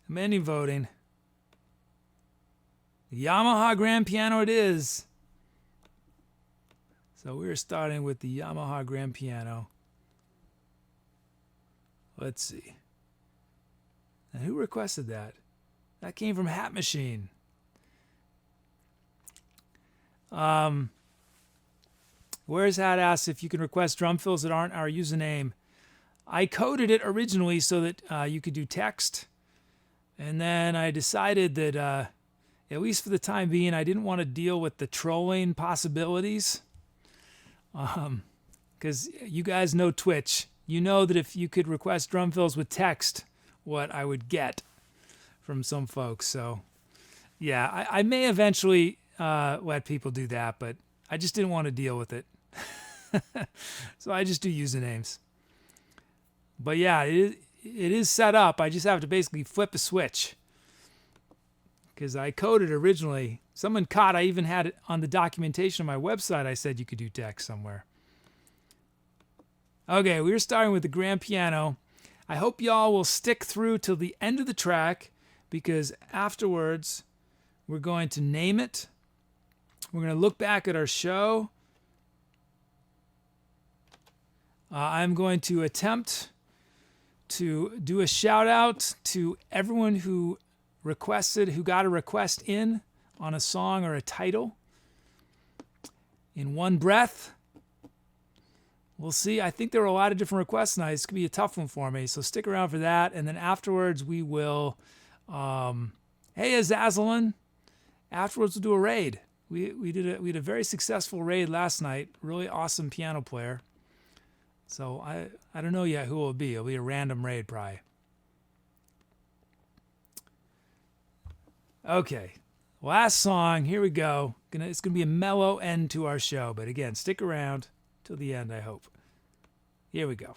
I'm ending voting. The Yamaha Grand Piano it is. So we're starting with the Yamaha Grand Piano. Let's see. And who requested that? That came from Hat Machine. Where's Hat asks if you can request drum fills that aren't our username. I coded it originally so that you could do text. And then I decided that, at least for the time being, I didn't want to deal with the trolling possibilities. Because you guys know Twitch. You know that if you could request drum fills with text, what I would get from some folks. So, yeah, I may eventually let people do that, but I just didn't want to deal with it. So I just do usernames. But yeah, it is set up. I just have to basically flip a switch. Because I coded originally. Someone caught, I even had it on the documentation of my website. I said you could do text somewhere. Okay, we're starting with the grand piano. I hope y'all will stick through till the end of the track, because afterwards we're going to name it. We're going to look back at our show. I'm going to attempt to do a shout out to everyone who requested, who got a request in on a song or a title in one breath. We'll see. I think there were a lot of different requests tonight. It's going to be a tough one for me, so stick around for that. And then afterwards we will, hey Azzazelynn, afterwards we'll do a raid. We had a very successful raid last night. Really awesome piano player. So I don't know yet who it will be. It'll be a random raid probably. Okay, last song. Here we go. It's gonna be a mellow end to our show, but again, stick around till the end, I hope. Here we go.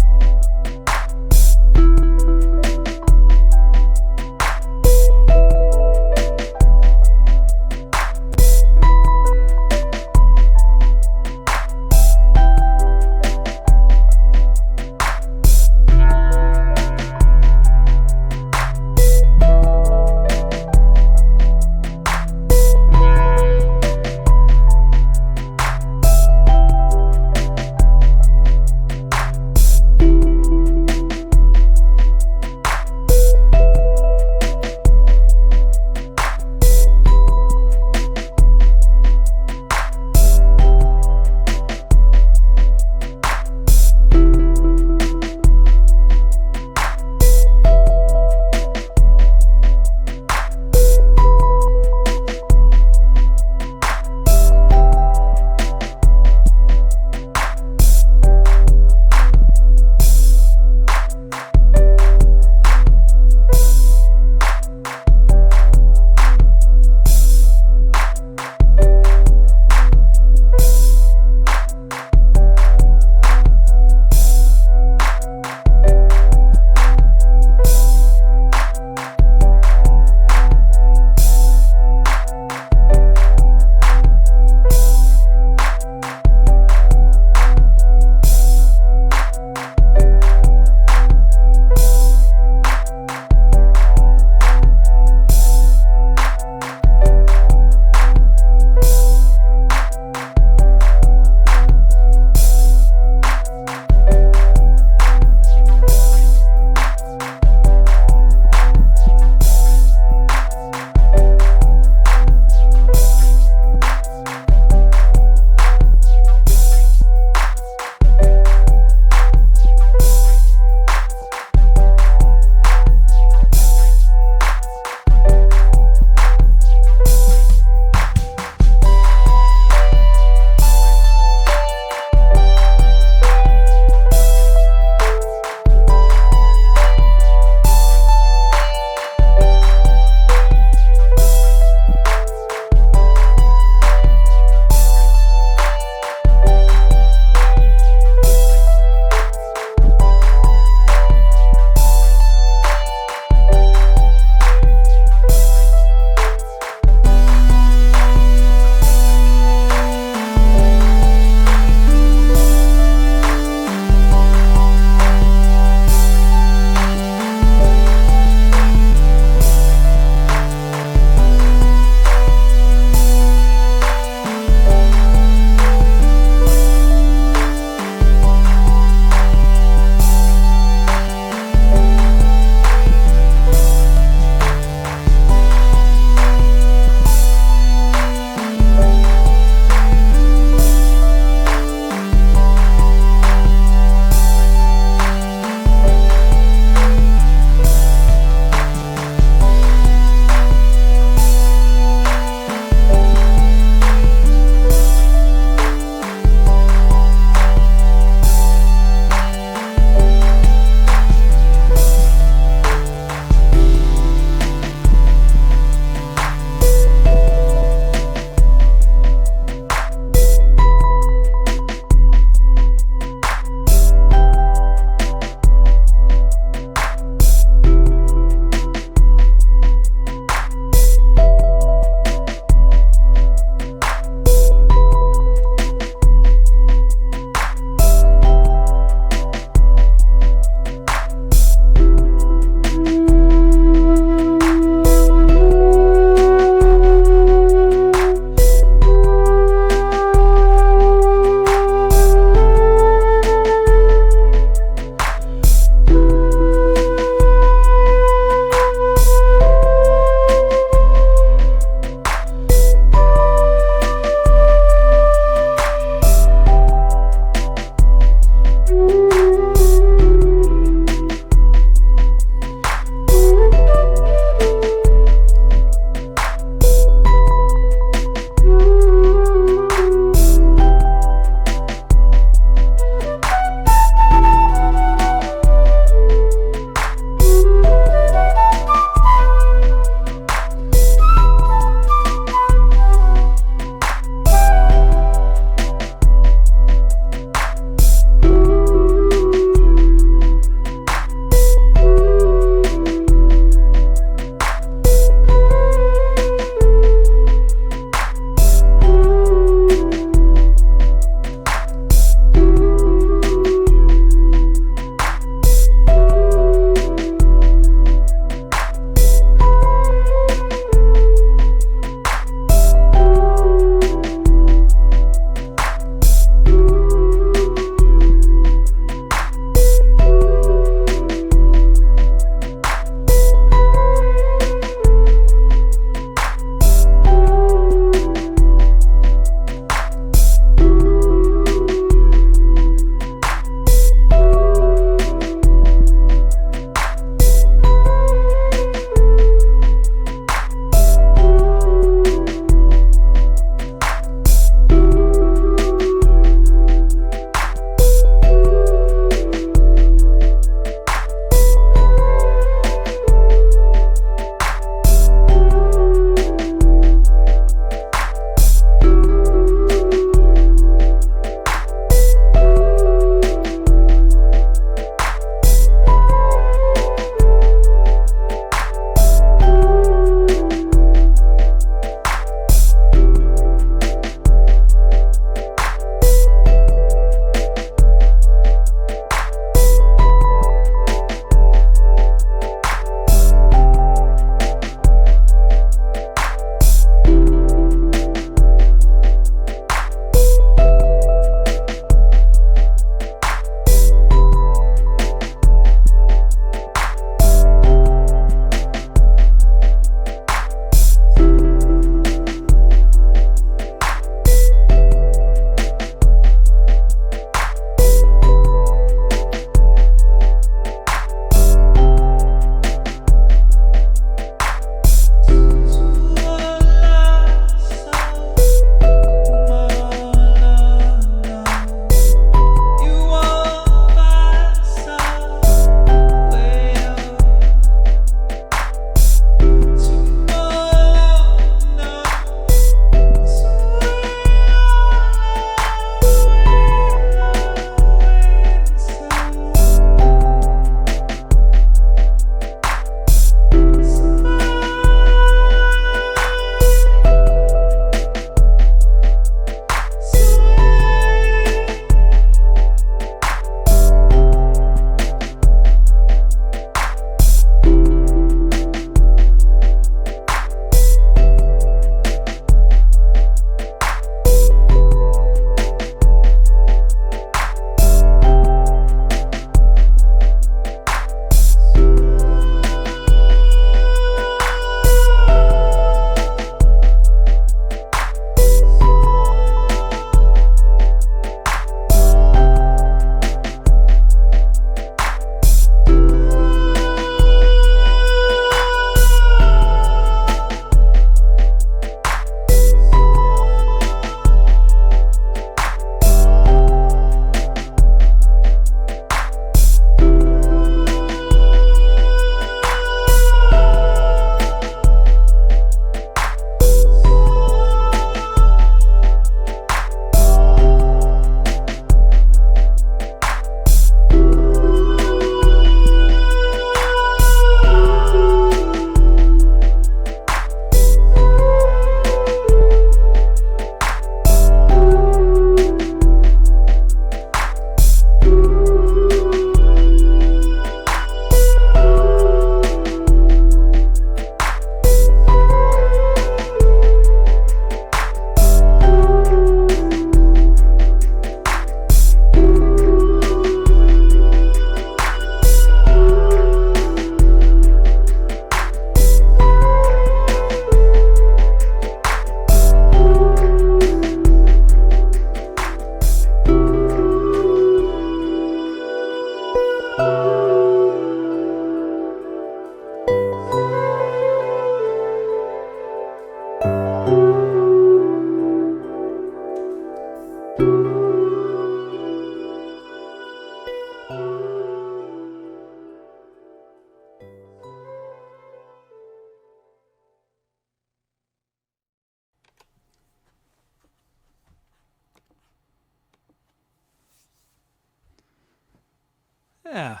Yeah,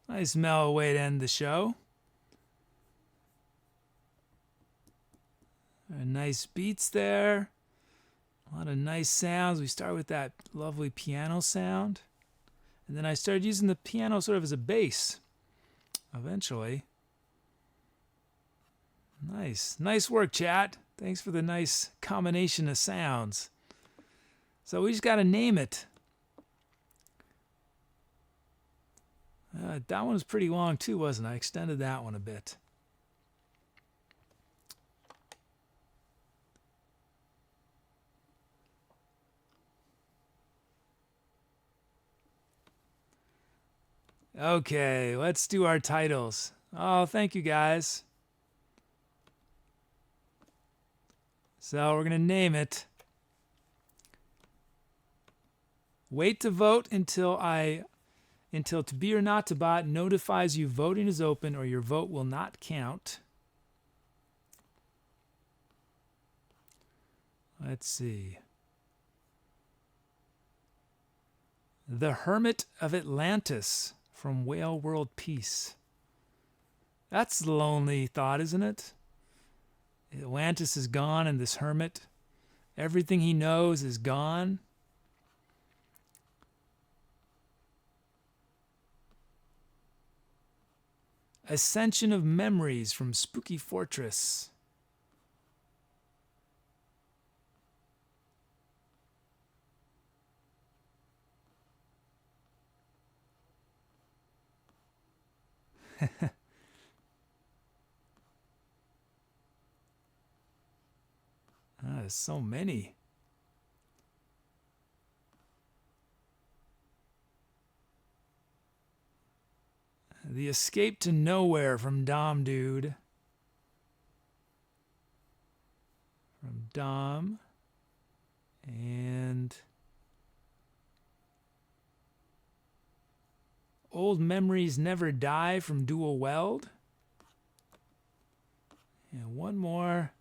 nice mellow way to end the show. Nice beats there. A lot of nice sounds. We start with that lovely piano sound. And then I started using the piano sort of as a bass eventually. Nice work, chat. Thanks for the nice combination of sounds. So we just got to name it. That one was pretty long too, wasn't it? I extended that one a bit. Okay, let's do our titles. Oh, thank you guys. So we're going to name it. Wait to vote until To Be or Not to Bot notifies you voting is open or your vote will not count. Let's see. The Hermit of Atlantis from Whale World Peace. That's the lonely thought, isn't it? Atlantis is gone and this hermit, everything he knows is gone. Ascension of Memories from SpookyFortress. There's so many. The Escape to Nowhere from Dom Dude. From Dom. And Old Memories Never Die from Dual Weld. And one more.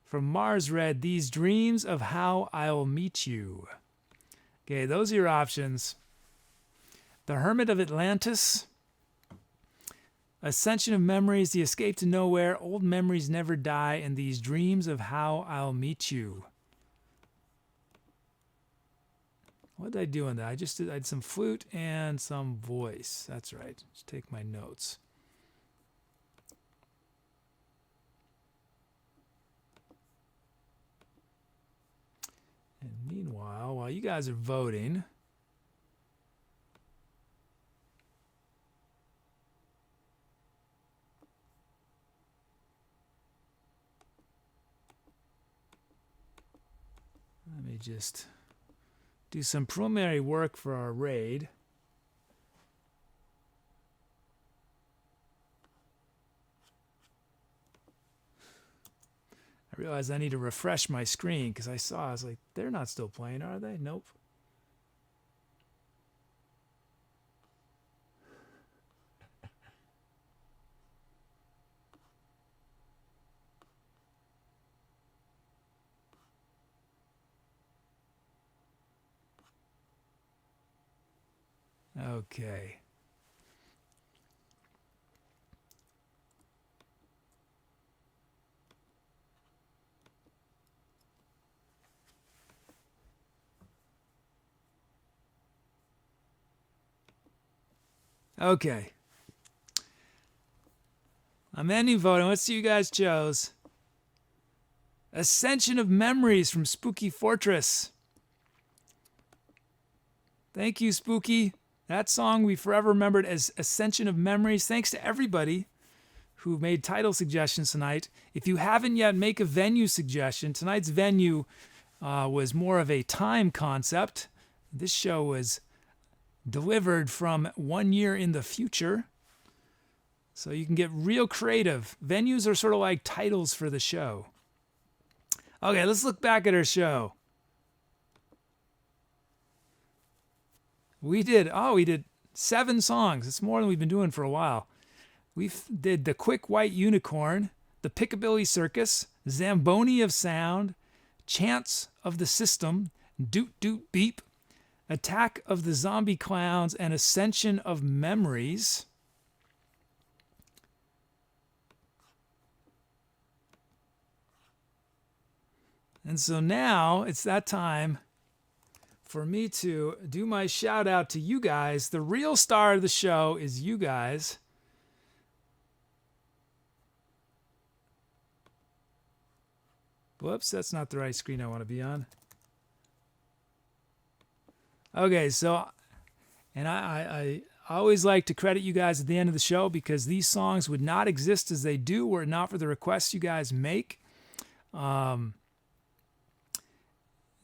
From Mars Red, These Dreams of How I'll Meet You. Okay, those are your options. The Hermit of Atlantis, Ascension of Memories, The Escape to Nowhere, Old Memories Never Die, and These Dreams of How I'll Meet You. What did I do on that? I had some flute and some voice. That's right. Just take my notes. And meanwhile, while you guys are voting, let me just do some preliminary work for our raid. I realized I need to refresh my screen because I was like, they're not still playing, are they? Nope. Okay. Okay. I'm ending voting. Let's see who you guys chose. Ascension of Memories from SpookyFortress. Thank you, Spooky. That song we forever remembered as Ascension of Memories. Thanks to everybody who made title suggestions tonight. If you haven't yet, make a venue suggestion. Tonight's venue was more of a time concept. This show was delivered from 1 year in the future. So you can get real creative. Venues are sort of like titles for the show. Okay, let's look back at our show. We did 7 songs. It's more than we've been doing for a while. We did The Quick White Unicorn, The Pick-a-Billy Circus, Zamboni of Sound, Chants of the System, Doot Doot Beep, Attack of the Zombie Clowns, and Ascension of Memories. And so now it's that time for me to do my shout out to you guys. The real star of the show is you guys. Whoops, that's not the right screen I want to be on. Okay, so, and I always like to credit you guys at the end of the show because these songs would not exist as they do were it not for the requests you guys make.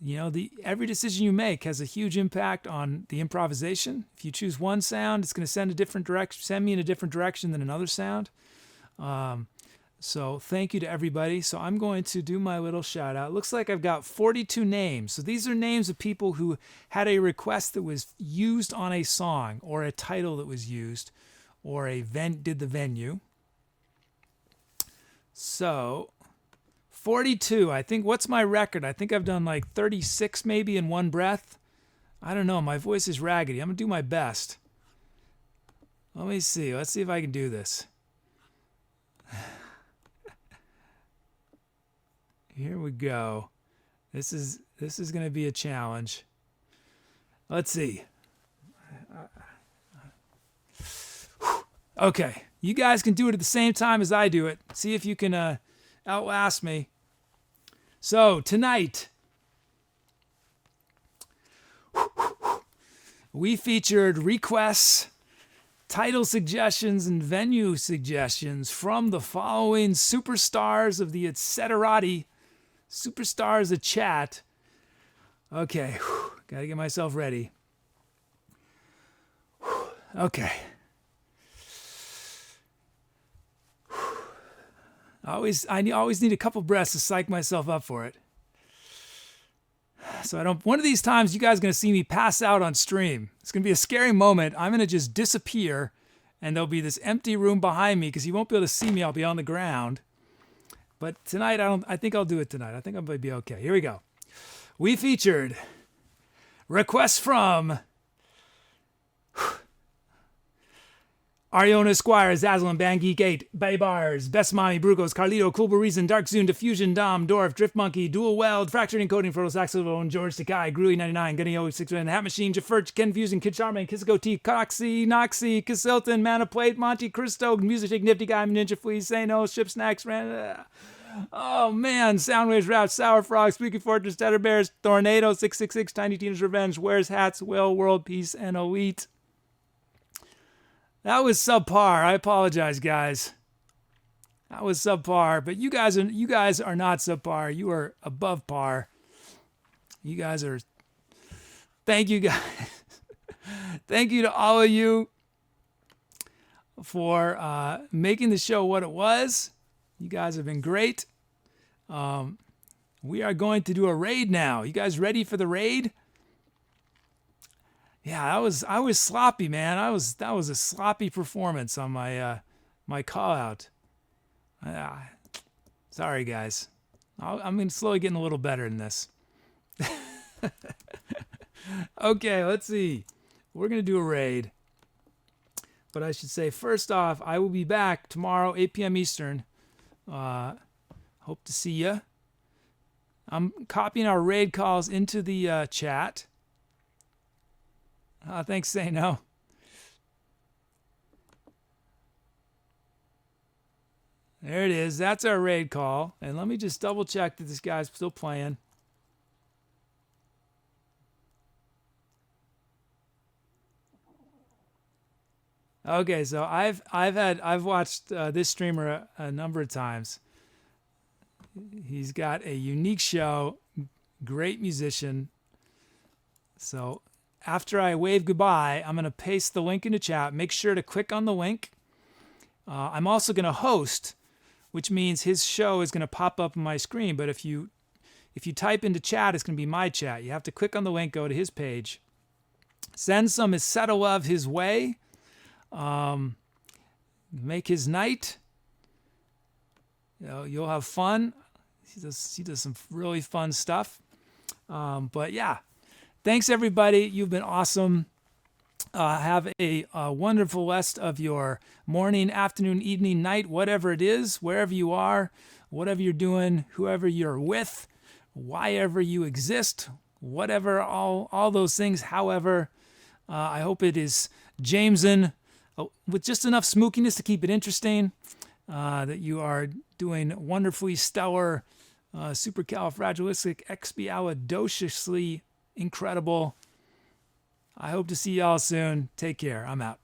You know, every decision you make has a huge impact on the improvisation. If you choose one sound, it's going to send me in a different direction than another sound. So thank you to everybody. So I'm going to do my little shout out. Looks like I've got 42 names. So these are names of people who had a request that was used on a song or a title that was used or did the venue. So 42, I think, what's my record? I think I've done like 36 maybe in one breath. I don't know, my voice is raggedy. I'm gonna do my best. Let me see, let's see if I can do this. Here we go. This is gonna be a challenge. Let's see. Okay, you guys can do it at the same time as I do it. See if you can outlast me. So tonight we featured requests, title suggestions, and venue suggestions from the following superstars of the Etcetera, superstars of chat. Okay, gotta get myself ready. Okay. I always need a couple breaths to psych myself up for it. So one of these times you guys are going to see me pass out on stream. It's going to be a scary moment. I'm going to just disappear and there'll be this empty room behind me because you won't be able to see me. I'll be on the ground. But tonight, I think I'll do it tonight. I think I'm going to be okay. Here we go. We featured requests from Ariona Esquire, Azzazelynn, Banggeek 8, Bay Bars, Best Mommy, Brugos, Carlito, Cool Reason, Dark Zoom, Diffusion, Dom, Dwarf, Drift Monkey, Dual Weld, Fractured Encoding, Fertile Saxophone, George Takai, Gruey 99, Gunny 06, Hat Machine, Jafurch, Ken Fusion, Kid Charmaine, Kissico T, Coxie, Noxie, Casilton, Manoplate, Monte Cristo, Music, Nifty Guy, NinjaFleas, Say No, Ship Snacks, oh man, Soundwaves, Route, Sour Frog, SpookyFortress, Tether Bears, Tornado, 666, Tinytinasrevenge, Wears Hats, Will, World Peace, and Elite. That was subpar. I apologize, guys. That was subpar, but you guys are not subpar. You are above par. You guys are. Thank you, guys. Thank you to all of you for making the show what it was. You guys have been great. We are going to do a raid now. You guys ready for the raid? Yeah, I was sloppy, man. That was a sloppy performance on my my call out. Sorry, guys. I'm slowly getting a little better in this. Okay, let's see. We're gonna do a raid, but I should say first off, I will be back tomorrow, 8 p.m. Eastern. Hope to see you. I'm copying our raid calls into the chat. Thanks, Say No. There it is. That's our raid call. And let me just double check that this guy's still playing. Okay, so I've watched this streamer a number of times. He's got a unique show, great musician. So after I wave goodbye, I'm going to paste the link in the chat. Make sure to click on the link. I'm also going to host, which means his show is going to pop up on my screen. But if you type into chat, it's going to be my chat. You have to click on the link, go to his page. Send some Etcetera love his way. Make his night. You'll have fun. He does some really fun stuff. But yeah, thanks everybody. You've been awesome. Have a wonderful rest of your morning, afternoon, evening, night, whatever it is, wherever you are, whatever you're doing, whoever you're with, why ever you exist, whatever, all those things. However, I hope it is Jameson with just enough smookiness to keep it interesting, that you are doing wonderfully stellar, supercalifragilisticexpialidociously incredible. I hope to see y'all soon. Take care. I'm out.